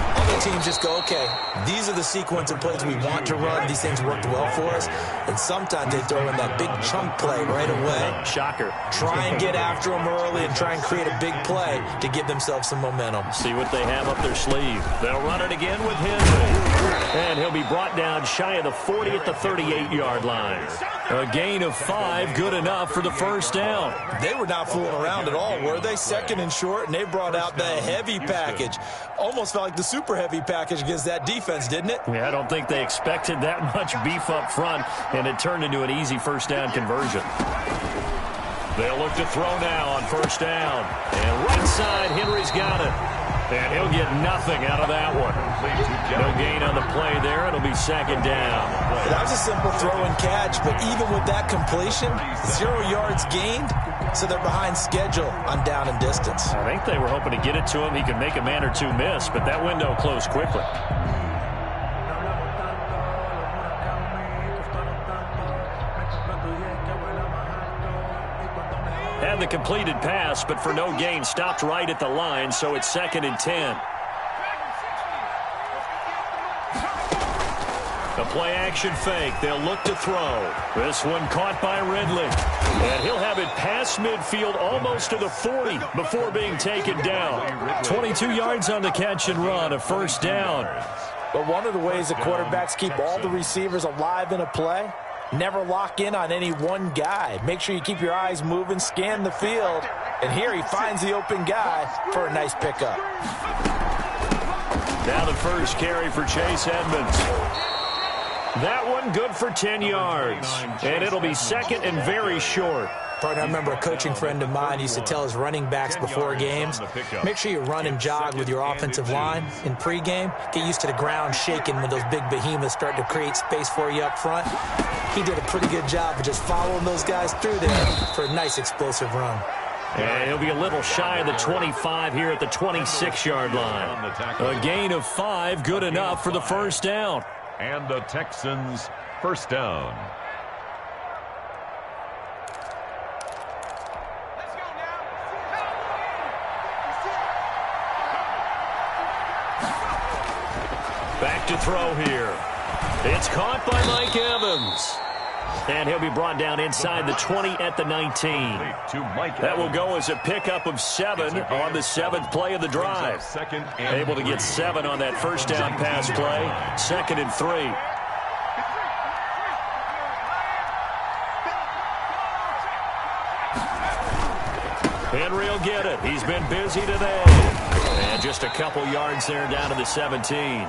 S3: Other teams just go, okay, these are the sequence of plays we want to run. These things worked well for us. And sometimes they throw in that big chunk play right away.
S1: Shocker.
S3: Try and get after them early and try and create a big play to give themselves some momentum.
S1: See what they have up their sleeve. They'll run it again with Henry. And he'll be brought down shy of the 40 at the 38-yard line. A gain of 5, good enough for the first down.
S3: They were not fooling around at all, were they? 2nd and short, and they brought out the heavy package. Almost felt like the super heavy package against that defense, didn't it?
S1: Yeah, I don't think they expected that much beef up front, and it turned into an easy first down conversion. They'll look to throw now on first down. And right side, Henry's got it. And he'll get nothing out of that one. No gain on the play there. It'll be 2nd down.
S3: That was a simple throw and catch, but even with that completion, 0 yards gained, so they're behind schedule on down and distance.
S1: I think they were hoping to get it to him. He could make a man or two miss, but that window closed quickly. And the completed pass, but for no gain, stopped right at the line, so it's 2nd and 10. The play action fake. They'll look to throw. This one caught by Ridley. And he'll have it past midfield almost to the 40 before being taken down. 22 yards on the catch and run, a first down.
S3: But one of the ways the quarterbacks keep all the receivers alive in a play, never lock in on any one guy. Make sure you keep your eyes moving, scan the field. And here he finds the open guy for a nice pickup.
S1: Now the first carry for Chase Edmonds. That one good for 10 yards. And it'll be 2nd and very short.
S3: Partner, I remember a coaching friend of mine used to tell his running backs before games, make sure you run and jog with your offensive line in pregame. Get used to the ground shaking when those big behemoths start to create space for you up front. He did a pretty good job of just following those guys through there for a nice explosive run.
S1: And he'll be a little shy of the 25 here at the 26-yard line. A gain of 5, good enough for the first down.
S2: And the Texans first down.
S1: Back to throw here. It's caught by Mike Evans. And he'll be brought down inside the 20 at the 19. That will go as a pickup of 7 on the 7th play of the drive. Able to get 7 on that first down pass play. 2nd and 3. Henry will get it. He's been busy today. And just a couple yards there down to the 17.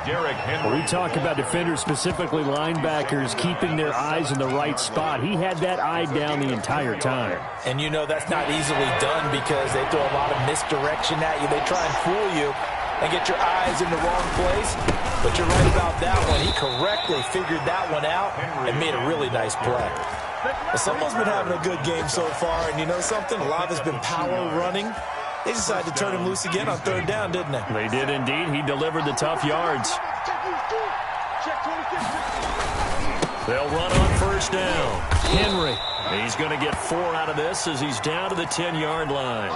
S2: Derrick Henry.
S6: We talk about defenders, specifically linebackers, keeping their eyes in the right spot. He had that eye down the entire time.
S3: And you know that's not easily done because they throw a lot of misdirection at you. They try and fool you and get your eyes in the wrong place. But you're right about that one. He correctly figured that one out and made a really nice play. Well, someone's been having a good game so far, and you know something? A lot of it's been power running. They decided to turn him loose again on 3rd down, didn't they?
S1: They did indeed. He delivered the tough yards. They'll run on first down. Henry. He's going to get 4 out of this as he's down to the 10-yard line.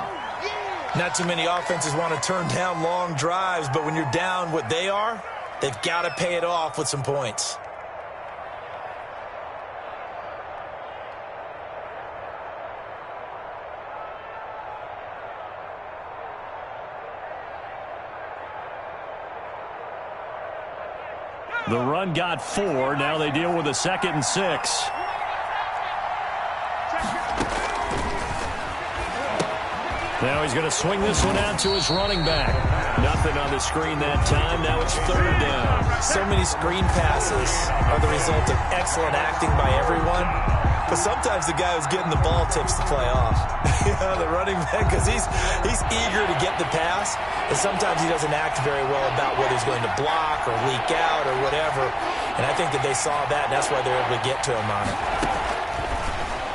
S3: Not too many offenses want to turn down long drives, but when you're down what they are, they've got to pay it off with some points.
S1: The run got 4. Now they deal with a 2nd and 6. Now he's going to swing this one out to his running back. Nothing on the screen that time. Now it's 3rd down.
S3: So many screen passes are the result of excellent acting by everyone. But sometimes the guy who's getting the ball takes the play off. The running back, because he's eager to get the pass, and sometimes he doesn't act very well about whether he's going to block or leak out or whatever. And I think that they saw that, and that's why they're able to get to him on it.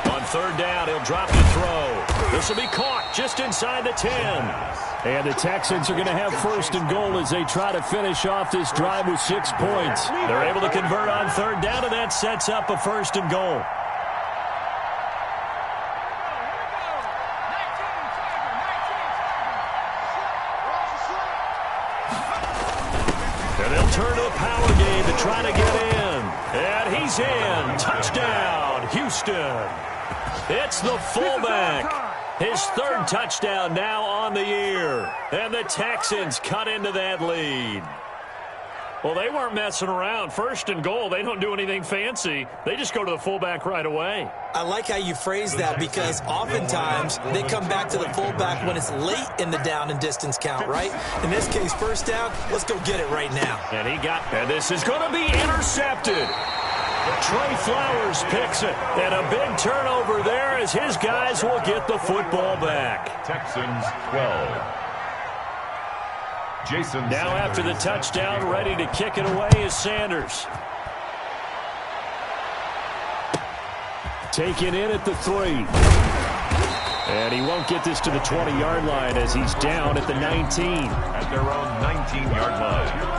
S1: On 3rd down, he'll drop to throw. This will be caught just inside the 10. And the Texans are going to have 1st and goal as they try to finish off this drive with 6 points. They're able to convert on 3rd down, and that sets up a 1st and goal. And they'll turn to the power game to try to get in. And he's in. Touchdown, Houston. It's the fullback. His 3rd touchdown now on the year. And the Texans cut into that lead. Well, they weren't messing around. 1st and goal, they don't do anything fancy. They just go to the fullback right away.
S3: I like how you phrase that because oftentimes they come back to the fullback when it's late in the down and distance count, right? In this case, 1st down, let's go get it right now.
S1: And this is going to be intercepted. Trey Flowers picks it. And a big turnover there as his guys will get the football back.
S2: Texans 12. Jason
S1: now
S2: Sanders.
S1: After the touchdown, ready to kick it away is Sanders. Taken in at the 3. And he won't get this to the 20-yard line as he's down at the 19.
S2: At their own 19-yard line.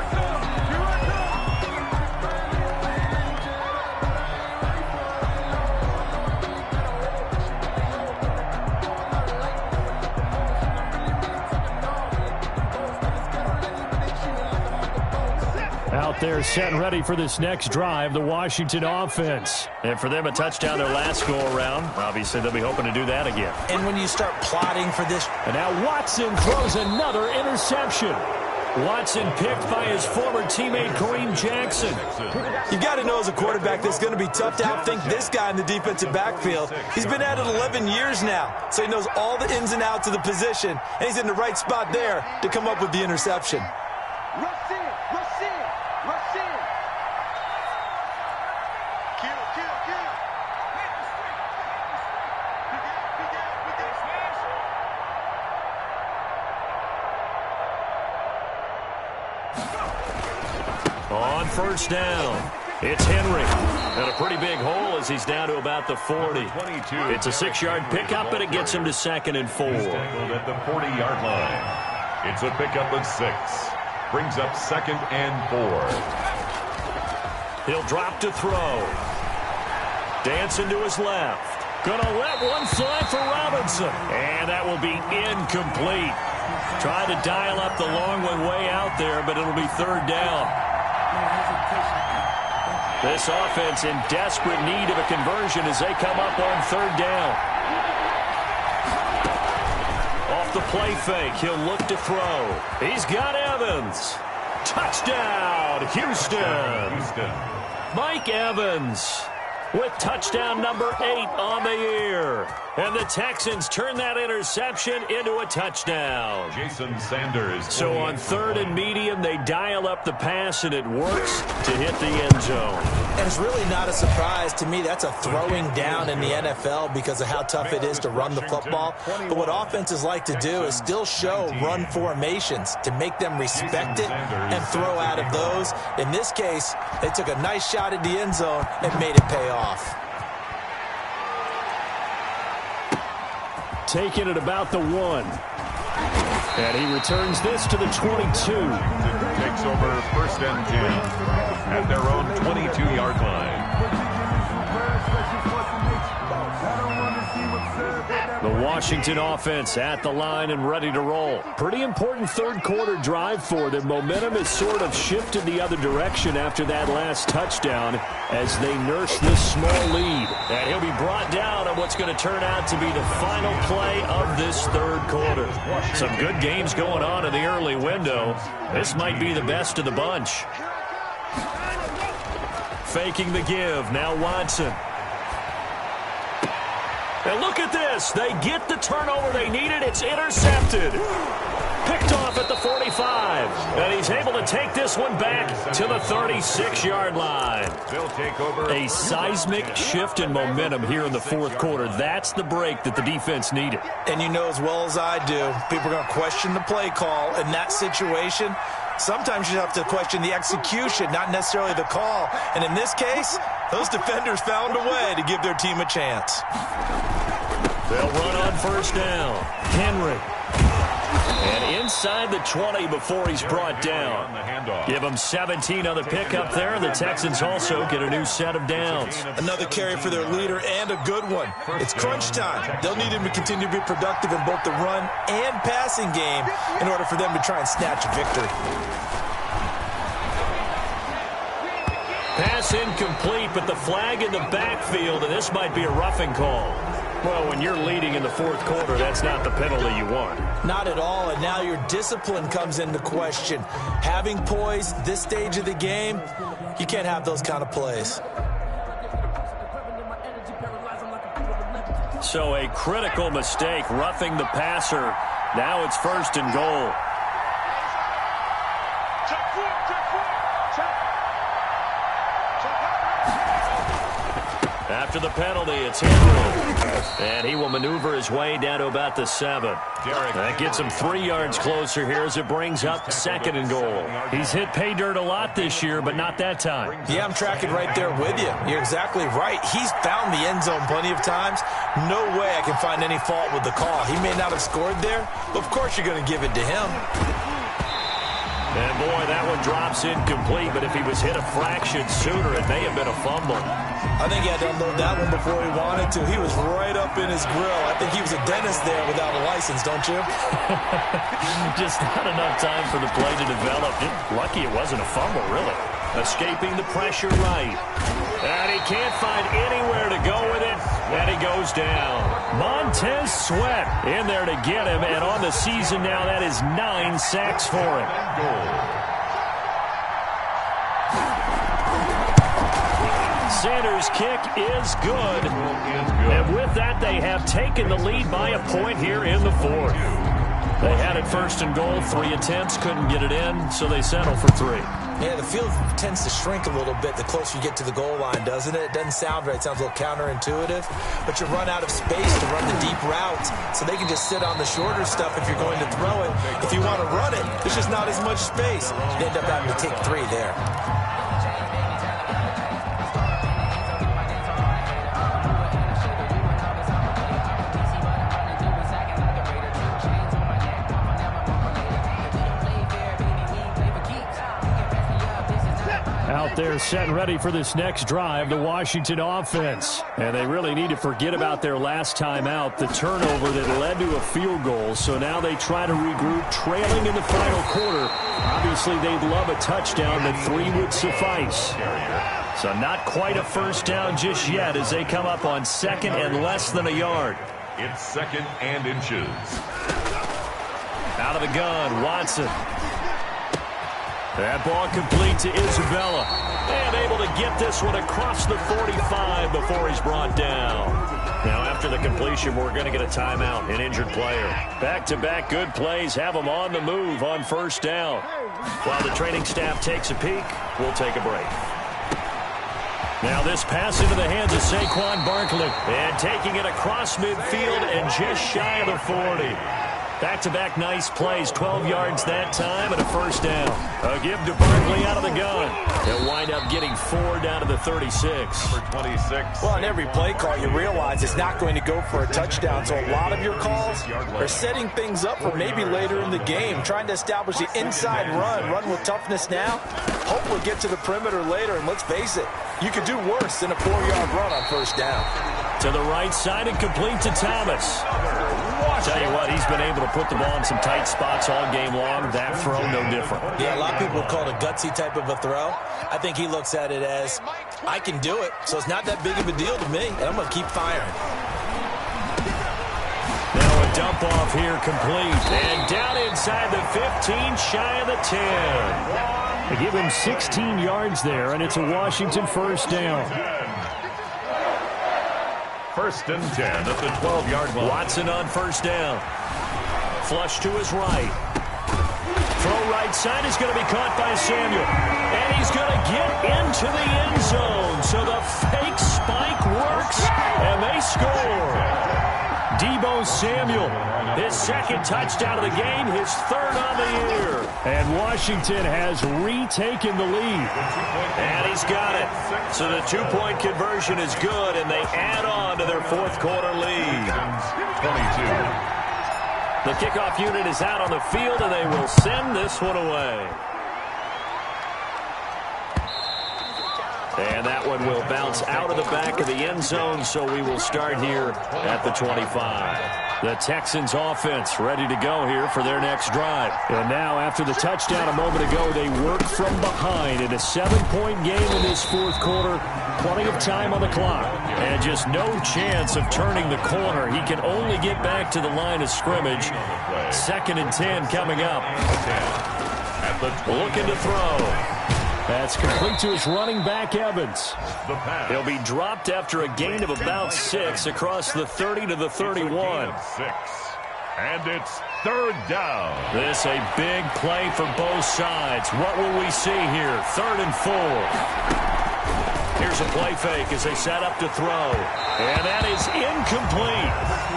S1: Out there set and ready for this next drive, the Washington offense. And for them, a touchdown their last go-around. Obviously, they'll be hoping to do that again.
S3: And when you start plotting for this...
S1: And now Watson throws another interception. Watson picked by his former teammate Kareem Jackson.
S3: You've got to know as a quarterback that's going to be tough to outthink this guy in the defensive backfield. He's been at it 11 years now, so he knows all the ins and outs of the position, and he's in the right spot there to come up with the interception.
S1: first down. It's Henry. And a pretty big hole as he's down to about the 40. It's a 6-yard pickup, and it gets him to 2nd and 4.
S2: He's tackled at the 40-yard line. It's a pickup of 6. Brings up 2nd and 4.
S1: He'll drop to throw. Dancing to his left. Gonna let one fly for Robinson. And that will be incomplete. Tried to dial up the long one way out there, but it'll be 3rd down. This offense in desperate need of a conversion as they come up on 3rd down. Off the play fake, he'll look to throw. He's got Evans. Touchdown, Houston. Mike Evans with touchdown number 8 on the year. And the Texans turn that interception into a touchdown.
S2: Jason Sanders.
S1: So on 3rd and medium, they dial up the pass, and it works to hit the end zone.
S3: And it's really not a surprise to me. That's a throwing down in the NFL because of how tough it is to run the football. But what offenses like to do is still show run formations to make them respect it and throw out of those. In this case, they took a nice shot at the end zone and made it pay off.
S1: Taking it about the 1. And he returns this to the 22.
S2: Takes over 1st and 10 at their own 22-yard line.
S1: The Washington offense at the line and ready to roll. Pretty important 3rd quarter drive for them. Momentum has sort of shifted the other direction after that last touchdown as they nurse this small lead. And he'll be brought down on what's going to turn out to be the final play of this 3rd quarter. Some good games going on in the early window. This might be the best of the bunch. Faking the give. Now Watson. And look at this. They get the turnover they needed. It's intercepted. Picked off at the 45. And he's able to take this one back to the 36-yard line.
S2: They'll take over.
S1: A seismic shift in momentum here in the 4th quarter. That's the break that the defense needed.
S3: And you know as well as I do, people are going to question the play call in that situation. Sometimes you have to question the execution, not necessarily the call. And in this case, those defenders found a way to give their team a chance.
S1: They'll run on 1st down. Henry. And inside the 20 before he's brought down. Give him 17 on the pickup there. The Texans also get a new set of downs.
S3: Another carry for their leader and a good one. It's crunch time. They'll need him to continue to be productive in both the run and passing game in order for them to try and snatch a victory.
S1: Pass incomplete, but the flag in the backfield, and this might be a roughing call. Well, when you're leading in the 4th quarter, that's not the penalty you want.
S3: Not at all, and now your discipline comes into question. Having poise this stage of the game, you can't have those kind of plays.
S1: So a critical mistake, roughing the passer. Now it's 1st and goal. After the penalty, it's Henry. And he will maneuver his way down to about the 7. That gets him 3 yards closer here as it brings up 2nd and goal. He's hit pay dirt a lot this year, but not that time.
S3: Yeah, I'm tracking right there with you. You're exactly right. He's found the end zone plenty of times. No way I can find any fault with the call. He may not have scored there, but of course you're going to give it to him.
S1: And boy, that one drops incomplete, but if he was hit a fraction sooner, it may have been a fumble.
S3: I think he had to unload that one before he wanted to. He was right up in his grill. I think he was a dentist there without a license, don't you?
S1: Just not enough time for the play to develop. Lucky it wasn't a fumble, really. Escaping the pressure right. And he can't find anywhere to go with it. And he goes down. Montez Sweat in there to get him. And on the season now, that is 9 sacks for him. Sanders' kick is good. And with that, they have taken the lead by a point here in the 4th. They had it 1st and goal, 3 attempts, couldn't get it in, so they settle for 3.
S3: Yeah, the field tends to shrink a little bit the closer you get to the goal line, doesn't it? It doesn't sound right. It sounds a little counterintuitive. But you run out of space to run the deep routes, so they can just sit on the shorter stuff if you're going to throw it. If you want to run it, there's just not as much space. You end up having to take 3 there.
S1: there set and ready for this next drive, the Washington offense. And they really need to forget about their last time out, the turnover that led to a field goal. So now they try to regroup, trailing in the final quarter. Obviously, they'd love a touchdown, but 3 would suffice. So not quite a first down just yet as they come up on second and less than a yard.
S2: It's second and inches.
S1: Out of the gun, Watson. That ball complete to Isabella. And able to get this one across the 45 before he's brought down. Now after the completion, we're going to get a timeout, an injured player. Back-to-back good plays have them on the move on first down. While the training staff takes a peek, we'll take a break. Now this pass into the hands of Saquon Barkley. And taking it across midfield and just shy of the 40. Back-to-back nice plays, 12 yards that time and a first down. A give to Barkley out of the gun. They'll wind up getting 4 down to the 36.
S2: Number 26.
S3: Well, on every play call, you realize it's not going to go for a touchdown. So a lot of your calls are setting things up for maybe later in the game, trying to establish the inside run with toughness now. Hopefully get to the perimeter later, and let's face it, you could do worse than a 4-yard run on first down.
S1: To the right side and complete to Thomas. Tell you what, he's been able to put the ball in some tight spots all game long. That throw, no different.
S3: Yeah, a lot of people call it a gutsy type of a throw. I think he looks at it as, I can do it, so it's not that big of a deal to me, and I'm going to keep firing.
S1: Now a dump off here complete. And down inside the 15, shy of the 10. They give him 16 yards there, and it's a Washington first down.
S2: First and 10 at the 12-yard line.
S1: Watson on first down. Flush to his right. Throw right side is going to be caught by Samuel. And he's going to get into the end zone. So the fake spike works, and they score. Deebo Samuel, his second touchdown of the game, his third on the year. And Washington has retaken the lead. And he's got it. So the 2-point conversion is good, and they add on to their fourth quarter lead.
S2: 22.
S1: The kickoff unit is out on the field, and they will send this one away. And that one will bounce out of the back of the end zone, so we will start here at the 25. The Texans offense ready to go here for their next drive. And now after the touchdown a moment ago, they work from behind in a 7-point game in this fourth quarter. Plenty of time on the clock. And just no chance of turning the corner. He can only get back to the line of scrimmage. Second and 10 coming up. Looking to throw. That's complete to his running back, Evans. He'll be dropped after a gain of about 6 across the 30 to the 31.
S2: And it's third down.
S1: This a big play for both sides. What will we see here? 3rd and 4. Here's a play fake as they set up to throw. And that is incomplete.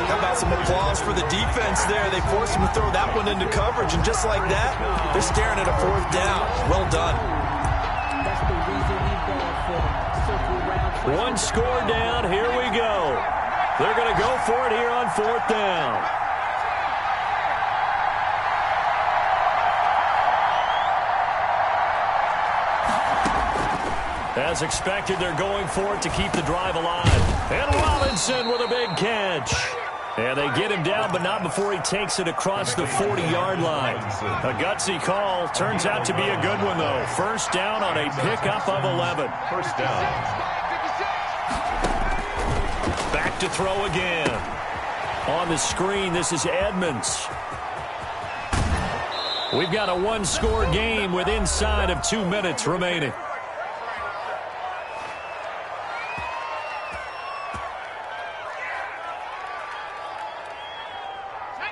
S3: How about some applause for the defense there? They forced him to throw that one into coverage, and just like that, they're staring at a 4th down. Well done.
S1: One score down. Here we go. They're going to go for it here on 4th down. As expected, they're going for it to keep the drive alive. And Robinson with a big catch. And they get him down, but not before he takes it across the 40-yard line. A gutsy call. Turns out to be a good one, though. First down on a pickup of 11.
S2: First down.
S1: Back to throw again. On the screen, this is Edmonds. We've got a one-score game with inside of 2 minutes remaining.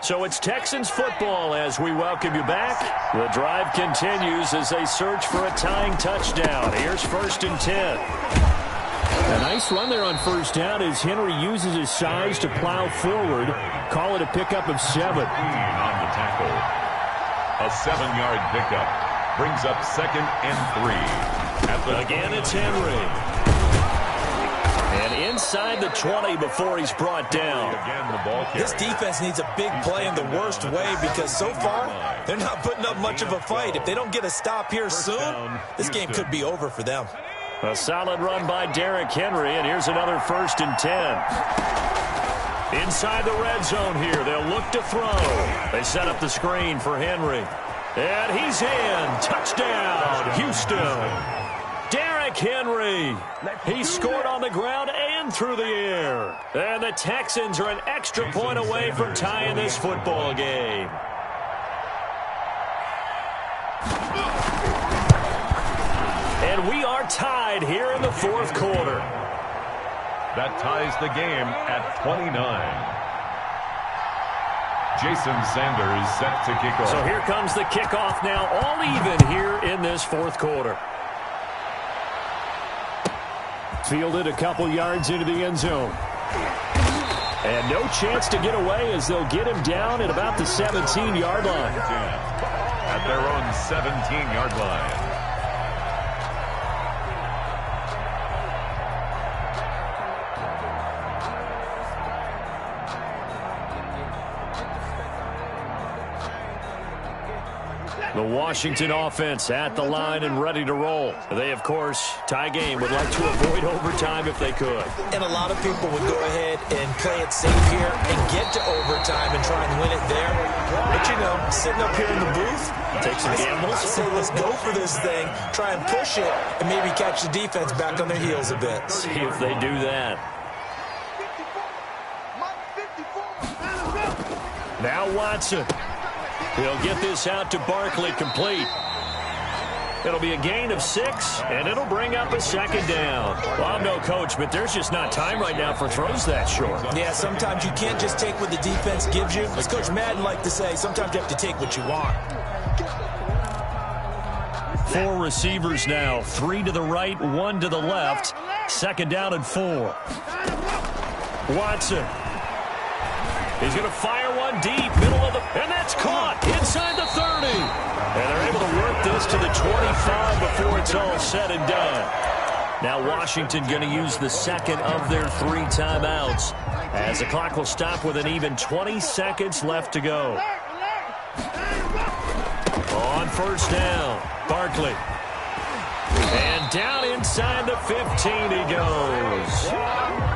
S1: So it's Texans football as we welcome you back. The drive continues as they search for a tying touchdown. Here's 1st and 10. A nice run there on first down as Henry uses his size to plow forward. Call it a pickup of 7.
S2: On the tackle. A 7-yard pickup brings up 2nd and 3.
S1: Again, it's Henry. And inside inside the 20 before he's brought down.
S2: Again, the ball carrier.
S3: This defense needs a big play in the worst way because so far they're not putting up much of a fight. If they don't get a stop here soon, this game could be over for them.
S1: A solid run by Derrick Henry, and here's another 1st and 10. Inside the red zone here, they'll look to throw. They set up the screen for Henry. And he's in. Touchdown, Houston. Derrick Henry. He scored on the ground and through the air. And the Texans are an extra point away from tying this football game. And we are tied here in the 4th quarter.
S2: That ties the game at 29. Jason Sanders set to kick off.
S1: So here comes the kickoff now, all even here in this 4th quarter. Fielded a couple yards into the end zone. And no chance to get away as they'll get him down at about the 17-yard line.
S2: At their own 17-yard line.
S1: The Washington offense at the line and ready to roll. They, of course, tie game, would like to avoid overtime if they could.
S3: And a lot of people would go ahead and play it safe here and get to overtime and try and win it there. But, you know, sitting up here in the booth,
S1: take some gambles.
S3: I say let's go for this thing, try and push it, and maybe catch the defense back on their heels a bit.
S1: See if they do that. Now Watson. He'll get this out to Barkley, complete. It'll be a gain of 6, and it'll bring up a 2nd down. Well, I'm no coach, but there's just not time right now for throws that short.
S3: Yeah, sometimes you can't just take what the defense gives you. As Coach Madden liked to say, sometimes you have to take what you want.
S1: 4 receivers now, 3 to the right, 1 to the left. 2nd down and 4. Watson. He's going to fire one deep, middle of the, and that's caught inside the 30. And they're able to work this to the 25 before it's all said and done. Now Washington going to use the 2nd of their 3 timeouts as the clock will stop with an even 20 seconds left to go. On 1st down, Barkley. And down inside the 15 he goes.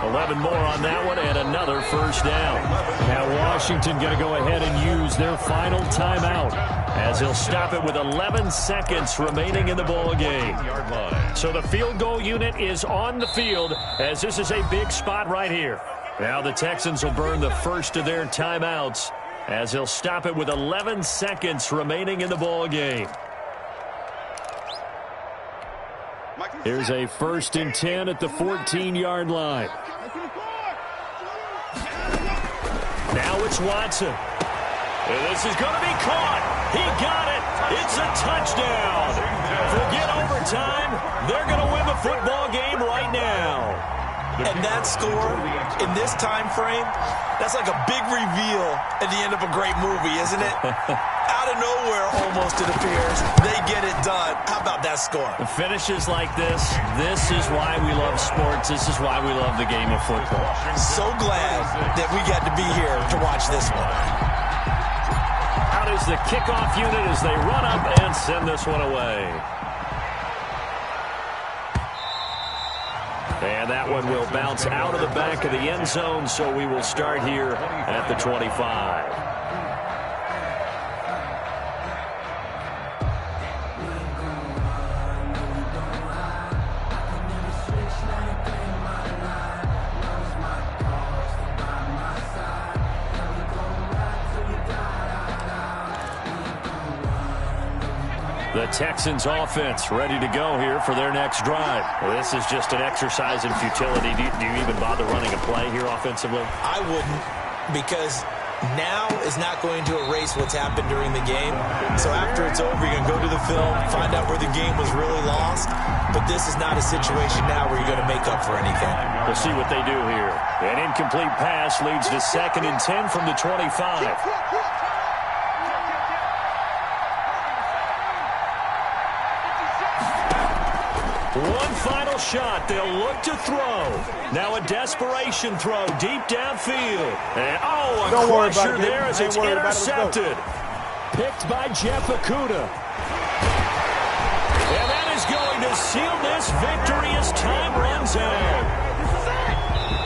S1: 11 more on that one and another 1st down. Now Washington going to go ahead and use their final timeout as they'll stop it with 11 seconds remaining in the ball game. So the field goal unit is on the field as this is a big spot right here. Now the Texans will burn the first of their timeouts as they'll stop it with 11 seconds remaining in the ball game. Here's a 1st and 10 at the 14-yard line. Now it's Watson. And this is going to be caught. He got it. It's a touchdown. Forget overtime. They're going to win the football game right now.
S3: And that score in this time frame, that's like a big reveal at the end of a great movie, isn't it? Out of nowhere, almost it appears, they get it done. How about that score?
S1: The finishes like this is why we love sports. This is why we love the game of football.
S3: So glad that we got to be here to watch this one.
S1: Out is the kickoff unit as they run up and send this one away. And that one will bounce out of the back of the end zone, so we will start here at the 25. The Texans offense ready to go here for their next drive. Well, this is just an exercise in futility. Do you even bother running a play here offensively?
S3: I wouldn't, because now is not going to erase what's happened during the game. So after it's over, you're going to go to the film, find out where the game was really lost. But this is not a situation now where you're going to make up for anything.
S1: We'll see what they do here. An incomplete pass leads to 2nd and 10 from the 25. One final final shot. They'll look to throw. Now a desperation throw deep downfield. And, a
S10: Don't worry about
S1: crusher
S10: it,
S1: there as it's intercepted. Picked by Jeff Okudah. And that is going to seal this victory as time runs out.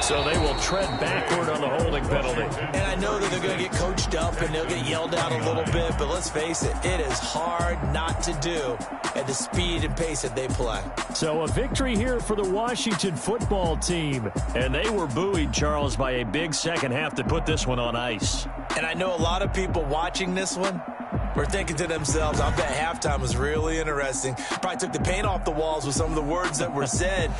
S1: So they will tread backward on the holding penalty.
S3: And I know that they're going to get coached up and they'll get yelled at a little bit, but let's face it, it is hard not to do at the speed and pace that they play.
S1: So a victory here for the Washington football team. And they were buoyed, Charles, by a big second half to put this one on ice.
S3: And I know a lot of people watching this one were thinking to themselves, I bet halftime was really interesting. Probably took the paint off the walls with some of the words that were said.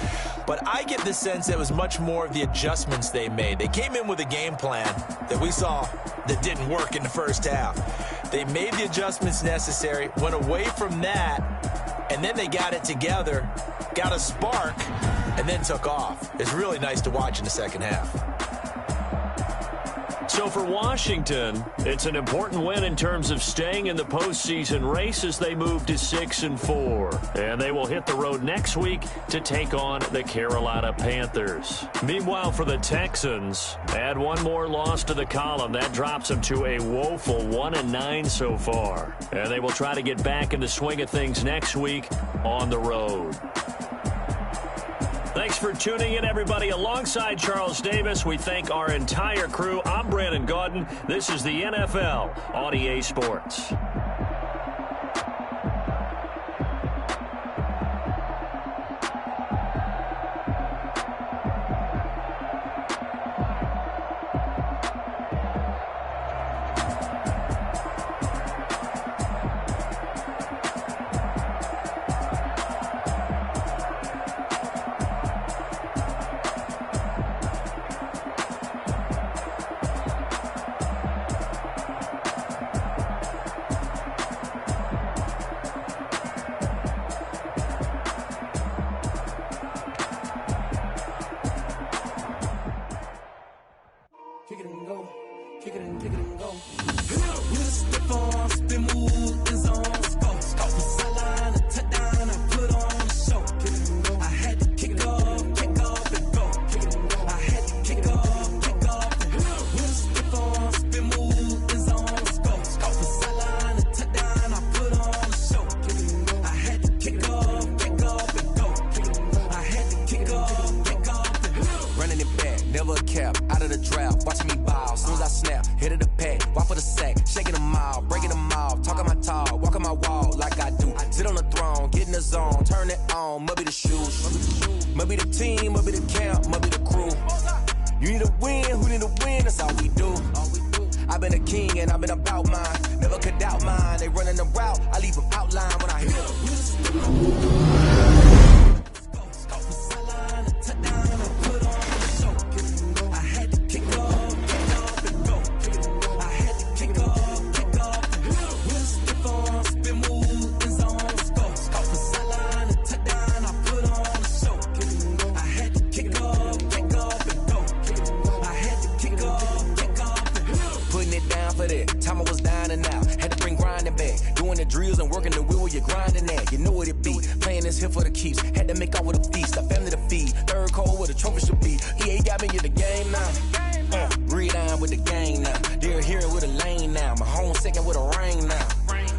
S3: But I get the sense that it was much more of the adjustments they made. They came in with a game plan that we saw that didn't work in the first half. They made the adjustments necessary, went away from that, and then they got it together, got a spark, and then took off. It's really nice to watch in the second half.
S1: So for Washington, it's an important win in terms of staying in the postseason race as they move to 6-4. And they will hit the road next week to take on the Carolina Panthers. Meanwhile, for the Texans, add one more loss to the column. That drops them to a woeful 1-9 so far. And they will try to get back in the swing of things next week on the road. Thanks for tuning in, everybody. Alongside Charles Davis, we thank our entire crew. I'm Brandon Gaudin. This is the NFL on EA Sports.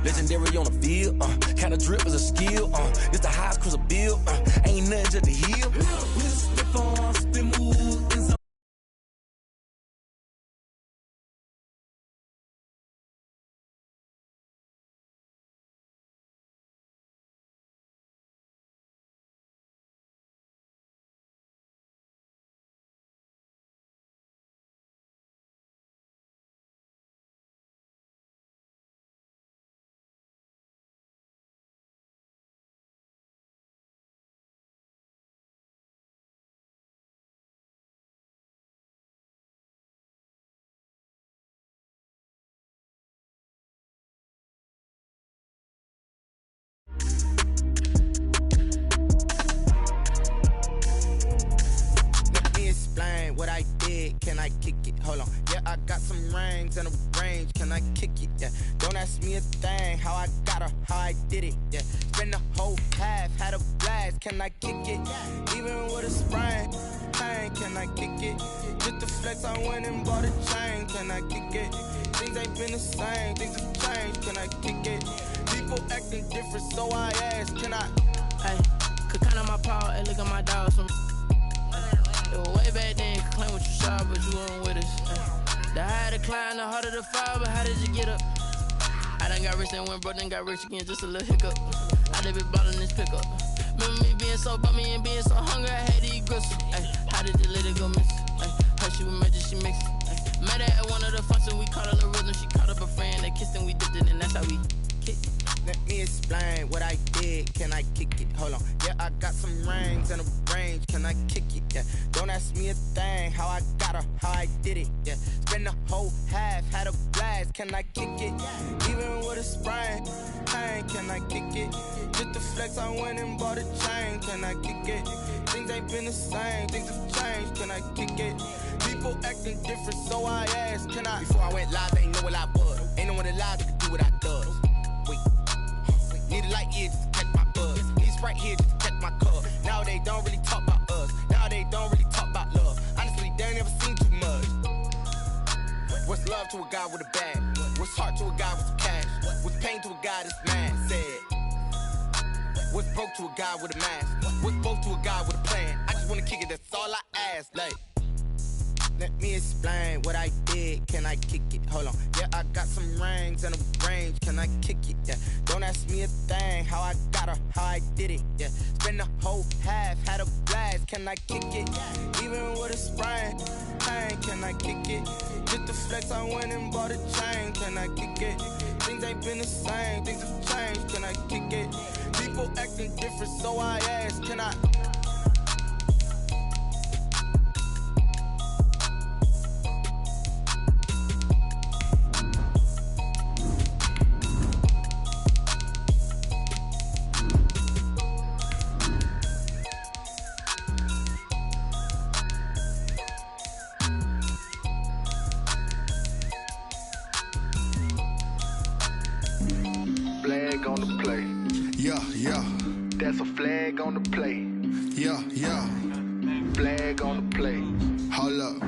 S9: Legendary on the field, kind of drip is a skill, it's the highest cruiser bill, ain't nothing just to heal,
S10: explain what I did? Can I kick it? Hold on. Yeah, I got some rings and a range. Can I kick it? Yeah. Don't ask me a thing. How I got her, how I did it. Yeah. Spend the whole half, had a blast. Can I kick it? Even with a sprain. Pain, can I kick it? Just the flex, I went and bought a chain. Can I kick it? Things ain't been the same. Things have changed. Can I kick it? People acting different, so I ask. Can I?
S11: Hey, could count on my power. Hey, look at my dogs. It was way back then, you could claim what you saw, but you weren't with us. The higher the climb, the harder the fall, but how did you get up? I done got rich and went broke, then got rich again, just a little hiccup. I done been ballin' this pickup. Remember me being so bummy and being so hungry, I had to eat gristle. Ay, how did the lady go miss? Her she was magic, she mixed. Met her at one of the functions, we caught a little rhythm, she caught up a friend, they kissed and we dipped it, and that's how we kicked.
S10: Let me explain what I did. Can I kick it? Hold on. Yeah, I got some rings and a range. Can I kick it? Yeah. Don't ask me a thing. How I got her, how I did it. Yeah. Spend the whole half, had a blast. Can I kick it? Even with a sprain. Pain, can I kick it? Just the flex, I went and bought a chain. Can I kick it? Things ain't been the same. Things have changed. Can I kick it? People acting different, so I asked. Can I? Before I went live, they ain't know what I was. Ain't no one alive that could do what I does. Need a light year just to catch my buzz. Need Sprite here just to catch my cup. Now they don't really talk about us. Now they don't really talk about love. Honestly, they ain't never seen too much. What's love to a guy with a bag? What's heart to a guy with some cash? What's pain to a guy that's mad? Said. What's broke to a guy with a mask? What's both to a guy with a plan? I just wanna kick it, that's all I ask. Like, let me explain what I did. Can I kick it? Hold on. Yeah, I got some rings and a range. Can I kick it? Yeah. Don't ask me a thing. How I got her, how I did it. Yeah. Spend the whole half, had a blast. Can I kick it? Even with a sprain. Pain, can I kick it? Just the flex, I went and bought a chain. Can I kick it? Things ain't been the same. Things have changed. Can I kick it? People acting different, so I ask. Can I?
S12: Flag on the play. Yeah, yeah. That's a flag on the play. Yeah, yeah. Flag on the play. Hold up.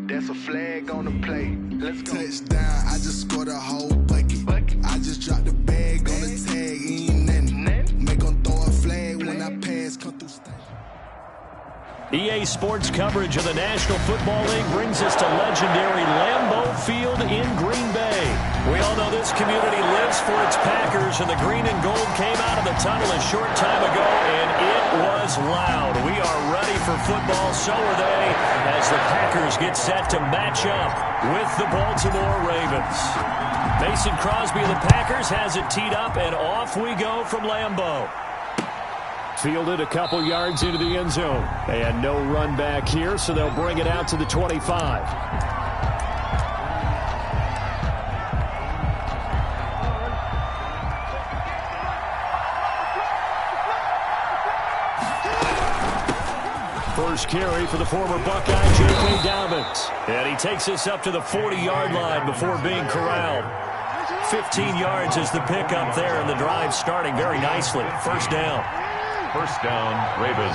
S12: That's a flag on the play. Let's go. Touchdown, I just scored a whole bucket. I just dropped the bag on the tag, ain't nothing. Make them throw a flag when I pass, come through stage.
S1: EA Sports coverage of the National Football League brings us to legendary Lambeau Field in Green Bay. We all know this community lives for its Packers, and the green and gold came out of the tunnel a short time ago, and it was loud. We are ready for football, so are they, as the Packers get set to match up with the Baltimore Ravens. Mason Crosby of the Packers has it teed up, and off we go from Lambeau. Fielded a couple yards into the end zone. And no run back here, so they'll bring it out to the 25. First carry for the former Buckeye, J.K. Dobbins. And he takes us up to the 40-yard line before being corralled. 15 yards is the pickup there, and the drive starting very nicely. First down.
S2: First down, Ravens.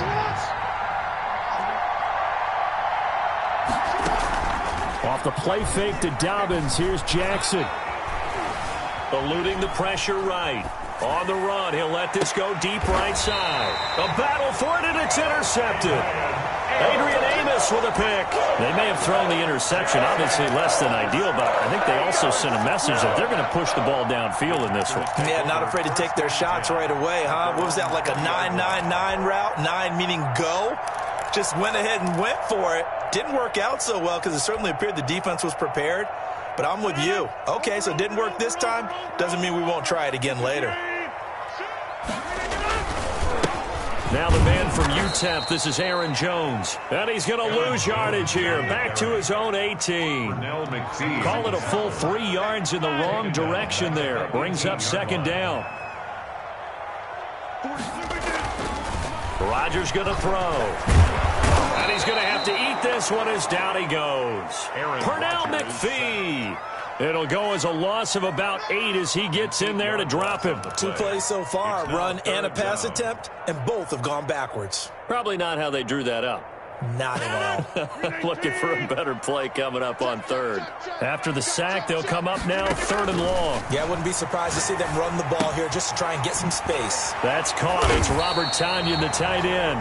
S1: Off the play fake to Dobbins, here's Jackson. Eluding the pressure right. On the run, he'll let this go deep right side. A battle for it, and it's intercepted. Adrian Amos with a pick. They may have thrown the interception, obviously less than ideal, but I think they also sent a message that they're going to push the ball downfield in this one.
S3: Yeah, not afraid to take their shots right away, huh? What was that, like a 9-9-9 route? 9 meaning go? Just went ahead and went for it. Didn't work out so well because it certainly appeared the defense was prepared. But I'm with you. Okay, so it didn't work this time. Doesn't mean we won't try it again later.
S1: Now the man from UTEP, this is Aaron Jones. And he's going to lose yardage here. Back to his own 18. Call it a full 3 yards in the wrong direction there. Brings up second down. Rodgers going to throw. And he's going to have to eat this this one is down he goes. Pernell McPhee. It'll go as a loss of about 8 as he gets in there to drop him.
S3: 2 plays so far, a run and a pass attempt, and both have gone backwards.
S1: Probably not how they drew that up.
S3: Not at all.
S1: Looking for a better play coming up on third. After the sack, they'll come up now 3rd and long.
S3: Yeah, I wouldn't be surprised to see them run the ball here just to try and get some space.
S1: That's caught. It's Robert Tonyan, the tight end.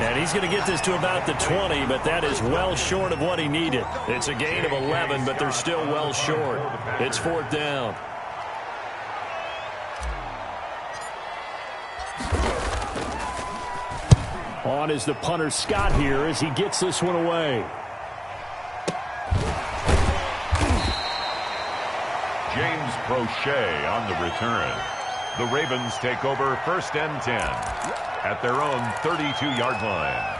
S1: And he's going to get this to about the 20, but that is well short of what he needed. It's a gain of 11, but they're still well short. It's 4th down. On is the punter, Scott, here as he gets this one away.
S2: James Prochet on the return. The Ravens take over 1st and 10 at their own 32-yard line.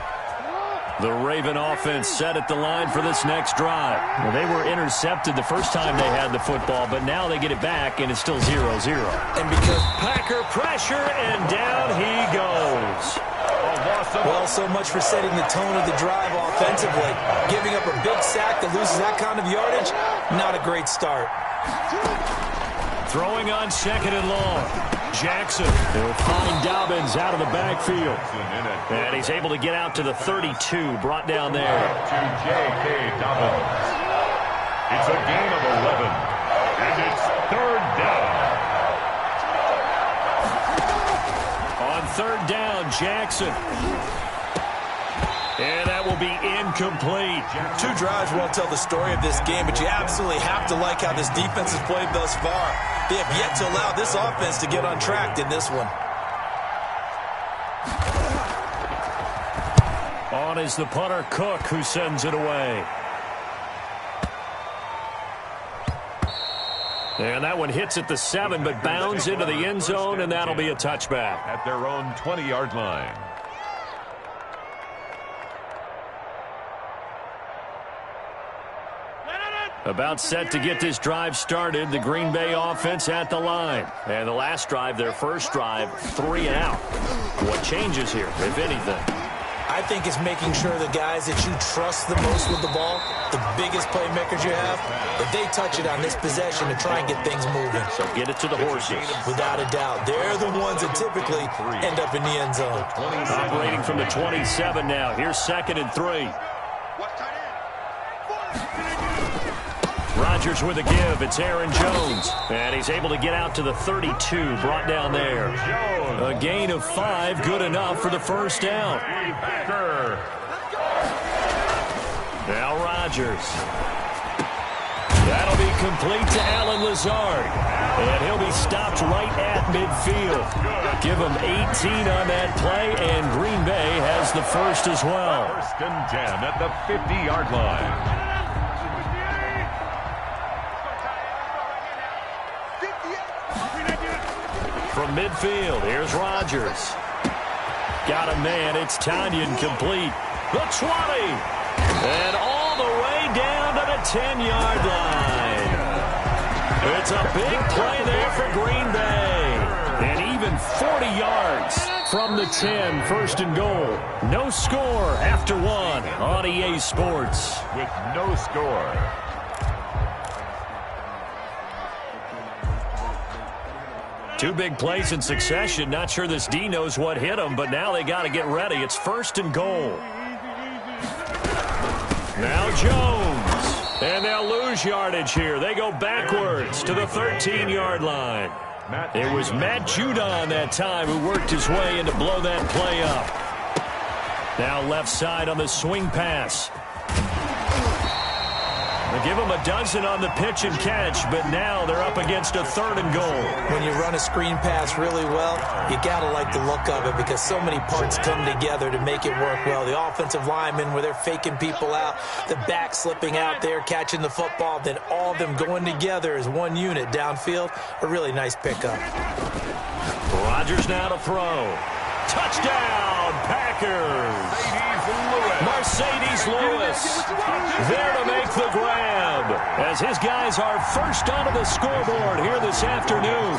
S1: The Raven offense set at the line for this next drive. Well, they were intercepted the first time they had the football, but now they get it back, and it's still 0-0.
S3: And because
S1: Packer pressure, and down he goes.
S3: Well, so much for setting the tone of the drive offensively. Giving up a big sack that loses that kind of yardage, not a great start.
S1: Throwing on 2nd and long. Jackson will find Dobbins out of the backfield. And he's able to get out to the 32, brought down there.
S2: To J.K. Dobbins. It's a gain of 11, and it's 3rd down.
S1: On 3rd down, Jackson. And that will be incomplete.
S3: 2 drives won't tell the story of this game, but you absolutely have to like how this defense has played thus far. They have yet to allow this offense to get on track in this one.
S1: On is the punter, Cook, who sends it away. And that one hits at the 7, but bounds into the end zone, and that'll be a touchback.
S2: At their own 20-yard line.
S1: About set to get this drive started, the Green Bay offense at the line. And the last drive, their first drive, 3 and out. What changes here, if anything?
S3: I think it's making sure the guys that you trust the most with the ball, the biggest playmakers you have, that they touch it on this possession to try and get things moving.
S1: So get it to the horses.
S3: Without a doubt. They're the ones that typically end up in the end zone.
S1: Operating from the 27 now. Here's 2nd and 3. Rodgers with a give. It's Aaron Jones. And he's able to get out to the 32, brought down there. A gain of 5, good enough for the 1st down. Now Rodgers. That'll be complete to Allen Lazard. And he'll be stopped right at midfield. Give him 18 on that play, and Green Bay has the first as well.
S2: 1st and 10 at the 50-yard line.
S1: From midfield, here's Rodgers. Got a man, it's Tonyan complete. The 20, and all the way down to the 10-yard line. It's a big play there for Green Bay. And even 40 yards from the 10, 1st and goal. No score after 1 on EA Sports.
S2: With no score.
S1: Two big plays in succession. Not sure this D knows what hit him, but now they got to get ready. It's 1st and goal. Now Jones. And they'll lose yardage here. They go backwards to the 13-yard line. It was Matt Judon that time who worked his way in to blow that play up. Now left side on the swing pass. They give them a dozen on the pitch and catch, but now they're up against a 3rd and goal.
S3: When you run a screen pass really well, you got to like the look of it because so many parts come together to make it work well. The offensive linemen where they're faking people out, the back slipping out there, catching the football, then all of them going together as one unit downfield. A really nice pickup.
S1: Rodgers now to throw. Touchdown, Packers. Mercedes Lewis there to make the grab as his guys are first onto the scoreboard here this afternoon.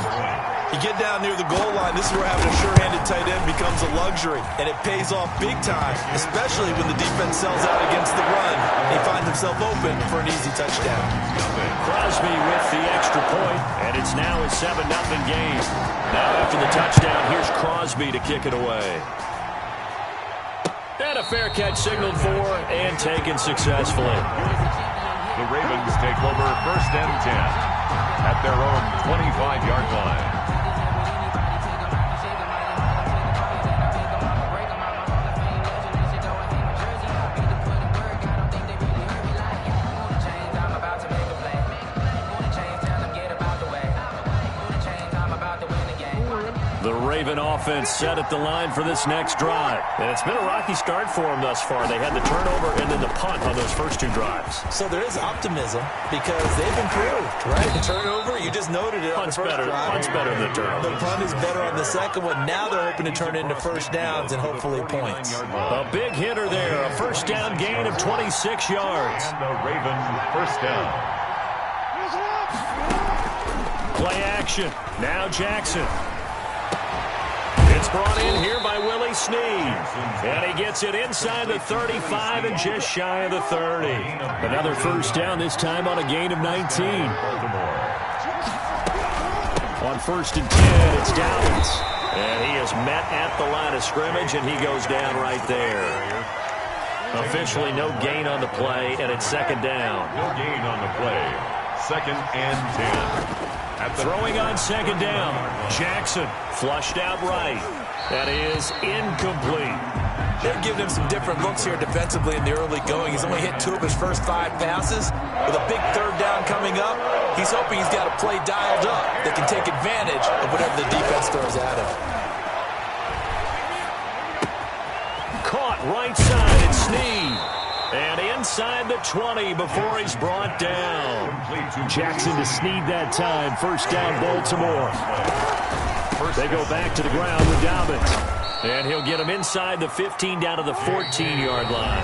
S3: You get down near the goal line, this is where having a sure-handed tight end becomes a luxury, and it pays off big time, especially when the defense sells out against the run. He finds himself open for an easy touchdown.
S1: Crosby with the extra point, and it's now a 7-0 game. Now after the touchdown, here's Crosby to kick it away. And a fair catch signaled for and taken successfully.
S2: The Ravens take over 1st and 10 at their own 25-yard line.
S1: The Raven offense set at the line for this next drive. And it's been a rocky start for them thus far. They had the turnover and then the punt on those first 2 drives.
S3: So there is optimism because they've improved, right? The turnover, you just noted it on the first drive.
S1: Punt's better than the turnover.
S3: The punt is better on the second one. Now they're hoping to turn it into first downs and hopefully points.
S1: A big hitter there. A first down gain of 26 yards.
S2: And the Raven first down.
S1: Play action. Now Jackson. It's brought in here by Willie Snead. And he gets it inside the 35 and just shy of the 30. Another first down, this time on a gain of 19. On 1st and 10, it's Downs. And he is met at the line of scrimmage, and he goes down right there. Officially no gain on the play, and it's 2nd down.
S2: No gain on the play. 2nd and 10.
S1: Throwing on 2nd down. Jackson flushed out right. That is incomplete.
S3: They're giving him some different looks here defensively in the early going. He's only hit 2 of his first 5 passes. With a big 3rd down coming up, he's hoping he's got a play dialed up that can take advantage of whatever the defense throws at him.
S1: Caught right side, it's Snead. And inside the 20 before he's brought down. Jackson to Snead that time. First down, Baltimore. They go back to the ground with Dobbins. And he'll get him inside the 15 down to the 14-yard line.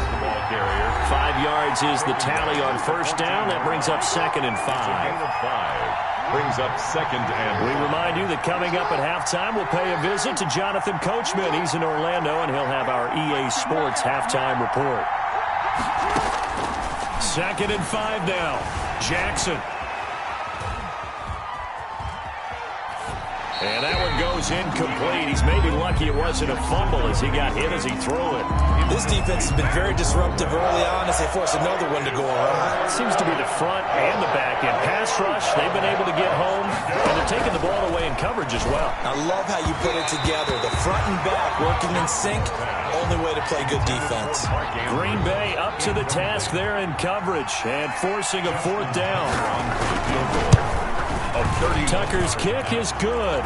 S1: 5 yards is the tally on first down. That brings up 2nd and 5.
S2: Brings up 2nd and
S1: we remind you that coming up at halftime, we'll pay a visit to Jonathan Coachman. He's in Orlando, and he'll have our EA Sports halftime report. 2nd and 5 now. Jackson. And that one goes incomplete. He's maybe lucky it wasn't a fumble as he got hit as he threw it.
S3: This defense has been very disruptive early on as they force another one to go awry.
S1: Seems to be the front and the back end. Pass rush, they've been able to get home, and they're taking the ball away in coverage as well.
S3: I love how you put it together. The front and back working in sync, only way to play good defense.
S1: Green Bay up to the task there in coverage and forcing a 4th down. Tucker's kick is good.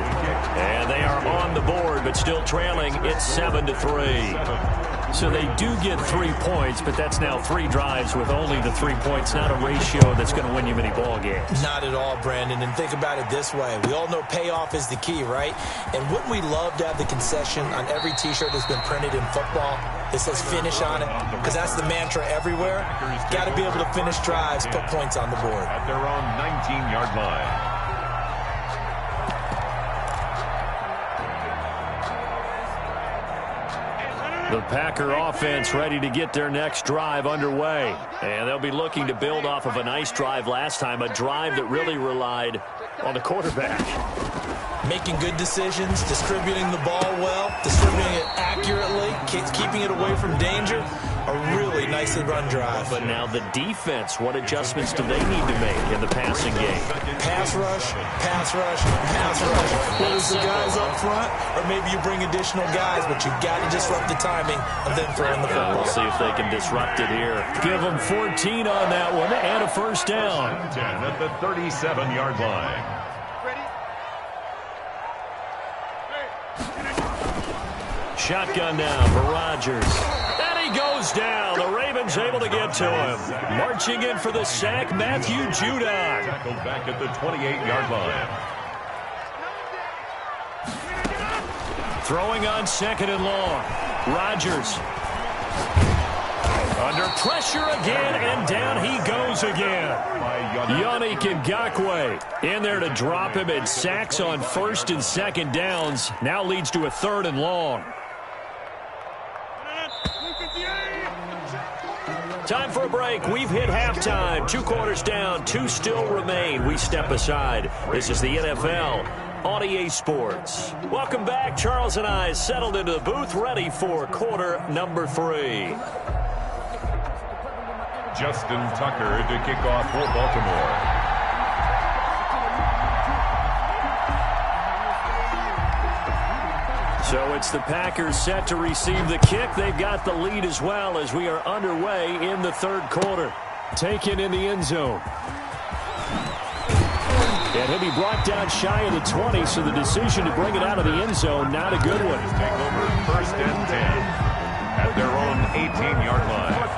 S1: And they are on the board, but still trailing. It's 7-3. So they do get 3 points, but that's now 3 drives with only the 3 points. Not a ratio that's going to win you many ball games.
S3: Not at all, Brandon. And think about it this way. We all know payoff is the key, right? And wouldn't we love to have the concession on every T-shirt that's been printed in football that says finish on it? Because that's the mantra everywhere. Got to be able to finish drives, put points on the board.
S2: At their own 19-yard line.
S1: The Packer offense ready to get their next drive underway. And they'll be looking to build off of a nice drive last time, a drive that really relied on the quarterback.
S3: Making good decisions, distributing the ball well, distributing it accurately, keeping it away from danger. A really nicely run drive.
S1: But now the defense, what adjustments do they need to make in the passing game?
S3: Pass rush, pass rush, pass rush. Whether it's the guys up front, or maybe you bring additional guys, but you've got to disrupt the timing of them throwing the football.
S1: We'll see if they can disrupt it here. Give them 14 on that one and a first down.
S2: 10 at the 37-yard line.
S1: Shotgun now for Rodgers. And he goes down. The Ravens able to get to him. Marching in for the sack, Matthew Judon.
S2: Tackled back at the 28-yard line.
S1: Throwing on 2nd and long. Rodgers. Under pressure again, and down he goes again. Yannick Ngakoue in there to drop him, and sacks on first and second downs. Now leads to a 3rd and long. Time for a break. We've hit halftime. 2 quarters down, 2 still remain. We step aside. This is the NFL on EA Sports. Welcome back. Charles and I settled into the booth, ready for quarter number 3.
S2: Justin Tucker to kick off for Baltimore.
S1: So it's the Packers set to receive the kick. They've got the lead as well as we are underway in the 3rd quarter. Taken in the end zone. And he'll be brought down shy of the 20, so the decision to bring it out of the end zone, not a good one.
S2: Take over 1st and 10 at their own 18-yard line.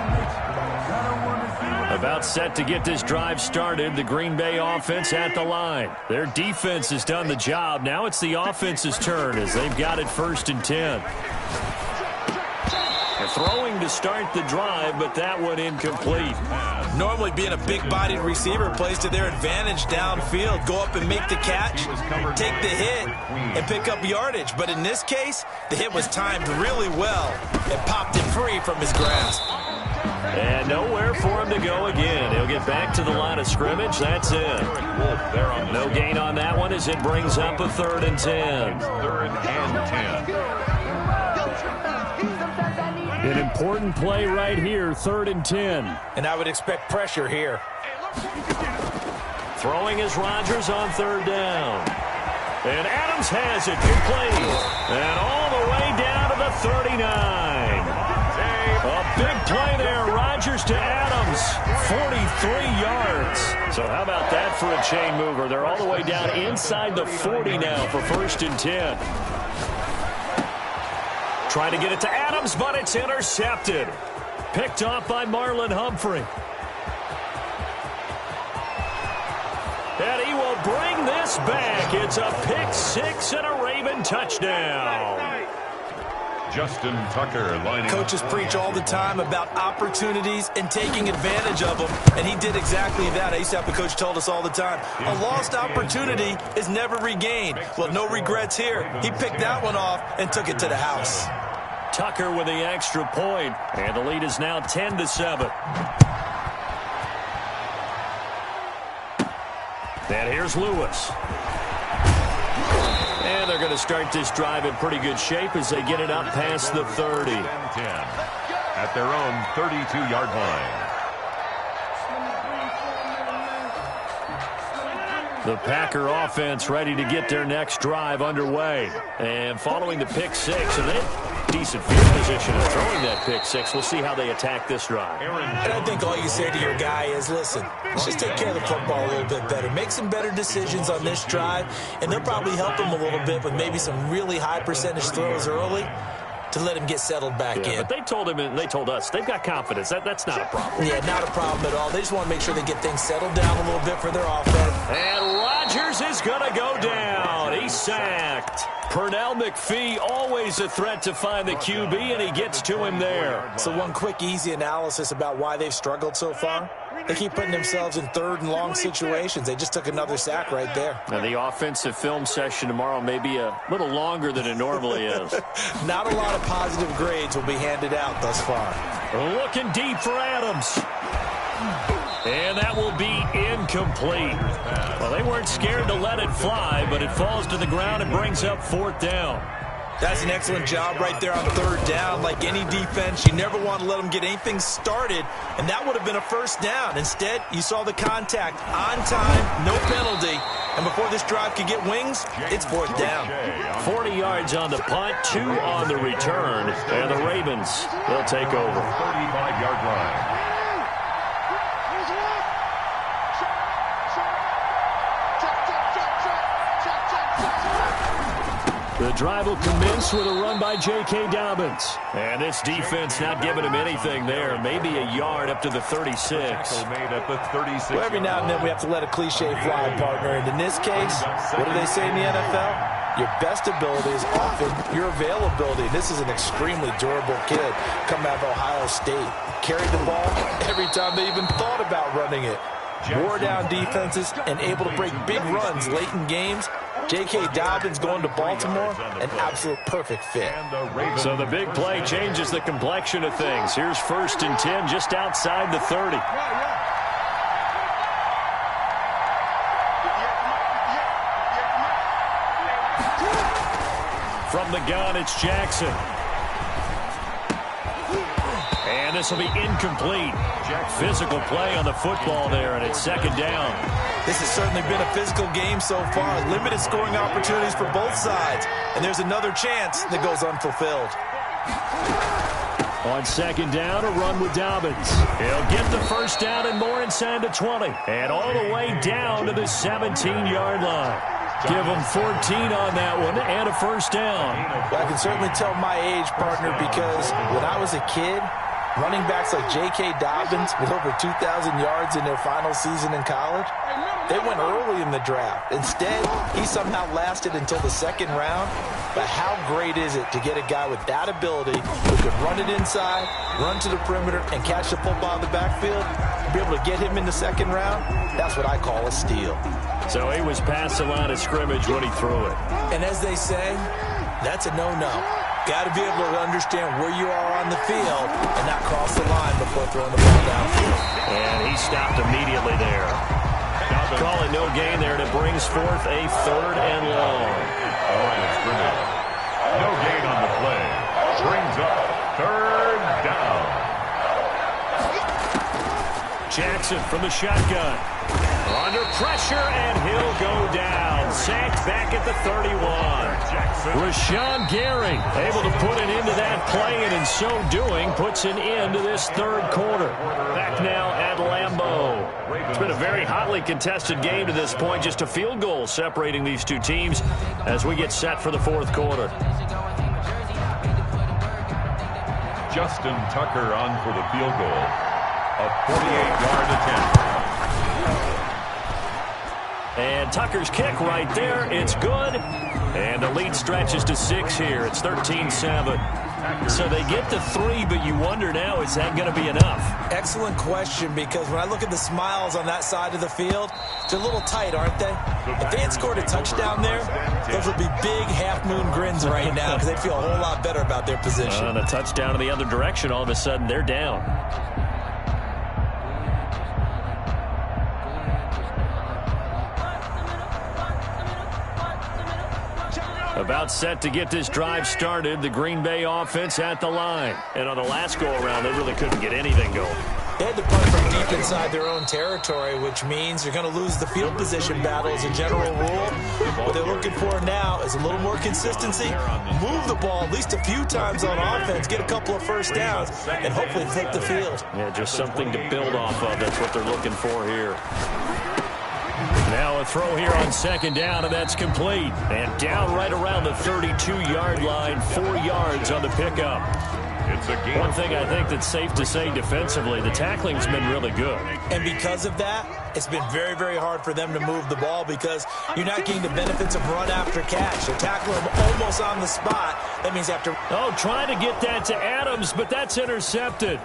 S1: About set to get this drive started. The Green Bay offense at the line. Their defense has done the job. Now it's the offense's turn as they've got it 1st and 10. They're throwing to start the drive, but that one incomplete.
S3: Normally being a big-bodied receiver plays to their advantage downfield. Go up and make the catch, take the hit, and pick up yardage. But in this case, the hit was timed really well and popped it free from his grasp.
S1: And nowhere for him to go again. He'll get back to the line of scrimmage. That's it. No gain on that one as it brings up a 3rd and 10.
S2: 3rd and 10.
S1: An important play right here, 3rd and 10.
S3: And I would expect pressure here.
S1: Throwing is Rodgers on 3rd down. And Adams has it, complete. And all the way down to the 39. A big play there, Rodgers to Adams, 43 yards. So how about that for a chain mover? They're all the way down inside the 40 now for 1st and 10. Trying to get it to Adams, but it's intercepted. Picked off by Marlon Humphrey. And he will bring this back. It's a pick 6 and a Raven touchdown.
S2: Justin Tucker lining
S3: Coaches preach all the time about opportunities and taking advantage of them, and he did exactly that. I used to have a coach told us all the time, a lost opportunity is never regained. Well, no regrets here. He picked that one off and took it to the house.
S1: Tucker with the extra point, and the lead is now 10-7. And here's Lewis. And they're going to start this drive in pretty good shape as they get it up past the 30.
S2: 10 at their own 32-yard line.
S1: The Packer offense ready to get their next drive underway. And following the pick 6, and they decent field position of throwing that pick 6. We'll see how they attack this drive.
S3: And I think all you say to your guy is, listen, let's just take care of the football a little bit better. Make some better decisions on this drive, and they'll probably help him a little bit with maybe some really high percentage throws early to let him get settled back in.
S1: But they told him and they told us they've got confidence. That's not a problem.
S3: Yeah, not a problem at all. They just want to make sure they get things settled down a little bit for their offense.
S1: And Rodgers is going to go down. He's sacked. Pernell McPhee, always a threat to find the QB, and he gets to him there.
S3: So one quick, easy analysis about why they've struggled so far. They keep putting themselves in 3rd and long situations. They just took another sack right there.
S1: And the offensive film session tomorrow may be a little longer than it normally is.
S3: Not a lot of positive grades will be handed out thus far.
S1: Looking deep for Adams. And that will be incomplete. Well, they weren't scared to let it fly, but it falls to the ground and brings up 4th down.
S3: That's an excellent job right there on 3rd down. Like any defense, you never want to let them get anything started, and that would have been a 1st down. Instead, you saw the contact on time, no penalty, and before this drive could get wings, it's 4th down.
S1: 40 yards on the punt, 2 on the return, and the Ravens, they'll take over.
S2: 35-yard line.
S1: The drive will commence with a run by J.K. Dobbins. And this defense not giving him anything there. Maybe a yard up to the 36.
S2: Made at the 36.
S3: Well, every now and then we have to let a cliche fly, partner. And in this case, what do they say in the NFL? your best ability is often your availability. This is an extremely durable kid coming out of Ohio State. Carried the ball every time they even thought about running it. Wore down defenses and able to break big runs late in games. J.K. Dobbins going to Baltimore, an absolute perfect fit.
S1: So the big play changes the complexion of things. Here's 1st and 10 just outside the 30. From the gun, it's Jackson. And this will be incomplete. Physical play on the football there, and it's 2nd down.
S3: This has certainly been a physical game so far. Limited scoring opportunities for both sides. And there's another chance that goes unfulfilled.
S1: On 2nd down, a run with Dobbins. He'll get the 1st down and more inside the 20. And all the way down to the 17-yard line. Give him 14 on that one and a 1st down.
S3: Well, I can certainly tell my age, partner, because when I was a kid, running backs like J.K. Dobbins with over 2,000 yards in their final season in college, they went early in the draft. Instead, he somehow lasted until the 2nd round. But how great is it to get a guy with that ability who can run it inside, run to the perimeter, and catch the football in the backfield? Be able to get him in the 2nd round, that's what I call a steal.
S1: So he was past the line of scrimmage when he threw it.
S3: And as they say, that's a no-no. Got to be able to understand where you are on the field and not cross the line before throwing the ball downfield.
S1: And he stopped immediately there. Calling no gain there, and it brings forth a 3rd and long.
S2: All right, it's scrimmage. No gain on the play. Brings up 3rd down.
S1: Jackson from the shotgun. Under pressure, and he'll go down. Sacked back at the 31. Rashawn Gary able to put an end to that play, and in so doing, puts an end to this 3rd quarter. Back now at Lambeau. It's been a very hotly contested game to this point. Just a field goal separating these two teams as we get set for the 4th quarter.
S2: Justin Tucker on for the field goal. A 48-yard attempt.
S1: And Tucker's kick right there. It's good. And the lead stretches to 6 here. It's 13-7. So they get to 3, but you wonder now, is that going to be enough?
S3: Excellent question, because when I look at the smiles on that side of the field, they're a little tight, aren't they? If they had scored a touchdown there, those would be big half-moon grins right now because they'd feel a whole lot better about their position.
S1: On a touchdown in the other direction, all of a sudden they're down. About set to get this drive started, the Green Bay offense at the line. And on the last go-around, they really couldn't get anything going.
S3: They had to punt from deep inside their own territory, which means you're going to lose the field position battle as a general rule. What they're looking for now is a little more consistency, move the ball at least a few times on offense, get a couple of 1st downs, and hopefully flip the field.
S1: Yeah, just something to build off of. That's what they're looking for here. Now a throw here on 2nd down, and that's complete. And down right around the 32-yard line, 4 yards on the pickup.
S2: It's a game.
S1: One thing I think that's safe to say defensively, the tackling's been really good.
S3: And because of that, it's been very, very hard for them to move the ball because you're not getting the benefits of run after catch. They're tackling them almost on the spot. That means after...
S1: Oh, trying to get that to Adams, but that's intercepted.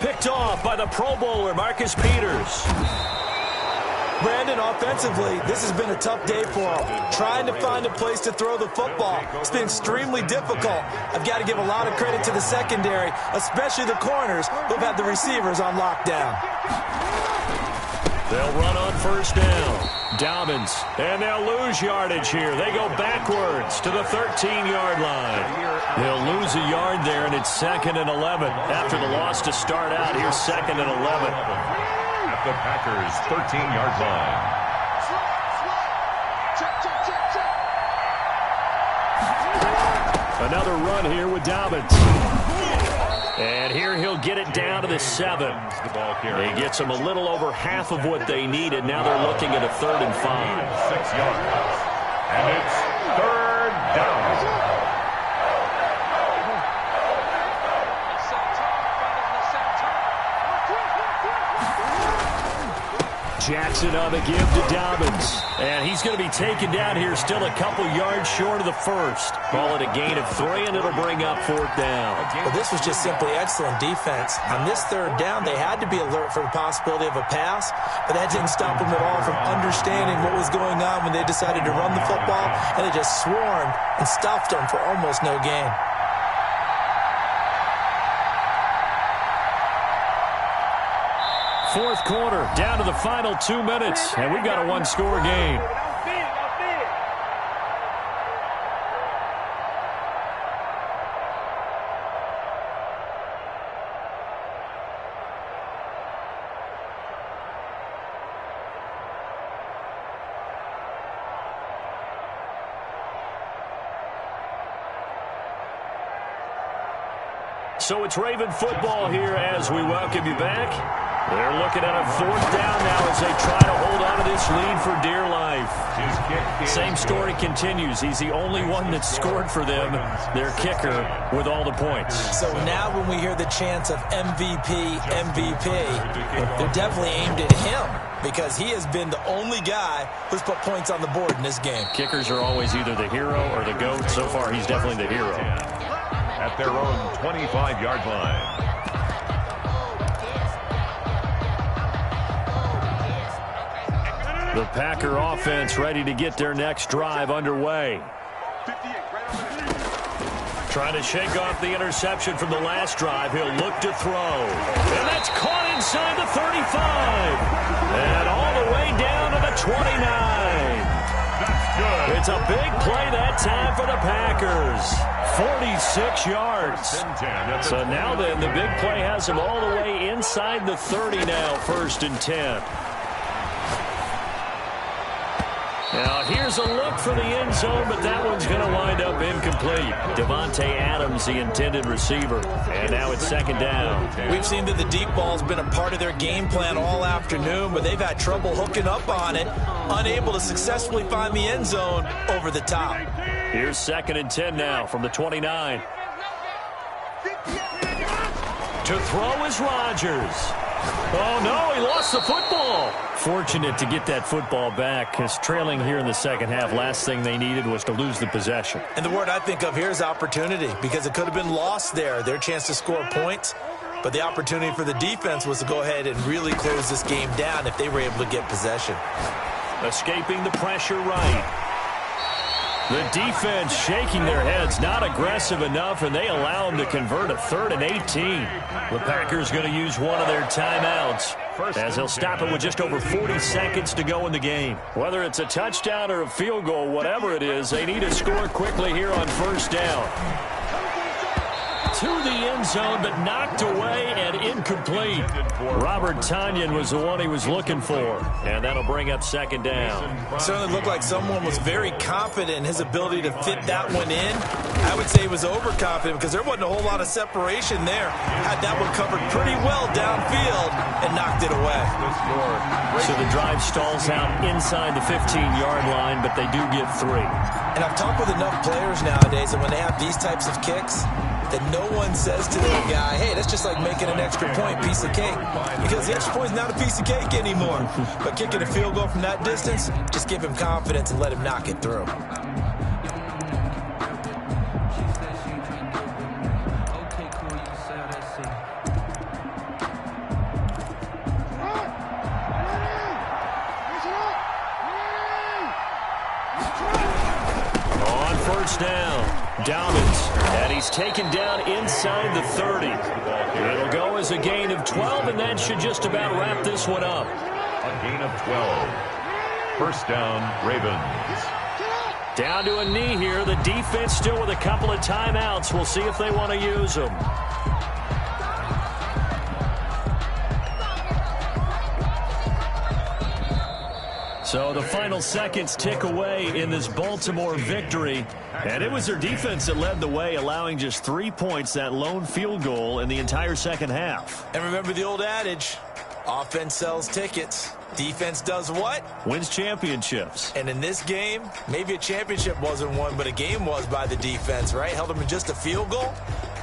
S1: Picked off by the Pro Bowler, Marcus Peters.
S3: Brandon, offensively, this has been a tough day for him. Trying to find a place to throw the football. It's been extremely difficult. I've got to give a lot of credit to the secondary, especially the corners who've had the receivers on lockdown.
S1: They'll run on 1st down. Dobbins, and they'll lose yardage here. They go backwards to the 13-yard line. They'll lose a yard there, and it's 2nd and 11. After the loss to start out, here's 2nd and 11.
S2: At the Packers' 13-yard line.
S1: Another run here with Dobbins. And here he'll get it down to the 7. He gets them a little over half of what they needed. Now they're looking at a 3rd and 5.
S2: 6 yards. And it's 3rd down.
S1: Jackson on the give to Dobbins. And he's going to be taken down here, still a couple yards short of the first. Call it a gain of 3, and it'll bring up 4th down.
S3: Well, this was just simply excellent defense. On this 3rd down, they had to be alert for the possibility of a pass, but that didn't stop them at all from understanding what was going on when they decided to run the football, and they just swarmed and stuffed them for almost no gain.
S1: Fourth quarter, down to the final 2 minutes, and we've got a one-score game. So it's Raven football here as we welcome you back. They're looking at a 4th down now as they try to hold on to this lead for dear life. Same story continues. He's the only one that's scored for them, their kicker, with all the points.
S3: So now when we hear the chants of MVP, MVP, they're definitely aimed at him because he has been the only guy who's put points on the board in this game.
S1: Kickers are always either the hero or the GOAT. So far, he's definitely the hero.
S2: At their own 25-yard line.
S1: The Packer offense ready to get their next drive underway. Trying to shake off the interception from the last drive. He'll look to throw. And that's caught inside the 35. And all the way down to the 29. It's a big play that time for the Packers. 46 yards. So now then, the big play has him all the way inside the 30 now, 1st and 10. Now, here's a look for the end zone, but that one's going to wind up incomplete. Devontae Adams, the intended receiver. And now it's 2nd down.
S3: We've seen that the deep ball's been a part of their game plan all afternoon, but they've had trouble hooking up on it, unable to successfully find the end zone over the top.
S1: Here's 2nd and 10 now from the 29. To throw is Rodgers. Oh, no, he lost the football. Fortunate to get that football back, because trailing here in the second half, last thing they needed was to lose the possession.
S3: And the word I think of here is opportunity, because it could have been lost there, their chance to score points. But the opportunity for the defense was to go ahead and really close this game down if they were able to get possession.
S1: Escaping the pressure right. The defense shaking their heads, not aggressive enough, and they allow them to convert a 3rd and 18. The Packers going to use one of their timeouts as they'll stop it with just over 40 seconds to go in the game. Whether it's a touchdown or a field goal, whatever it is, they need to score quickly here on 1st down. To the end zone, but knocked away and incomplete. Robert Tonyan was the one he was looking for, and that'll bring up 2nd down.
S3: Certainly looked like someone was very confident in his ability to fit that one in. I would say he was overconfident because there wasn't a whole lot of separation there. Had that one covered pretty well downfield and knocked it away.
S1: So the drive stalls out inside the 15-yard line, but they do get 3.
S3: And I've talked with enough players nowadays that when they have these types of kicks, that no one says to their guy, hey, that's just like making an extra point, piece of cake. Because the extra point is not a piece of cake anymore. But kicking a field goal from that distance, just give him confidence and let him knock it through.
S1: On 1st down, Dobbins. And he's taken down inside the 30. It'll go as a gain of 12, and that should just about wrap this one up.
S2: A gain of 12. 1st down, Ravens.
S1: Down to a knee here. The defense still with a couple of timeouts. We'll see if they want to use them. So the final seconds tick away in this Baltimore victory. And it was their defense that led the way, allowing just 3 points, that lone field goal in the entire second half.
S3: And remember the old adage, offense sells tickets. Defense does what?
S1: Wins championships.
S3: And in this game, maybe a championship wasn't won, but a game was by the defense, right? Held them in just a field goal.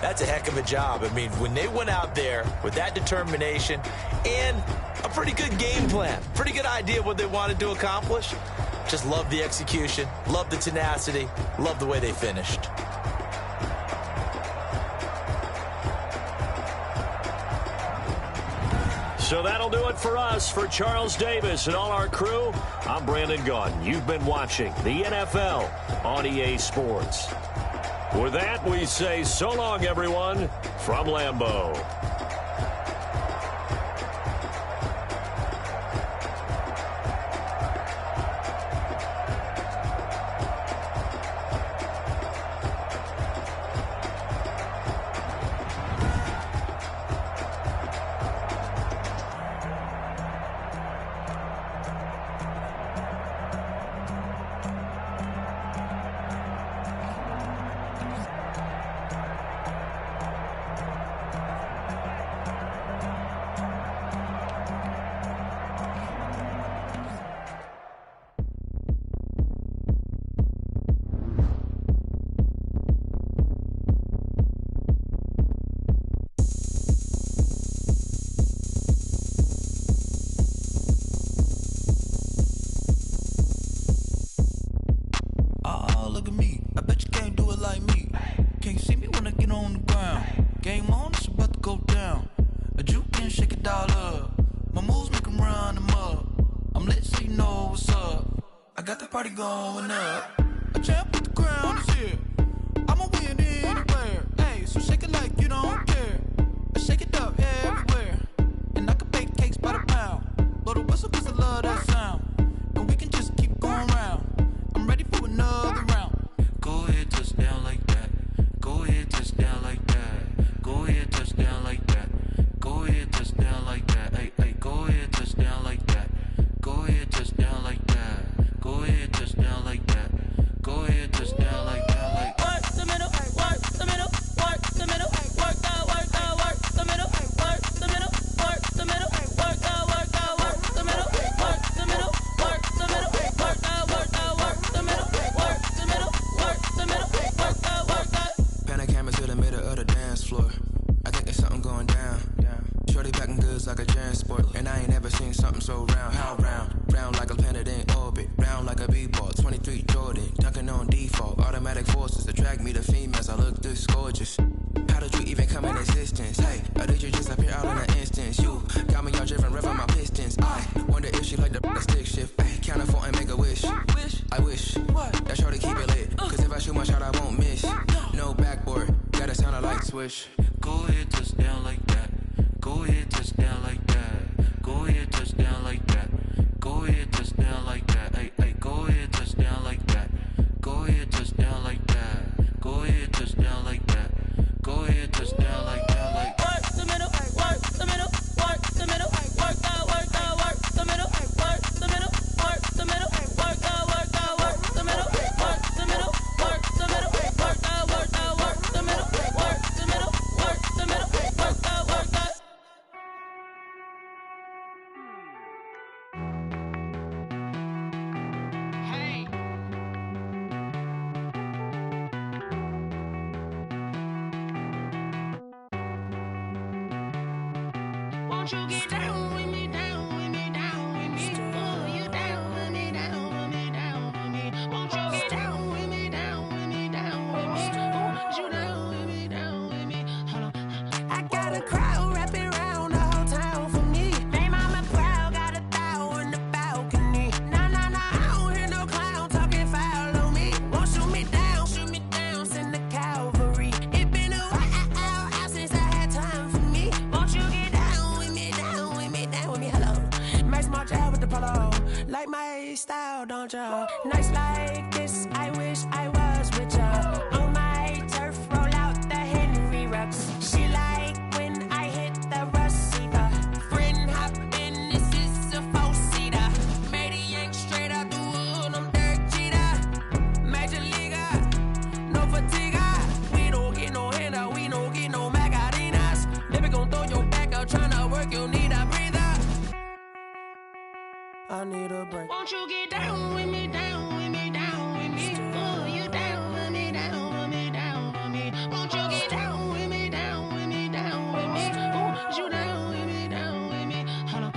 S3: That's a heck of a job. I mean, when they went out there with that determination and a pretty good game plan. Pretty good idea what they wanted to accomplish. Just love the execution, love the tenacity, love the way they finished.
S1: So that'll do it for us. For Charles Davis and all our crew, I'm Brandon Gaudin. You've been watching the NFL on EA Sports. With that, we say so long, everyone, from Lambeau.
S9: Going up. A champ with the crown is here. I'ma win anywhere. Hey, so shake it like you don't care. I shake it up everywhere. And I can bake cakes by the pound. Blow the whistle cause I love that sound. And we can just keep going round. I'm ready for another round. Go ahead, touch down like that. Go ahead, touch down like that. Go ahead, touch down like that. Go ahead, touch down like that. Hey, hey, go ahead, touch down like that. Go ahead, touch down like that. Go ahead, touch down like that. Go ahead, touch down like that. Like work the middle, work the middle, work the middle, work that, work the middle, work the middle, work the middle, work that, work the middle, work the middle, work the middle, work that, work the middle, work the middle, work the middle, work that, work that.
S13: Pan a camera to the middle of the dance floor. I think there's something going down. Shorty packing goods like a transport, and I ain't never seen something so round. How round? Round like a planet in orbit, round like a b-ball. 23 Jordan, dunking on default. Automatic forces attract me to females. I look this gorgeous. How did you even come in existence? Hey, or did you just appear out in an instance? You got me all driven, revving my pistons. I wonder if she like the stick shift. Hey, count a 4 and make a wish. I wish that shorty keep it lit. Cause if I shoot my shot, I won't miss. No backboard, gotta sound a light switch. Go ahead, touch down like that. Go ahead, touch down like that. Go ahead, touch down like that. Go ahead, touch down like that. Hey, hey, go ahead, touch down like that. Go ahead, touch down like that. Go ahead, touch down like that. Go ahead, touch down like that. Like work the middle, work the middle, work the middle, work that, work the middle, work the middle, work the middle, work that, work the middle, work the middle, work the middle, work that, work the middle, work the middle, work the middle, work that, work that.
S8: Won't you get down with me, down with me, down with me? Oh, you down with me, down with me, down with me. Won't you get down with me, down with me, down with me? Oh, you down with me, down with me? Hold on. I got a crowd wrapping around the whole town for me. They mama proud, got a thou in the balcony. Nah, nah, nah, I don't hear no clown talking foul on me. Won't shoot me down, send the cavalry. It been a while since I had time for me. Won't you get down with me, down with me, down with me? Hello. Max March out with the polo. Like my style, don't you? Nights like this, I wish I was with ya. On my turf, roll out the Henry Rux. She like when I hit the receiver. Friend hop in, this is a four-seater. Made a yank straight out the wood, I'm Derek Jeter. Major leaguer, no fatigue. We don't get no handout, we don't get no Macarinas. Never gon' throw your back out, tryna work, you need a breather. I need a break. Won't you get down with me, down with me, down with me? Oh, you down with me, down with me, down with me? Won't you get down with me, down with me, down with me? Oh, you down with me, down with me? Hold on.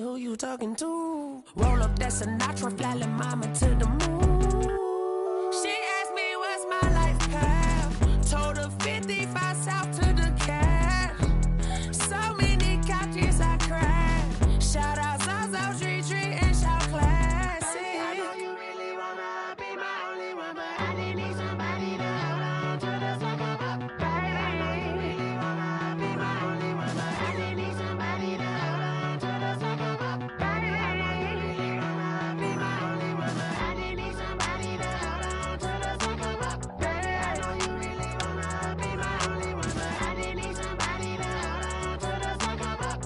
S8: who you talking to? Roll up that Sinatra, fly la mama to the moon. She asked me what's my life path. Told her 55 south to the cab. So many couches I cried. Shout out Zazo, Tree, and shout classic. I know you really wanna be my only one, but I didn't need somebody to hold on to the sucker up, baby. I know you really wanna be my only one, but I didn't need somebody to hold on to the sucker up, baby. I know you really wanna be my only one, but I didn't need somebody to hold on to the sucker up, baby. I know you really wanna be my only one, but I didn't need somebody to hold on to the sucker up.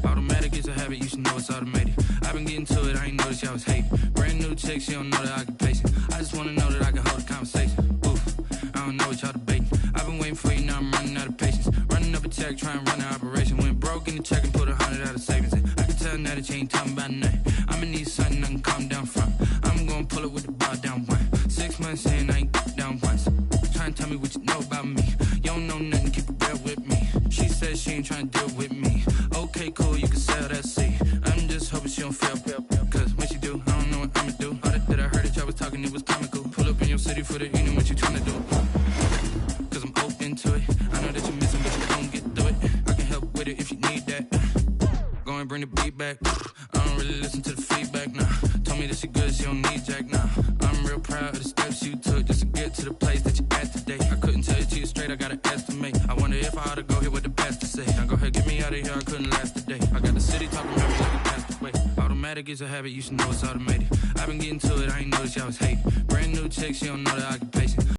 S13: Automatic is a habit, you should know it's automated. I've been getting to it, I ain't noticed y'all was hating. Brand new chick, she don't know that I can pace it. I just wanna know that I can hold a conversation. Oof, I don't know what y'all debating. I've been waiting for you, now I'm running out of patience. Running up a check, trying to run an operation. Went broke in the check and put 100 out of savings in. I can tell now that you ain't talking about nothing. I'ma need something I can calm down from. I'm gonna pull it with the bar down one. 6 months in, I ain't down once. Trying to tell me what you know about me. You don't know nothing, keep it real with me. She said she ain't trying to deal with me. Okay, cool, you can sell that seed. I'm just hoping she don't fail. Cause when she do, I don't know what I'ma do. All that I heard that y'all was talking, it was comical. Pull up in your city for the evening, what you tryna do? Cause I'm open to it. I know that you're missing, but you gon' get through it. I can help with it if you need that. Go and bring the beat back. I don't really listen to the feedback, nah. Told me that she good, she don't need Jack, nah. I'm real proud of the steps you took just to get to the place that you at today. I couldn't tell it to you straight, I gotta estimate. I wonder if I ought to go here with the best to say. Now go ahead, get me out of here, I couldn't last a day. I got the city talking about me like a passed away. Automatic is a habit, you should know it's automated. I've been getting to it, I ain't noticed y'all was hating. Brand new chick, she don't know that I can pace it.